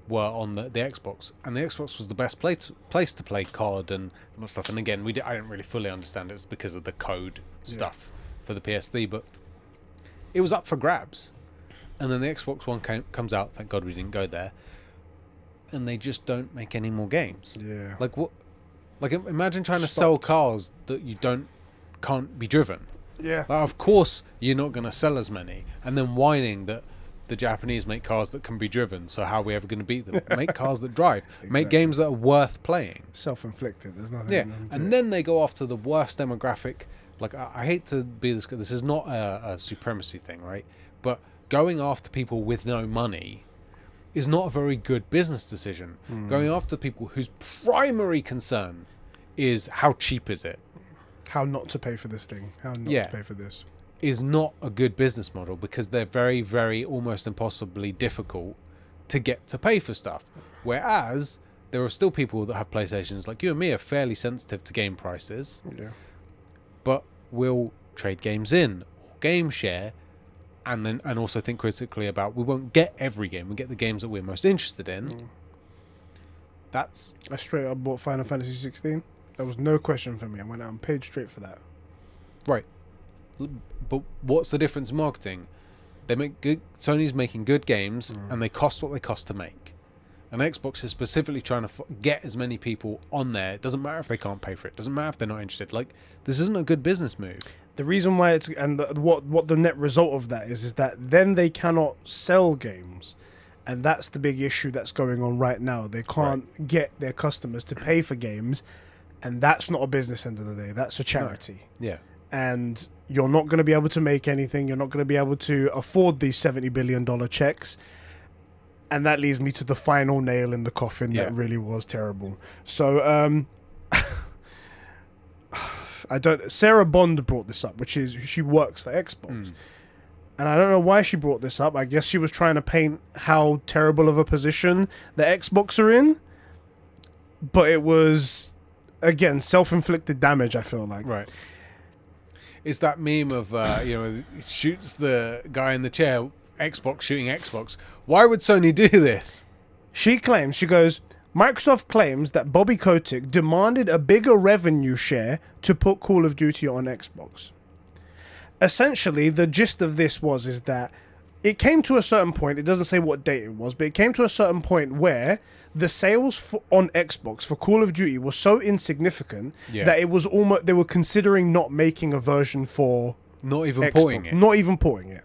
were on the Xbox, and the Xbox was the best place to play COD and stuff. And again, I didn't really fully understand it. It's because of the code stuff for the PS3, but it was up for grabs. And then the Xbox One comes out. Thank God we didn't go there. And they just don't make any more games. Yeah. Like what? Like imagine trying to sell cars that you can't be driven. Yeah. Like, of course you're not going to sell as many, and then whining that the Japanese make cars that can be driven. So how are we ever going to beat them? Make cars that drive. Exactly. Make games that are worth playing. Self-inflicted. There's nothing. Yeah, and then they go after the worst demographic. Like I hate to be this. This is not a supremacy thing, right? But going after people with no money is not a very good business decision. Going after people whose primary concern is how cheap is it, how not to pay for this thing, how not to pay for this, is not a good business model, because they're very, very almost impossibly difficult to get to pay for stuff. Whereas there are still people that have PlayStations, like you and me, are fairly sensitive to game prices, but will trade games in or game share, and also think critically about, we won't get every game, we get the games that we're most interested in. I straight up bought Final Fantasy 16. There was no question for me. I went out and paid straight for that. Right. But what's the difference in marketing? They make good. Sony's making good games, and they cost what they cost to make. And Xbox is specifically trying to get as many people on there. It doesn't matter if they can't pay for it. It doesn't matter if they're not interested. Like, this isn't a good business move. The reason why it's what the net result of that is that then they cannot sell games, and that's the big issue that's going on right now. They can't get their customers to pay for games, and that's not a business end of the day. That's a charity. No. Yeah. And you're not going to be able to make anything. You're not going to be able to afford these $70 billion checks. And that leads me to the final nail in the coffin that really was terrible. So, Sarah Bond brought this up, which is she works for Xbox. And I don't know why she brought this up. I guess she was trying to paint how terrible of a position the Xbox are in. But it was, again, self-inflicted damage, I feel like. Right. It's that meme of, shoots the guy in the chair, Xbox shooting Xbox. Why would Sony do this? She goes, Microsoft claims that Bobby Kotick demanded a bigger revenue share to put Call of Duty on Xbox. Essentially, the gist of this is that it came to a certain point, it doesn't say what date it was, but it came to a certain point where the sales on Xbox for Call of Duty was so insignificant that it was almost, they were considering not making a version for not even Xbox, porting it. Not even porting it.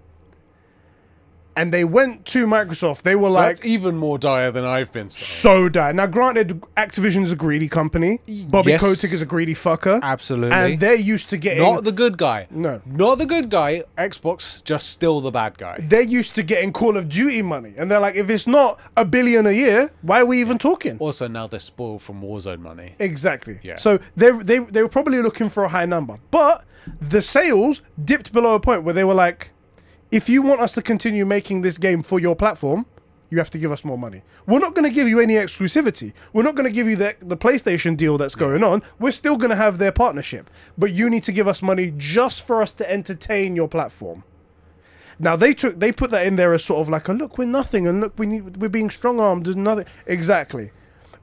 And they went to Microsoft. They were like... that's even more dire than I've been saying. So dire. Now, granted, Activision is a greedy company. Bobby Kotick is a greedy fucker. Absolutely. And they're used to getting... not the good guy. No. Not the good guy. Xbox, just still the bad guy. They're used to getting Call of Duty money. And they're like, if it's not $1 billion a year, why are we even talking? Also, now they're spoiled from Warzone money. Exactly. Yeah. So they were probably looking for a high number. But the sales dipped below a point where they were like... if you want us to continue making this game for your platform, you have to give us more money. We're not going to give you any exclusivity. We're not going to give you the PlayStation deal that's going on. We're still going to have their partnership. But you need to give us money just for us to entertain your platform. Now, they put that in there as sort of like a, look, we're nothing, and look, we're being strong-armed, there's nothing. Exactly.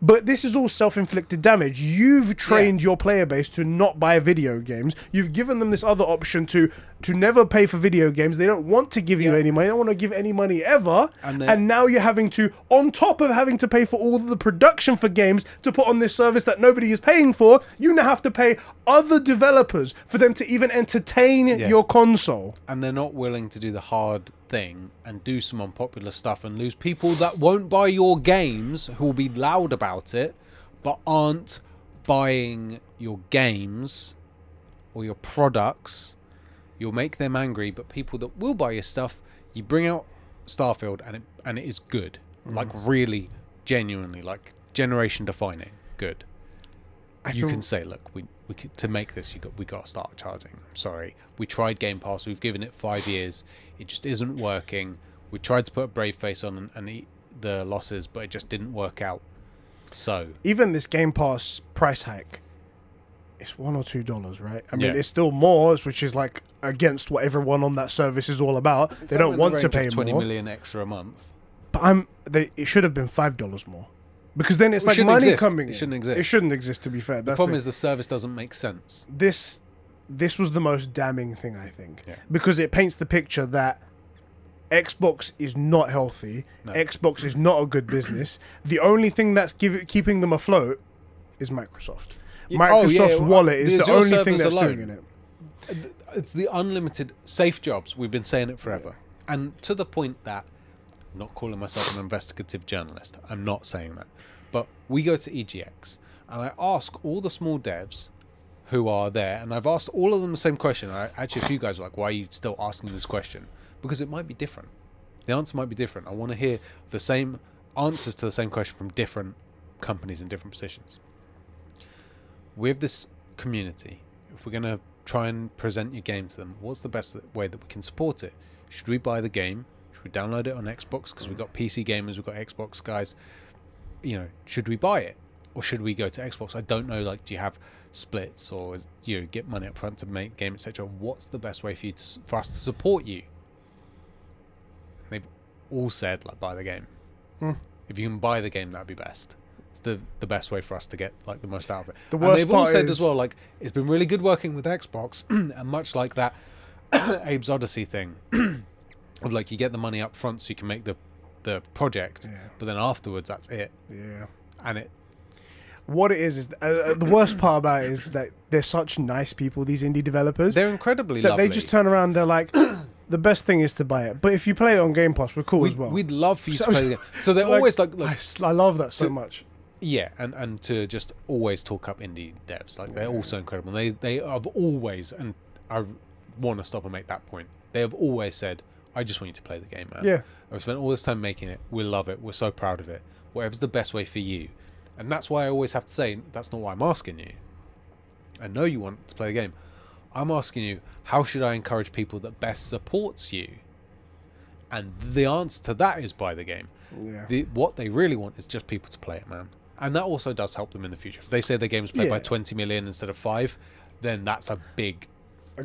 But this is all self-inflicted damage. You've trained your player base to not buy video games. You've given them this other option to never pay for video games. They don't want to give you any money. They don't want to give any money ever. And now you're having to, on top of having to pay for all the production for games to put on this service that nobody is paying for, you now have to pay other developers for them to even entertain your console. And they're not willing to do the hard thing and do some unpopular stuff and lose people that won't buy your games, who will be loud about it but aren't buying your games or your products you'll make them angry, but people that will buy your stuff, you bring out Starfield and it is good. Like really, genuinely, like generation defining good. You can say, look, we to make this, we got to start charging. I'm sorry. We tried Game Pass. We've given it 5 years. It just isn't working. We tried to put a brave face on and eat the losses, but it just didn't work out. So even this Game Pass price hike, it's $1 or $2, right? I mean, Yeah. it's still more, which is like against what everyone on that service is all about. They don't want to pay 20 more. million extra a month. But it should have been $5 more. Because then it's It like shouldn't money exist. coming It in. shouldn't exist. It shouldn't exist, to be fair. The problem is the service doesn't make sense. This was the most damning thing, I think. Yeah. Because it paints the picture that Xbox is not healthy. No. Xbox is not a good business. The only thing that's keeping them afloat is Microsoft. Microsoft's wallet is the Azure only thing servers that's alone. doing it. It's the unlimited safe jobs. We've been saying it forever. And to the point that, I'm not calling myself an investigative journalist. I'm not saying that. But we go to EGX and I ask all the small devs who are there, and I've asked all of them the same question. Actually, a few guys were like, why are you still asking this question? Because it might be different. The answer might be different. I want to hear the same answers to the same question from different companies in different positions. With this community, if we're going to try and present your game to them, what's the best way that we can support it? Should we buy the game? Should we download it on Xbox? Because we've got PC gamers, we've got Xbox guys. You know, should we buy it? Or should we go to Xbox? I don't know, like, do you have splits or, you know, get money up front to make game, etc.? What's the best way for us to support you? They've all said, like, buy the game. If you can buy the game, that'd be best. It's the best way for us to get, like, the most out of it. The And worst they've all part said is- as well, like, it's been really good working with Xbox, and much like that Abe's Odyssey thing, of like, you get the money up front so you can make the project, but then afterwards, that's it. Yeah. And it, What it is the worst part about it is that they're such nice people, these indie developers. they're incredibly that lovely. they just turn around, they're like, the best thing is to buy it. But if you play it on Game Pass, we're cool as well. We'd love for you to play the game. So they're Like, always like I love that so So- much. yeah, and to just always talk up indie devs. Like, they're also incredible. They have always, and I want to stop and make that point, they have always said, I just want you to play the game, man. Yeah. I've spent all this time making it. We love it. We're so proud of it. Whatever's the best way for you. And that's why I always have to say, that's not why I'm asking you. I know you want to play the game. I'm asking you, how should I encourage people that best supports you? And the answer to that is buy the game. Yeah. What they really want is just people to play it, man. And that also does help them in the future. If they say their game's played by 20 million instead of 5, then that's a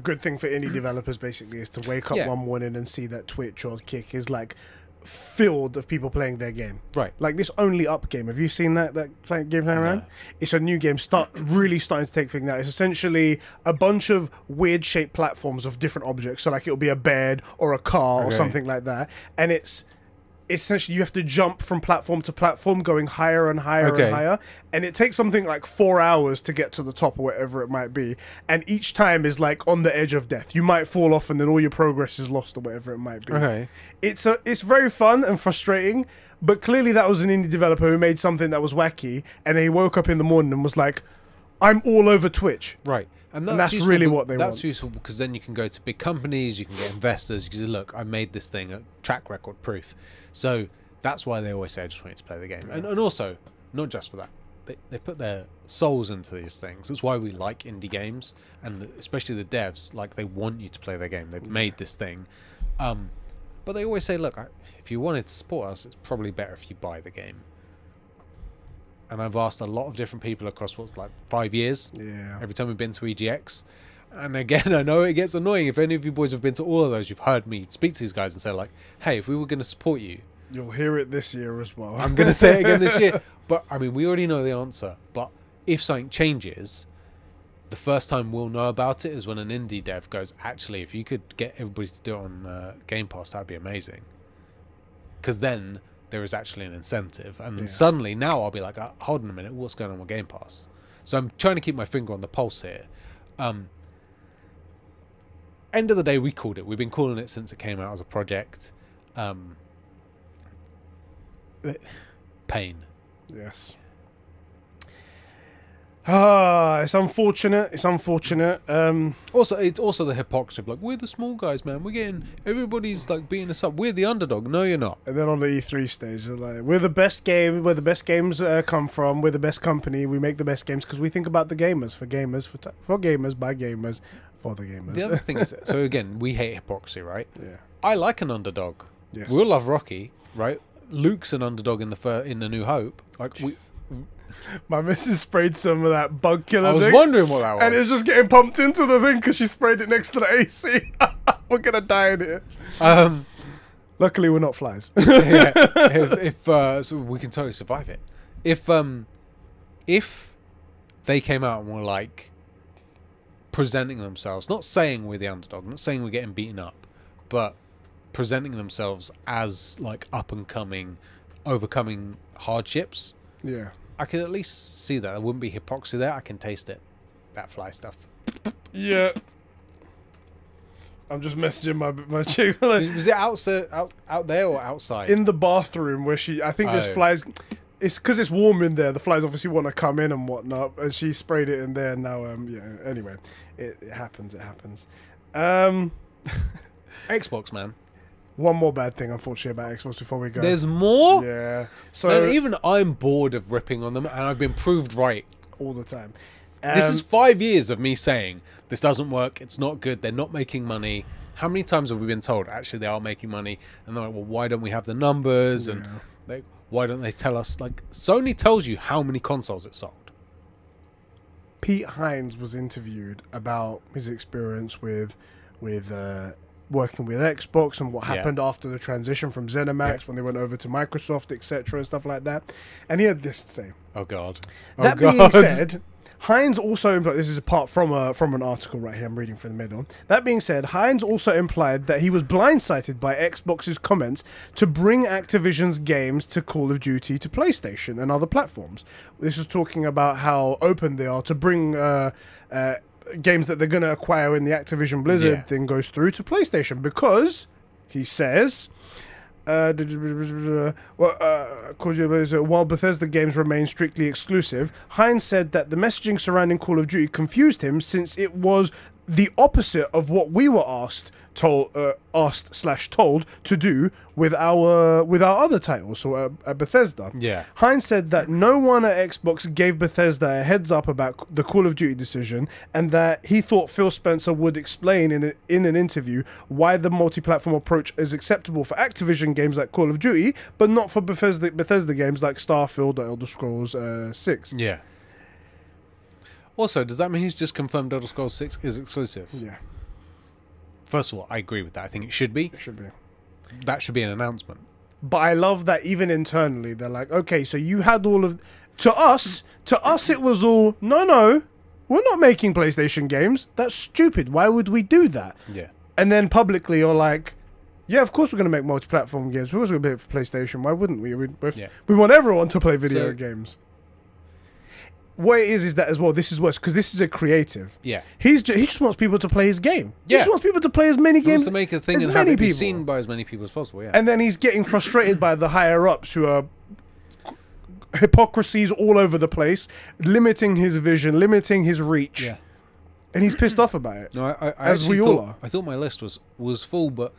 good thing for indie developers basically is to wake up Yeah. one morning and see that Twitch or Kick is like filled of people playing their game. right. Like this Only Up game. Have you seen that game playing around? No. It's a new game really starting to take things out. It's essentially a bunch of weird shaped platforms of different objects. So like it'll be a bed or a car or Okay. something like that. And it's essentially you have to jump from platform to platform going higher and higher Okay. and higher, and it takes something like 4 hours to get to the top or whatever it might be, and each time is like on the edge of death. You might fall off and then all your progress is lost or whatever it might be. Okay. It's very fun and frustrating, but clearly that was an indie developer who made something that was wacky, and then he woke up in the morning and was like, I'm all over Twitch. Right. And that's useful, really but what they That's want. useful because then you can go to big companies, you can get investors, you can say, look, I made this thing, a track record proof. So that's why they always say, I just want you to play the game. And also, not just for that, they put their souls into these things. That's why we like indie games, and especially the devs, like, they want you to play their game. They've made this thing. But they always say, look, if you wanted to support us, it's probably better if you buy the game. And I've asked a lot of different people across what's like 5 years. Yeah. Every time we've been to EGX. And again, I know it gets annoying. If any of you boys have been to all of those, you've heard me speak to these guys and say, like, hey, if we were going to support you, You'll hear it this year as well. I'm going to say it again this year. But, I mean, we already know the answer. But if something changes, the first time we'll know about it is when an indie dev goes, actually, if you could get everybody to do it on Game Pass, that'd be amazing. Because then there is actually an incentive. And then suddenly, now I'll be like, hold on a minute, what's going on with Game Pass? So I'm trying to keep my finger on the pulse here. End of the day, we called it. We've been calling it since it came out as a project. Pain. Yes. It's unfortunate. It's unfortunate. Also, it's also the hypocrisy. Like, we're the small guys, man. We're getting everybody's like beating us up. We're the underdog. No, you're not. And then on the E3 stage, they're like, we're the best game. Where the best games come from. We're the best company. We make the best games because we think about the gamers, for gamers, for gamers, by gamers, for the gamers. The other thing is, so again, we hate hypocrisy, right? Yeah. I like an underdog. Yes. We all love Rocky, right? Luke's an underdog in the New Hope. Like we. My missus sprayed some of that bug killer I was thing, wondering what that was. and it's just getting pumped into the thing because she sprayed it next to the AC. We're gonna die in here. Luckily, we're not flies. Yeah, if so we can totally survive it. If they came out and were like presenting themselves, not saying we're the underdog, not saying we're getting beaten up, but presenting themselves as like up and coming, overcoming hardships. Yeah. I could at least see that. There wouldn't be hypocrisy there. I can taste it. That fly stuff. Yeah. I'm just messaging my chick. Like, Was it out there or outside? in the bathroom where I think there's flies. It's because it's warm in there. The flies obviously want to come in and whatnot, and she sprayed it in there. And now, yeah. Anyway, it happens. It happens. Xbox, man. One more bad thing, unfortunately, about Xbox before we go. There's more? Yeah. So Man, even I'm bored of ripping on them, and I've been proved right. all the time. This is 5 years of me saying, this doesn't work, it's not good, they're not making money. How many times have we been told, actually, they are making money? And they're like, well, why don't we have the numbers? And like, why don't they tell us? Like, Sony tells you how many consoles it sold. Pete Hines was interviewed about his experience with working with Xbox and what happened after the transition from ZeniMax when they went over to Microsoft, etc., and stuff like that. And he had this to say. Oh God. That being said, Hines also implied, this is apart from an article right here, I'm reading from the middle. That being said, Hines also implied that he was blindsided by Xbox's comments to bring Activision's games to Call of Duty to PlayStation and other platforms. This was talking about how open they are to bring games that they're going to acquire when the Activision Blizzard thing goes through to PlayStation, because he says while Bethesda games remain strictly exclusive, Hines said that the messaging surrounding Call of Duty confused him, since it was the opposite of what we were asked told to do with our other titles, so at Bethesda. Yeah. Hines said that no one at Xbox gave Bethesda a heads up about the Call of Duty decision, and that he thought Phil Spencer would explain in an interview why the multi-platform approach is acceptable for Activision games like Call of Duty, but not for Bethesda games like Starfield or Elder Scrolls 6. Yeah. Also, does that mean he's just confirmed Elder Scrolls 6 is exclusive? Yeah. First of all, I agree with that. I think it should be. It should be. That should be an announcement. But I love that even internally, they're like, okay, so you had all of... To us, it was all, no, we're not making PlayStation games. That's stupid. Why would we do that? Yeah. And then publicly you're like, yeah, of course we're going to make multi-platform games. Of course we're going to make it for PlayStation. Why wouldn't we? We want everyone to play video games. What it is that as well, this is worse, because this is a creative. Yeah. He just wants people to play his game. He just wants people to play as many games. He wants to make a thing and have it be seen by as many people as possible, yeah. And then he's getting frustrated by the higher-ups who are hypocrisies all over the place, limiting his vision, limiting his reach. Yeah. And he's pissed off about it. No, I as we all are. I thought my list was full, but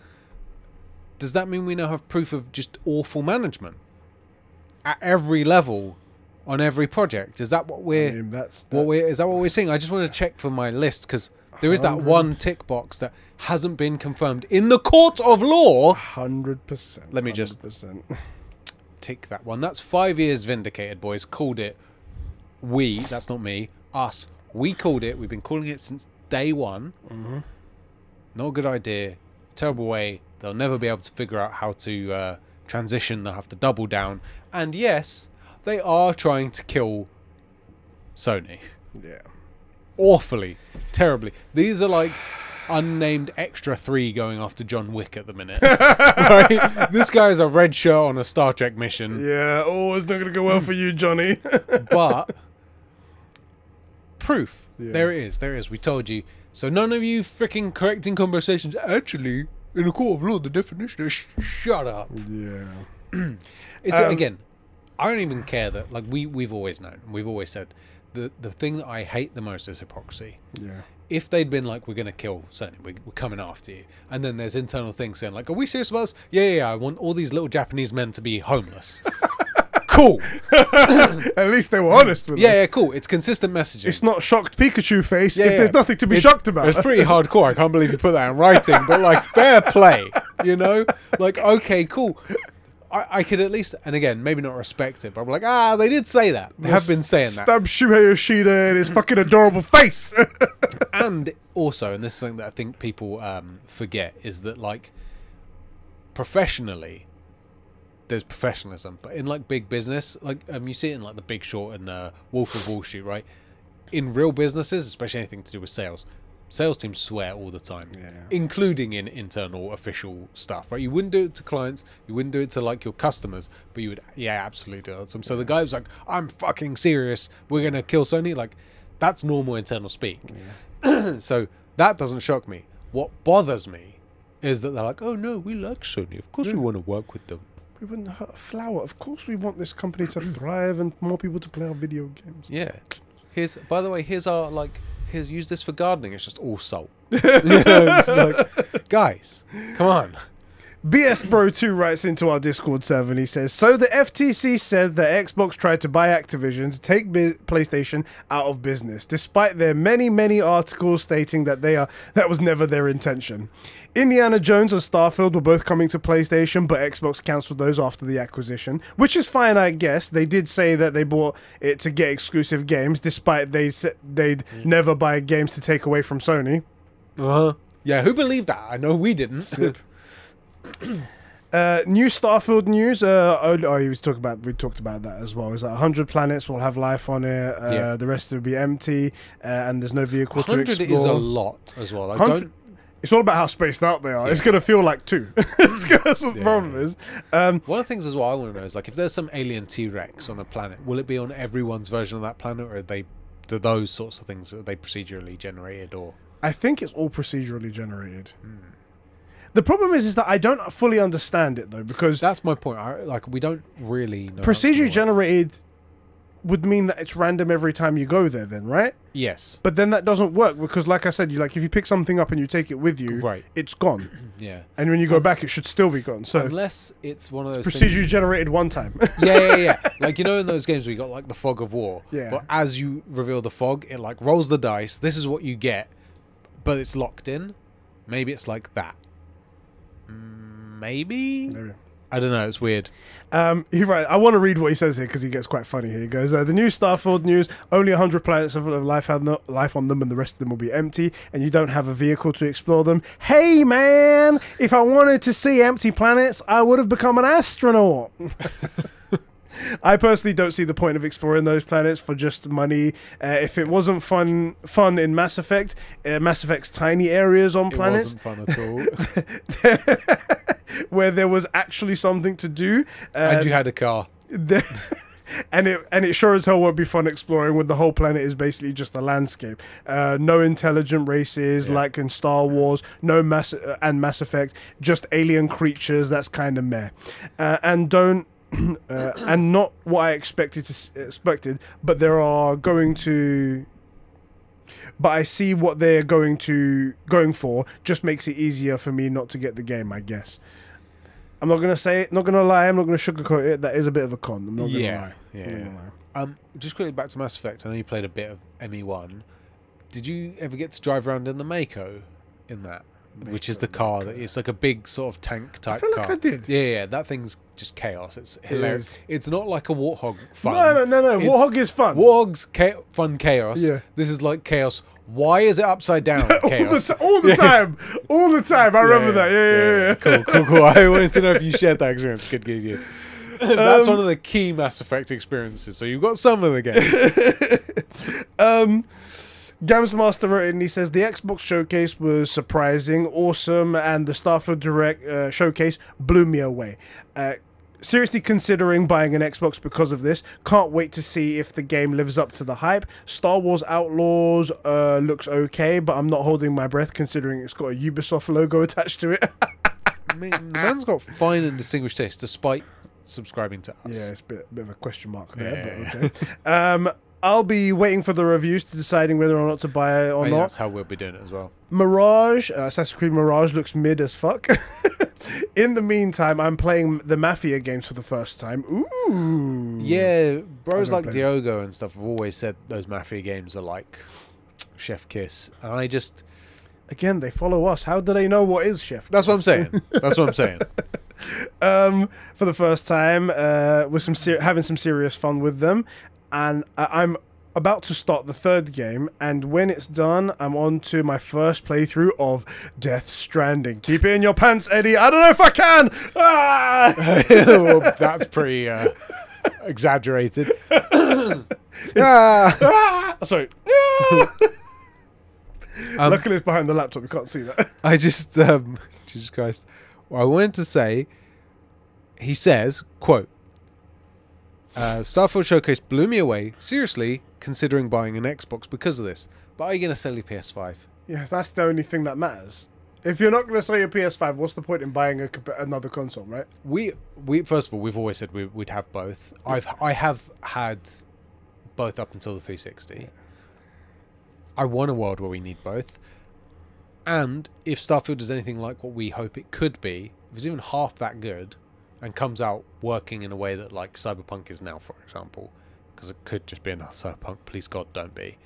does that mean we now have proof of just awful management at every level on every project? Is that what we're is that what we're seeing? I just want to check for my list, because there is that one tick box that hasn't been confirmed in the court of law. 100%. Let me just tick that one. That's 5 years vindicated, boys. Called it. We, that's not me, us. We called it. We've been calling it since day one. Not a good idea. Terrible way. They'll never be able to figure out how to transition. They'll have to double down. And yes, they are trying to kill Sony. Yeah. Awfully. Terribly. These are like unnamed extra 3 going after John Wick at the minute. Right? This guy is a red shirt on a Star Trek mission. Yeah. Oh, it's not going to go well for you, Johnny. But proof. Yeah. There it is. There it is. We told you. So none of you freaking correcting conversations. Actually, in a court of law, the definition is shut up. Yeah. It's again, I don't even care that, like, we've always known, we've always said the thing that I hate the most is hypocrisy. Yeah. If they'd been like, we're going to kill Sony, we're coming after you, and then there's internal things saying like, are we serious about this? Yeah, I want all these little Japanese men to be homeless. Cool. At least they were honest with us. Yeah, cool. It's consistent messaging. It's not shocked Pikachu face if there's nothing to be shocked about. It's pretty hardcore. I can't believe you put that in writing, but like, fair play, you know? Like, okay, cool. I could at least, and again, maybe not respect it, but I'm like, they did say that. They have been saying that. Stab Shuhei Yoshida in his fucking adorable face. And also, and this is something that I think people forget, is that like, professionally, there's professionalism, but in like big business, like you see it in like The Big Short and Wolf of Wall Street, right? In real businesses, especially anything to do with sales teams swear all the time, including in internal official stuff, right? You wouldn't do it to clients, you wouldn't do it to like your customers, but you would, absolutely do it to them. So the guy was like, I'm fucking serious, we're gonna kill Sony, like that's normal internal speak. So that doesn't shock me. What bothers me is that they're like, oh no, we like Sony, of course we want to work with them. We wouldn't hurt a flower. Of course we want this company to thrive and more people to play our video games. Yeah. By the way, here's use this for gardening. It's just all salt. It's like, guys, come on. BS Bro 2 writes into our Discord server and he says, so the FTC said that Xbox tried to buy Activision to take PlayStation out of business, despite their many articles stating that that was never their intention. Indiana Jones and Starfield were both coming to PlayStation, but Xbox cancelled those after the acquisition, which is fine, I guess. They did say that they bought it to get exclusive games, despite they said they'd never buy games to take away from Sony. Yeah, who believed that? I know we didn't. New Starfield news. We talked about that as well. Is that 100 planets will have life on it. The rest will be empty, and there's no vehicle to explore. 100 is a lot as well. It's all about how spaced out they are. It's going to feel like 2. That's what the problem is. One of the things as well I want to know is like, if there's some alien T-Rex on a planet, will it be on everyone's version of that planet, or do those sorts of things, are they procedurally generated? Or I think it's all procedurally generated. The problem is that I don't fully understand it though, because that's my point. We don't really know. Procedurally generated would mean that it's random every time you go there, then, right? Yes. But then that doesn't work because, like I said, if you pick something up and you take it with you, right, it's gone. Yeah. And when you go back, it should still be gone. So unless it's one of those procedurally generated one time. Yeah. Like, you know, in those games where you got like the fog of war. Yeah. But as you reveal the fog, it like rolls the dice. This is what you get, but it's locked in. Maybe it's like that. Maybe. I don't know. It's weird. Right. I want to read what he says here because he gets quite funny here. He goes, the new Starfield news, only 100 planets have life on them and the rest of them will be empty and you don't have a vehicle to explore them. Hey, man, if I wanted to see empty planets, I would have become an astronaut. I personally don't see the point of exploring those planets for just money. If it wasn't fun in Mass Effect, Mass Effect's tiny areas on planets. It wasn't fun at all. Where there was actually something to do. And you had a car. And it sure as hell won't be fun exploring when the whole planet is basically just a landscape. No intelligent races like in Star Wars, no Mass Effect, just alien creatures. That's kind of meh. And not what I expected, but I see what they're going for. Just makes it easier for me not to get the game, I guess. I'm not gonna say it, not gonna lie, I'm not gonna sugarcoat it. That is a bit of a con. I'm not gonna lie. Just quickly back to Mass Effect. I know you played a bit of ME1. Did you ever get to drive around in the Mako in that? Which is the car that it's like a big sort of tank type car. Like I did. Yeah, that thing's just chaos. It's hilarious. It's not like a Warthog fun. No. Warthog is fun. Warthog's fun chaos. Yeah. This is like chaos. Why is it upside down? Chaos. all the time. All the time. I remember that. Yeah. Cool. I wanted to know if you shared that experience. Good. That's one of the key Mass Effect experiences. So you've got some of the game. Gamesmaster wrote in, he says, the Xbox showcase was surprising, awesome, and the Starfield Direct showcase blew me away. Seriously considering buying an Xbox because of this. Can't wait to see if the game lives up to the hype. Star Wars Outlaws looks okay, but I'm not holding my breath considering it's got a Ubisoft logo attached to it. I mean, the man's got fine and distinguished taste despite subscribing to us. Yeah, it's a bit of a question mark there, but okay. I'll be waiting for the reviews to deciding whether or not to buy it or not. That's how we'll be doing it as well. Mirage, Assassin's Creed Mirage looks mid as fuck. In the meantime, I'm playing the Mafia games for the first time. Ooh. Yeah, bros I'm like gonna play Diogo and stuff have always said those Mafia games are like Chef Kiss. And I just... Again, they follow us. How do they know what is Chef Kiss? That's what I'm saying. That's what I'm saying. For the first time, with having some serious fun with them. And I'm about to start the third game, and when it's done, I'm on to my first playthrough of Death Stranding. Keep it in your pants, Eddie. I don't know if I can. Ah! Well, that's pretty exaggerated. Sorry. Luckily, it's behind the laptop. You can't see that. I just, Jesus Christ. What I wanted to say, he says, quote, Starfield Showcase blew me away, seriously, considering buying an Xbox because of this. But are you going to sell your PS5? Yeah, that's the only thing that matters. If you're not going to sell your PS5, what's the point in buying another console, right? We first of all, we've always said we'd have both. I have had both up until the 360. Yeah. I want a world where we need both. And if Starfield is anything like what we hope it could be, if it's even half that good, and comes out working in a way that like Cyberpunk is now, for example, because it could just be another Cyberpunk. Please God, don't be.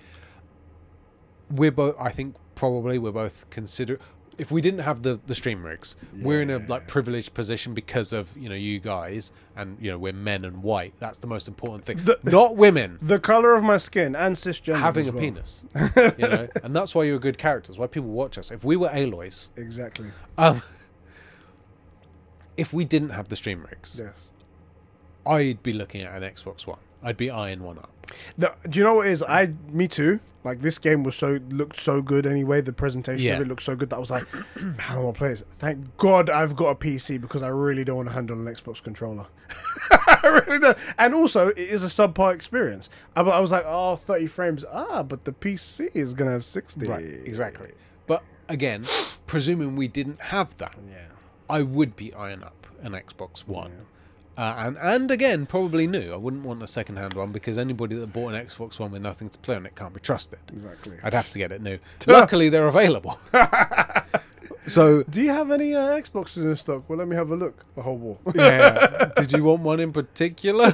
We're both. I think probably we're both consider. If we didn't have the stream rigs, we're in a like privileged position because of you guys, and we're men and white. That's the most important thing. Not women. The color of my skin and cisgender having a well. penis, and that's why you're good characters. Why people watch us. If we were Aloys, exactly. If we didn't have the stream rigs, yes, I'd be looking at an Xbox One. I'd be eyeing one up. Do you know what it is? Me too. Like, this game looked so good anyway. The presentation of it looked so good that I was like, man, I want to play this. Thank God I've got a PC because I really don't want to handle an Xbox controller. I really don't. And also, it is a subpar experience. I was like, 30 frames. But the PC is going to have 60. Right, exactly. But again, presuming we didn't have that, I would be eyeing up an Xbox One. And again, probably new. I wouldn't want a second-hand one because anybody that bought an Xbox One with nothing to play on it can't be trusted. Exactly. I'd have to get it new. Luckily, they're available. So, do you have any Xboxes in stock? Well, let me have a look. The whole wall. Yeah. Did you want one in particular?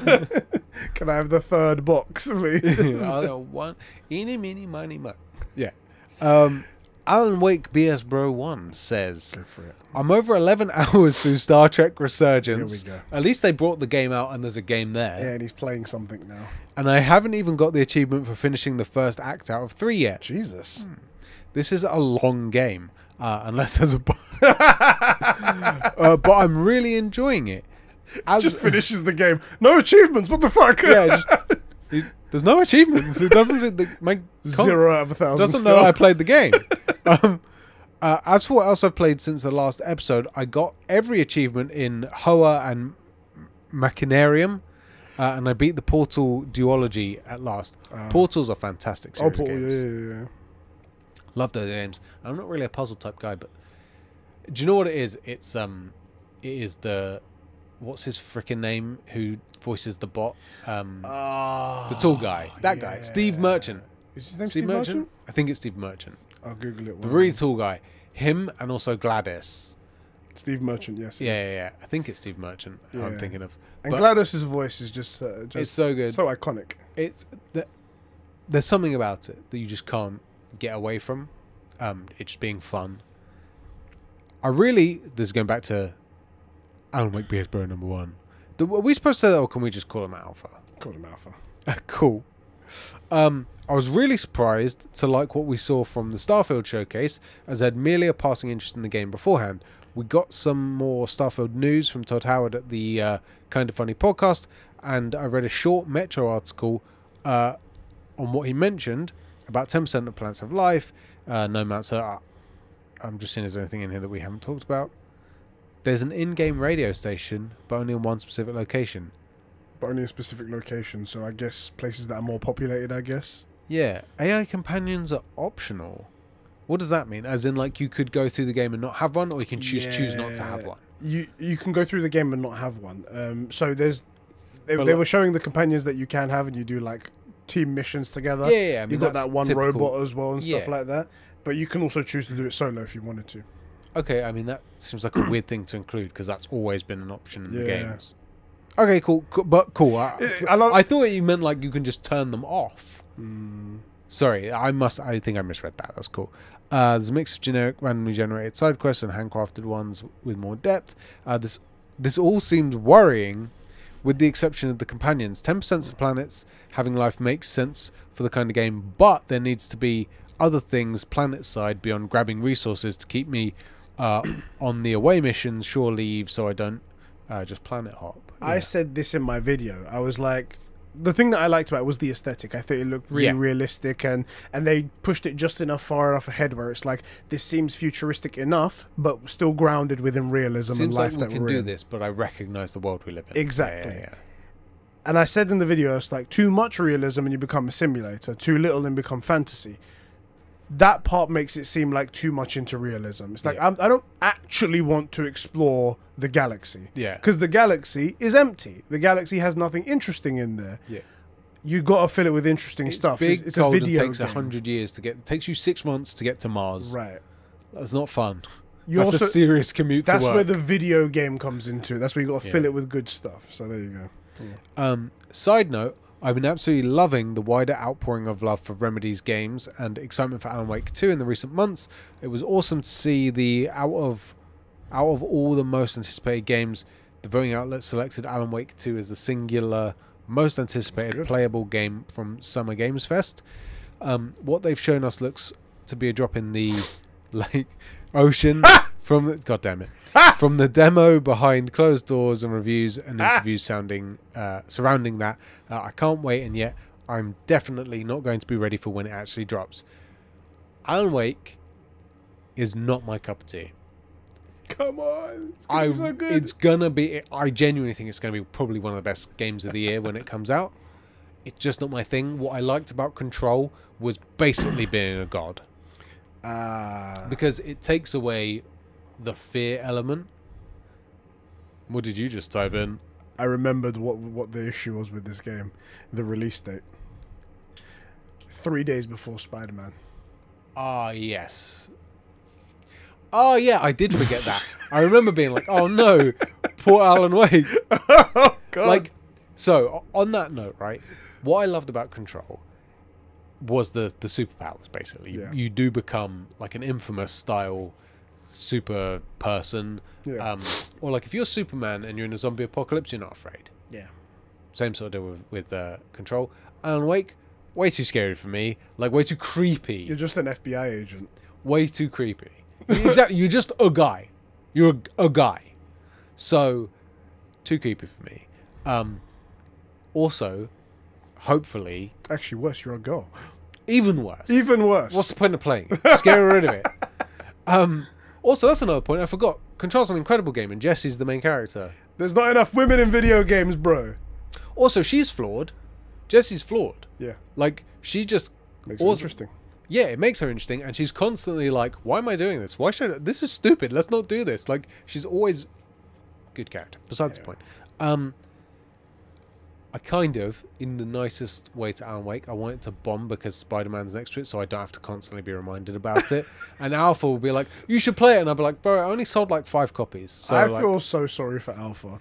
Can I have the third box, please? I got one. Eeny, meeny, miny, mo. Yeah. Alan Wake BS Bro 1 says, go for it. I'm over 11 hours through Star Trek Resurgence. Here we go. At least they brought the game out and there's a game there. Yeah, and he's playing something now. And I haven't even got the achievement for finishing the first act out of 3 yet. Jesus. This is a long game, unless there's a but I'm really enjoying it. Just finishes the game. No achievements, what the fuck? Yeah, there's no achievements. It doesn't. 0 out of 1,000. Doesn't know I played the game. As for what else I've played since the last episode, I got every achievement in Hoa and Machinarium, and I beat the Portal duology at last. Portals are fantastic series of games. Yeah. Love those games. I'm not really a puzzle type guy, but do you know what it is? It is the what's his freaking name who voices the bot? The tall guy. That guy. Steve Merchant. Is his name Steve Merchant? I think it's Steve Merchant. I'll Google it. The really tall guy. Him and also Gladys. Steve Merchant, yes. Yeah. I think it's Steve Merchant I'm thinking of. And Gladys's voice is just it's so good. So iconic. There's something about it that you just can't get away from. It just being fun. This is going back to Alan Wake BS Bro number 1. Are we supposed to say that, or can we just call him Alpha? Call him Alpha. Cool. I was really surprised to like what we saw from the Starfield showcase, as I had merely a passing interest in the game beforehand. We got some more Starfield news from Todd Howard at the Kind of Funny podcast, and I read a short Metro article on what he mentioned about 10% of plants have life. No matter. I'm just seeing, is there anything in here that we haven't talked about? There's an in-game radio station, but only in one specific location. But only a specific location, so I guess places that are more populated, I guess. Yeah, AI companions are optional. What does that mean? As in, like, you could go through the game and not have one, or you can choose not to have one? You can go through the game and not have one. So they were showing the companions that you can have, and you do, like, team missions together. Yeah, I mean, You've got that's that one typical. robot as well and stuff Yeah. like that. But you can also choose to do it solo if you wanted to. Okay, I mean, that seems like a weird thing to include because that's always been an option in the Yeah. games. Okay, cool, but cool. I thought you meant like you can just turn them off. Sorry, I think I misread that. That's cool. There's a mix of generic, randomly generated side quests and handcrafted ones with more depth. This all seems worrying, with the exception of the companions. 10% of planets having life makes sense for the kind of game, but there needs to be other things planet side beyond grabbing resources to keep me on the away missions, shore leave, so I don't just planet hop. Yeah. I said this in my video. I was like, the thing that I liked about it was the aesthetic. I thought it looked really realistic, and they pushed it just far enough ahead where it's like, this seems futuristic enough, but still grounded within realism and Seems life like we that can we're do in. this, but I recognise the world we live in. Exactly. Yeah. And I said in the video, it's like, too much realism and you become a simulator, too little and become fantasy. That part makes it seem like too much into realism. It's like, I don't actually want to explore the galaxy. Yeah. Because the galaxy is empty. The galaxy has nothing interesting in there. Yeah. You got to fill it with interesting stuff. Big, It's cold, a video and takes game. 100 years to get. It takes you 6 months to get to Mars. Right. That's not fun. You That's also, a serious commute to that's work. where the video game comes into it. That's where you got to fill Yeah. it with good stuff. So there you go. Side note, I've been absolutely loving the wider outpouring of love for Remedy's games and excitement for Alan Wake 2 in the recent months. It was awesome to see the out of all the most anticipated games, the voting outlet selected Alan Wake 2 as the singular most anticipated playable game from Summer Games Fest. What they've shown us looks to be a drop in the ocean from God damn it. From the demo behind closed doors and reviews and interviews surrounding that. I can't wait, and yet I'm definitely not going to be ready for when it actually drops. Alan Wake is not my cup of tea. Come on. It's gonna be so good. It's gonna be. I genuinely think it's gonna be probably one of the best games of the year when it comes out. It's just not my thing. What I liked about Control was basically being a god, because it takes away the fear element. What did you just type in? I remembered what the issue was with this game. The release date. 3 days before Spider-Man. Ah, yes. Oh, yeah, I did forget that. I remember being like, oh, no, poor Alan Wake. Oh, God. Like, so, on that note, right, what I loved about Control was the superpowers, basically. Yeah. You do become, like, an Infamous-style super person. Yeah. Or, like, if you're Superman and you're in a zombie apocalypse, you're not afraid. Yeah. Same sort of deal with Control. Alan Wake, way too scary for me. Like, way too creepy. You're just an FBI agent. Way too creepy. Exactly. You're just a guy. You're a guy. So, too creepy for me. Also, hopefully... Actually, worse, you're a girl. Even worse. Even worse. What's the point of playing? Scare rid of it. Also, that's another point I forgot. Control's an incredible game, and Jessie's the main character. There's not enough women in video games, bro. Also, she's flawed. Jessie's flawed. Yeah. Like, she just... Makes it interesting. Yeah, it makes her interesting, and she's constantly like, why am I doing this? Why should I... This is stupid. Let's not do this. Like, she's always... Good character. Besides the point. I kind of, in the nicest way to Alan Wake, I want it to bomb because Spider-Man's next to it, so I don't have to constantly be reminded about it. And Alpha will be like, you should play it. And I'll be like, bro, I only sold like 5 copies. So I like, feel so sorry for Alpha.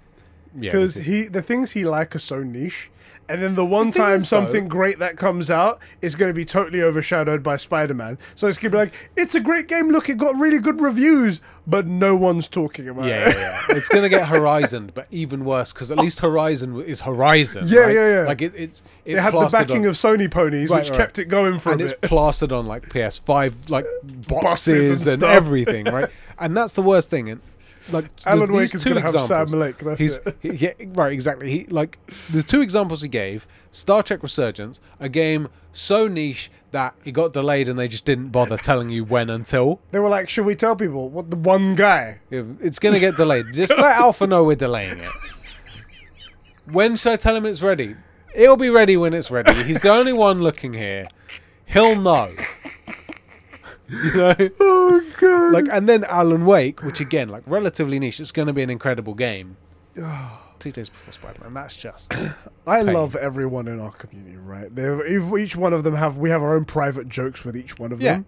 yeah, Because the things he like are so niche. And then the one thing time is, something though- great that comes out is going to be totally overshadowed by Spider-Man. So it's going to be like, it's a great game. Look, it got really good reviews, but no one's talking about it. yeah. It's going to get Horizon, but even worse, because at least Horizon is Horizon. Yeah, right? yeah. Like, it's It had the plastered backing on, of Sony ponies, Right, which right. kept it going for and a it's bit. plastered on like PS5 like Boxes boxes and and stuff. everything, right? And that's the worst thing. And like Alan Wake these is two going to have Sam examples, Lake. That's it. yeah, right, exactly. He like the 2 examples he gave: Star Trek Resurgence, a game so niche that it got delayed and they just didn't bother telling you when until. They were like, should we tell people? What, the one guy? It's going to get delayed. Just let Alpha know we're delaying it. When should I tell him it's ready? It'll be ready when it's ready. He's the only one looking here. He'll know. You know? Oh, God. Like, and then Alan Wake, which again, like relatively niche, it's going to be an incredible game. 2 days before Spider-Man. That's just. I pain. love everyone in our community, right? Each one of them we have our own private jokes with each one of them.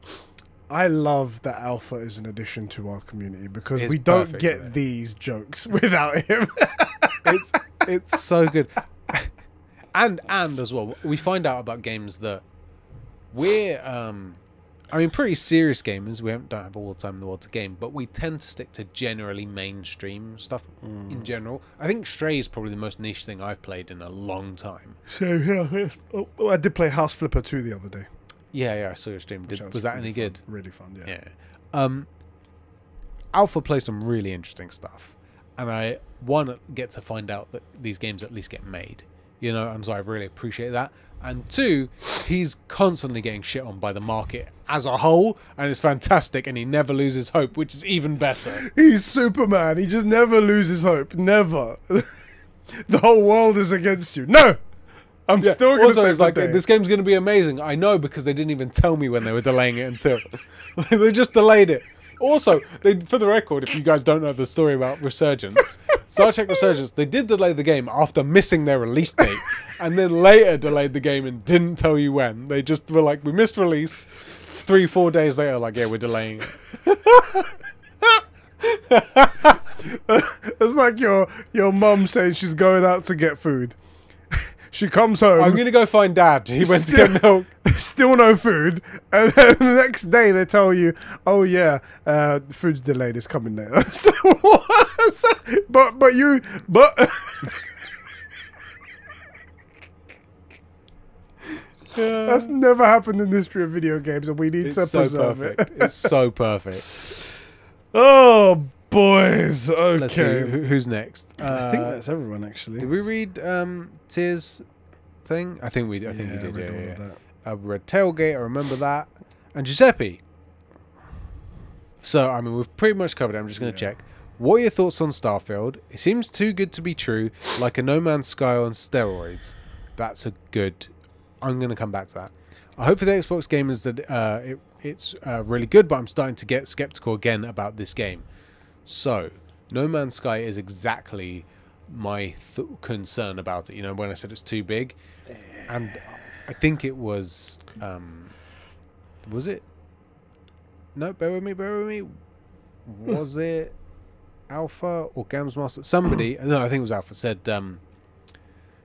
I love that Alpha is an addition to our community because we don't get these jokes without him. it's so good. And as well, we find out about games that we're pretty serious gamers. We don't have all the time in the world to game, but we tend to stick to generally mainstream stuff in general. I think Stray is probably the most niche thing I've played in a long time. So yeah, I did play House Flipper 2 the other day. Yeah, I saw your stream. Was that any good? Really fun, yeah. Alpha plays some really interesting stuff, and I get to find out that these games at least get made, and so I really appreciate that. And 2, he's constantly getting shit on by the market as a whole, and it's fantastic, and he never loses hope, which is even better. He's Superman. He just never loses hope. Never. The whole world is against you. No! I'm still going to say it's like, this game's going to be amazing. I know, because they didn't even tell me when they were delaying it until. They just delayed it. Also, for the record, if you guys don't know the story about Resurgence, Star Trek Resurgence, they did delay the game after missing their release date, and then later delayed the game and didn't tell you when. They just were like, we missed release. 3-4 days later, like, yeah, we're delaying it. It's like your mum saying she's going out to get food. She comes home. I'm going to go find Dad. He went to get milk. Still no food. And then the next day they tell you, oh yeah, food's delayed. It's coming later. So what? But that's never happened in the history of video games, and we need to preserve it. It's so perfect. Oh, boys. Okay. Let's see, who's next? I think that's everyone, actually. Did we read Tears thing? I think we did. Yeah. We read Tailgate. I remember that. And Giuseppe. So, we've pretty much covered it. I'm just going to check. What are your thoughts on Starfield? It seems too good to be true, like a No Man's Sky on steroids. That's a good... I'm going to come back to that. I hope for the Xbox gamers that it's really good, but I'm starting to get skeptical again about this game. So, No Man's Sky is exactly my concern about it. When I said it's too big. And I think it was... was it? No, bear with me. Was it Alpha or Games Master? Somebody, no, I think it was Alpha, said...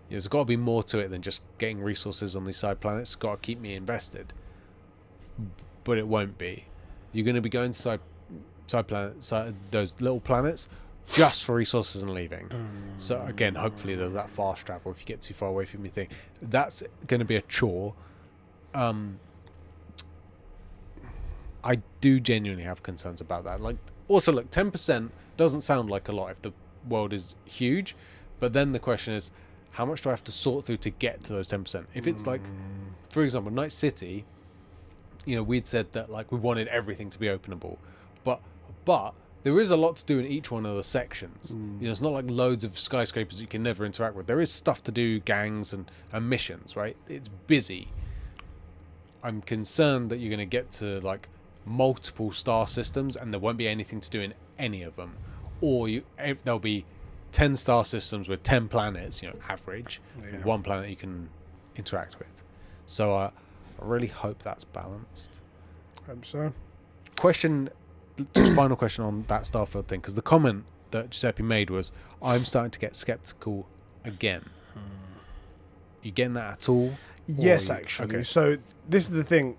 there's got to be more to it than just getting resources on these side planets. It's got to keep me invested. But it won't be. You're going to be going to those little planets just for resources and leaving. So again, hopefully there's that fast travel if you get too far away from your thing. That's going to be a chore. I do genuinely have concerns about that. Like, also, look, 10% doesn't sound like a lot if the world is huge. But then the question is, how much do I have to sort through to get to those 10%? If it's like, for example, Night City, we'd said that like we wanted everything to be openable, but there is a lot to do in each one of the sections. It's not like loads of skyscrapers you can never interact with. There is stuff to do, gangs and missions, right? It's busy. I'm concerned that you're going to get to like multiple star systems and there won't be anything to do in any of them, or there'll be 10 star systems with 10 planets, average, and 1 planet you can interact with. So I really hope that's balanced. Hope so. Just final question on that Starfield thing, because the comment that Giuseppe made was, I'm starting to get skeptical again. You getting that at all? Yes, actually. Okay. So this is the thing.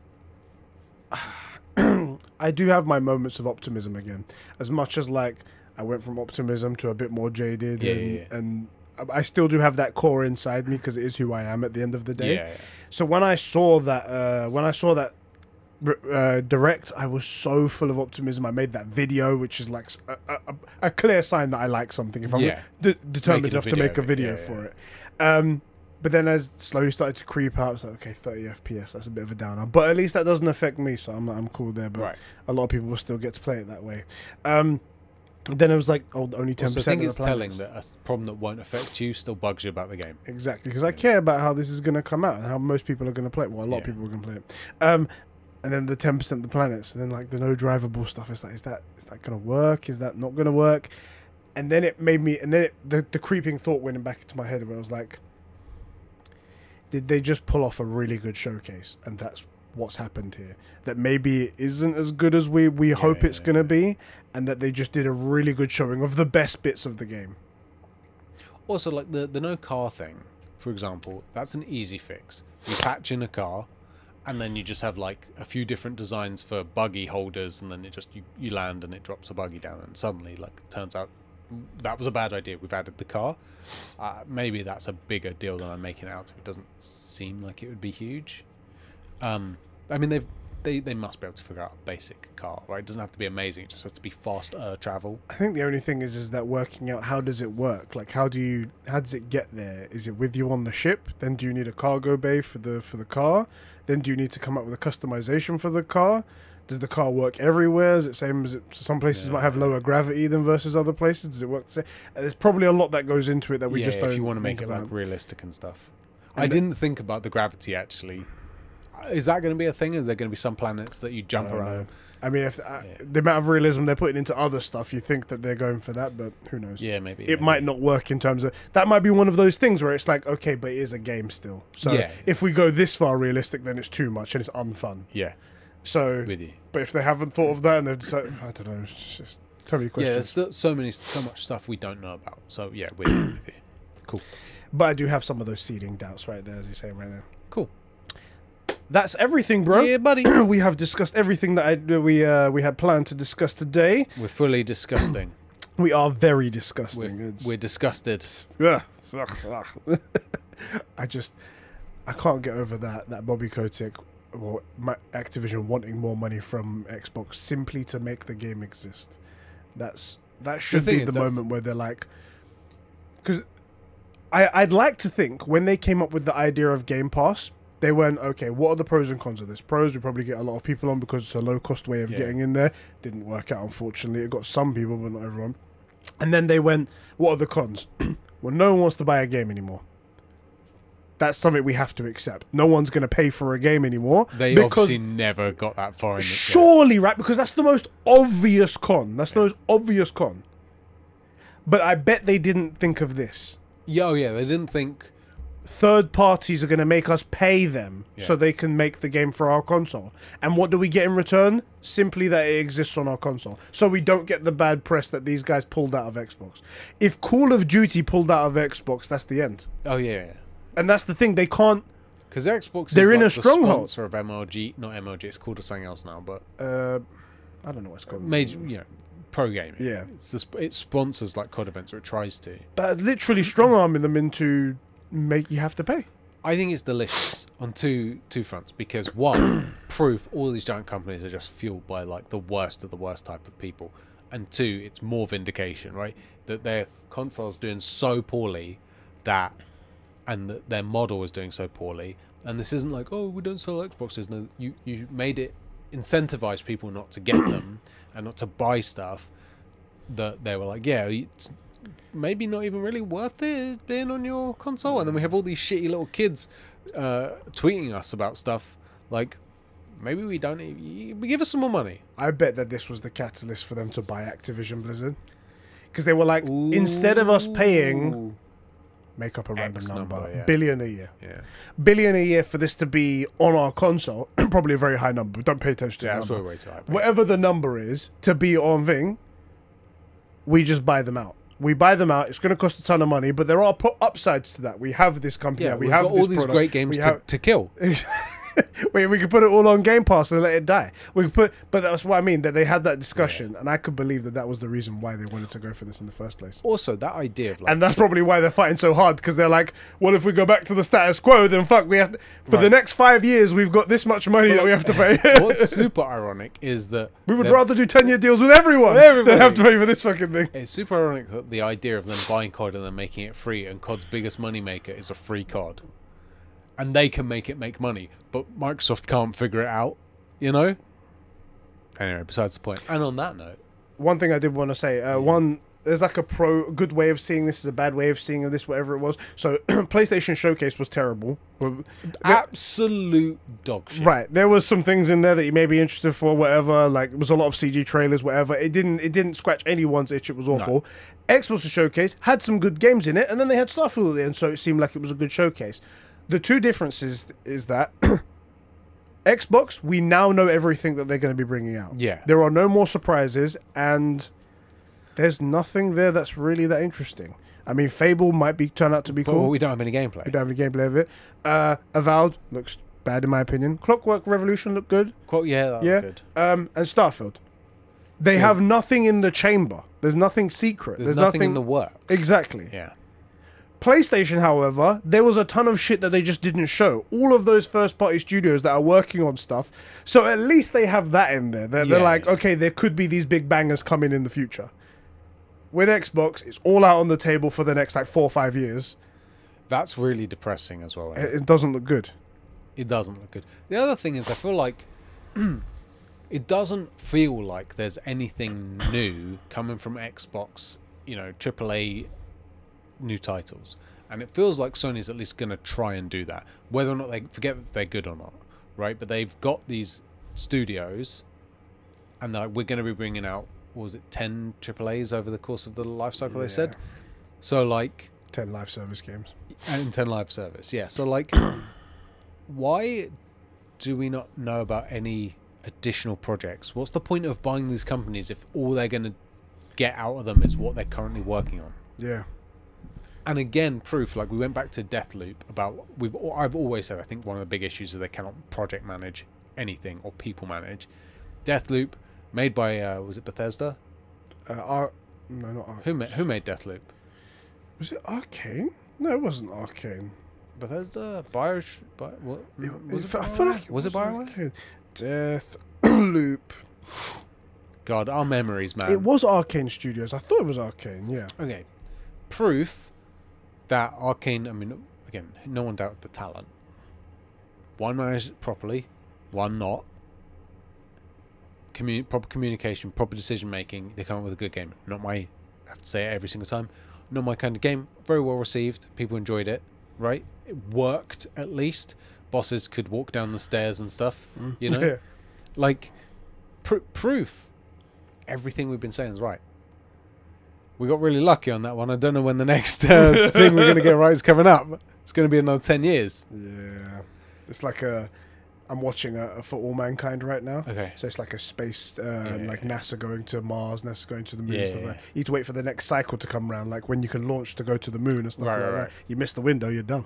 I do have my moments of optimism again. As much as like I went from optimism to a bit more jaded, and I still do have that core inside me because it is who I am at the end of the day. So when I saw that, direct, I was so full of optimism. I made that video, which is like a clear sign that I like something. If I'm determined enough to make a video for it. But then as it slowly started to creep out, it's like, okay, 30 FPS, that's a bit of a downer. But at least that doesn't affect me, so I'm cool there. But a lot of people will still get to play it that way. Then it was like, only 10%. So I think it's telling that a problem that won't affect you still bugs you about the game. Exactly, because I care about how this is going to come out and how most people are going to play it. Well, a lot of people are going to play it. And then the 10% of the planets, and then like the no drivable stuff. It's like, is that going to work? Is that not going to work? And then it made me, and then the creeping thought went back into my head where I was like, did they just pull off a really good showcase? And that's what's happened here. That maybe it isn't as good as we hope it's going to be, and that they just did a really good showing of the best bits of the game. Also, like the no car thing, for example, that's an easy fix. You patch in a car, and then you just have like a few different designs for buggy holders, and then it just you land and it drops a buggy down, and suddenly, like, it turns out that was a bad idea. We've added the car. Maybe that's a bigger deal than I'm making it out to. It doesn't seem like it would be huge. I mean, they must be able to figure out a basic car, right? It doesn't have to be amazing. It just has to be fast travel. I think the only thing is that working out how does it work? Like, how does it get there? Is it with you on the ship? Then do you need a cargo bay for the car? Then do you need to come up with a customization for the car? Does the car work everywhere? Is it same as it, some places might have lower gravity than versus other places? Does it work the same? There's probably a lot that goes into it that we just don't. If you want to make it like realistic and stuff. And I didn't think about the gravity actually. Is that going to be a thing? Are there going to be some planets that you jump around? Know. I mean, if the amount of realism they're putting into other stuff, you think that they're going for that, but who knows? Yeah, maybe. It might not work in terms of... That might be one of those things where it's like, okay, but it is a game still. So if we go this far realistic, then it's too much and it's unfun. Yeah. So, with you. But if they haven't thought of that and they've decided... I don't know, it's just too many questions. Yeah, there's still so much stuff we don't know about. So, yeah, with you. Cool. But I do have some of those seeding doubts right there, as you're saying right now. Cool. That's everything, bro. Yeah, buddy. We have discussed everything that we had planned to discuss today. We're fully disgusting. We are very disgusting. We're disgusted. Yeah. I can't get over that Bobby Kotick or Activision wanting more money from Xbox simply to make the game exist. That should be the moment where they're like, because I'd like to think when they came up with the idea of Game Pass, they went, okay, what are the pros and cons of this? Pros, we probably get a lot of people on because it's a low-cost way of getting in there. Didn't work out, unfortunately. It got some people, but not everyone. And then they went, what are the cons? Well, no one wants to buy a game anymore. That's something we have to accept. No one's going to pay for a game anymore. They obviously never got that far in it. Surely, right? Because that's the most obvious con. That's the most obvious con. But I bet they didn't think of this. Yeah, they didn't think... Third parties are going to make us pay them so they can make the game for our console. And what do we get in return? Simply that it exists on our console. So we don't get the bad press that these guys pulled out of Xbox. If Call of Duty pulled out of Xbox, that's the end. Oh, yeah. And that's the thing. They can't... Because Xbox they're is in like a stronghold. The sponsor of MLG. Not MLG, it's called something else now, but... I don't know what's called. Major, pro gaming. Yeah. It sponsors like COD events, or it tries to. But literally strong-arming them into... make you have to pay. I think it's delicious on two fronts, because one, proof all these giant companies are just fueled by like the worst of the worst type of people, and two, it's more vindication, right? That their console's doing so poorly that their model is doing so poorly, and this isn't like, oh, we don't sell Xboxes. No, you made it incentivize people not to get them and not to buy stuff. That they were like, yeah, it's maybe not even really worth it being on your console. And then we have all these shitty little kids tweeting us about stuff like, maybe we don't give us some more money. I bet that this was the catalyst for them to buy Activision Blizzard, because they were like, instead of us paying, make up a random number, billion a year, billion a year for this to be on our console, probably a very high number, don't pay attention to the number. Way too high, whatever the number is to be on thing, we just buy them out. We buy them out. It's going to cost a ton of money, but there are upsides to that. We have this company. We have all these great games to kill. We could put it all on Game Pass and let it die. But that's what I mean. That they had that discussion, and I could believe that was the reason why they wanted to go for this in the first place. Also, that idea of and that's probably why they're fighting so hard, because they're like, well, if we go back to the status quo, then fuck, we have to, for the next 5 years, we've got this much money that we have to pay. What's super ironic is that we would rather do 10-year deals with everyone than have to pay for this fucking thing. It's super ironic that the idea of them buying COD and then making it free, and COD's biggest moneymaker is a free COD. And they can make it make money, but Microsoft can't figure it out, Anyway, besides the point. And on that note, one thing I did want to say, one there's like a good way of seeing this, is a bad way of seeing this, whatever it was. So PlayStation Showcase was terrible. Absolute dog shit. Right, there was some things in there that you may be interested for, whatever. Like, it was a lot of CG trailers, whatever. It didn't scratch anyone's itch. It was awful. No. Xbox Showcase had some good games in it, and then they had Starfield at the end, so it seemed like it was a good showcase. The two differences is that Xbox, we now know everything that they're going to be bringing out. Yeah, there are no more surprises, and there's nothing there that's really that interesting. I mean, Fable might turn out to be cool. But we don't have any gameplay. We don't have any gameplay of it. Avowed looks bad in my opinion. Clockwork Revolution looked good. Yeah, that looked good. And Starfield. They have nothing in the chamber. There's nothing secret. There's nothing in the works. Exactly. Yeah. PlayStation, however, there was a ton of shit that they just didn't show. All of those first-party studios that are working on stuff. So at least they have that in there. They're like, okay, there could be these big bangers coming in the future. With Xbox, it's all out on the table for the next like 4 or 5 years. That's really depressing as well. It doesn't look good. It doesn't look good. The other thing is, I feel like it doesn't feel like there's anything new coming from Xbox, you know, AAA new titles. And it feels like Sony's at least going to try and do that. Whether or not they forget that they're good or not, right? But they've got these studios, and they're like, we're going to be bringing out, what was it, 10 AAAs over the course of the life cycle, they said? So, like... 10 live service games. And 10 live service, yeah. So, like, why do we not know about any additional projects? What's the point of buying these companies if all they're going to get out of them is what they're currently working on? Yeah. And again, proof, like, we went back to Deathloop about... I've always said, I think one of the big issues is they cannot project manage anything or people manage. Deathloop... Made by, was it Bethesda? No, not Arcane. Who made Deathloop? Was it Arcane? No, it wasn't Arcane. Bethesda? I feel like was it BioWare? Deathloop. God, our memories, man. It was Arcane Studios. I thought it was Arcane, yeah. Okay. Proof that Arcane, I mean, again, no one doubted the talent. One managed it properly, one not. Proper communication, proper decision making, they come up with a good game. Not my, I have to say it every single time, not my kind of game. Very well received, people enjoyed it, right? It worked at least. Bosses could walk down the stairs and stuff, you know? Yeah. Like, proof everything we've been saying is right. We got really lucky on that one. I don't know when the next thing we're going to get right is coming up. It's going to be another 10 years. Yeah. It's like I'm watching a For All Mankind right now. Okay. So it's like a space, like NASA going to Mars, NASA going to the moon. Yeah, stuff like that. You need to wait for the next cycle to come around, like when you can launch to go to the moon and stuff like that. You miss the window, you're done.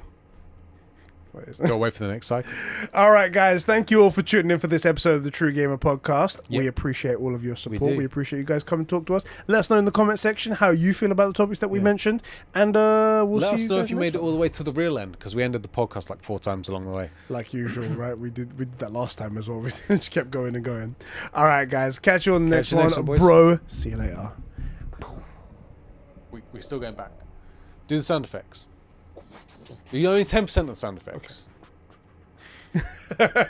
Go wait for the next cycle. All right, guys. Thank you all for tuning in for this episode of the True Gamer Podcast. We appreciate all of your support. We appreciate you guys coming to talk to us. Let us know in the comment section how you feel about the topics that we mentioned, and we'll see you. Let us know if you made it all the way to the real end, because we ended the podcast like 4 times along the way, like usual. Right? We did that last time as well. We just kept going and going. All right, guys. Catch you on the next one, bro. See you later. We're still going back. Do the sound effects. You're only 10% of the sound effects. Okay.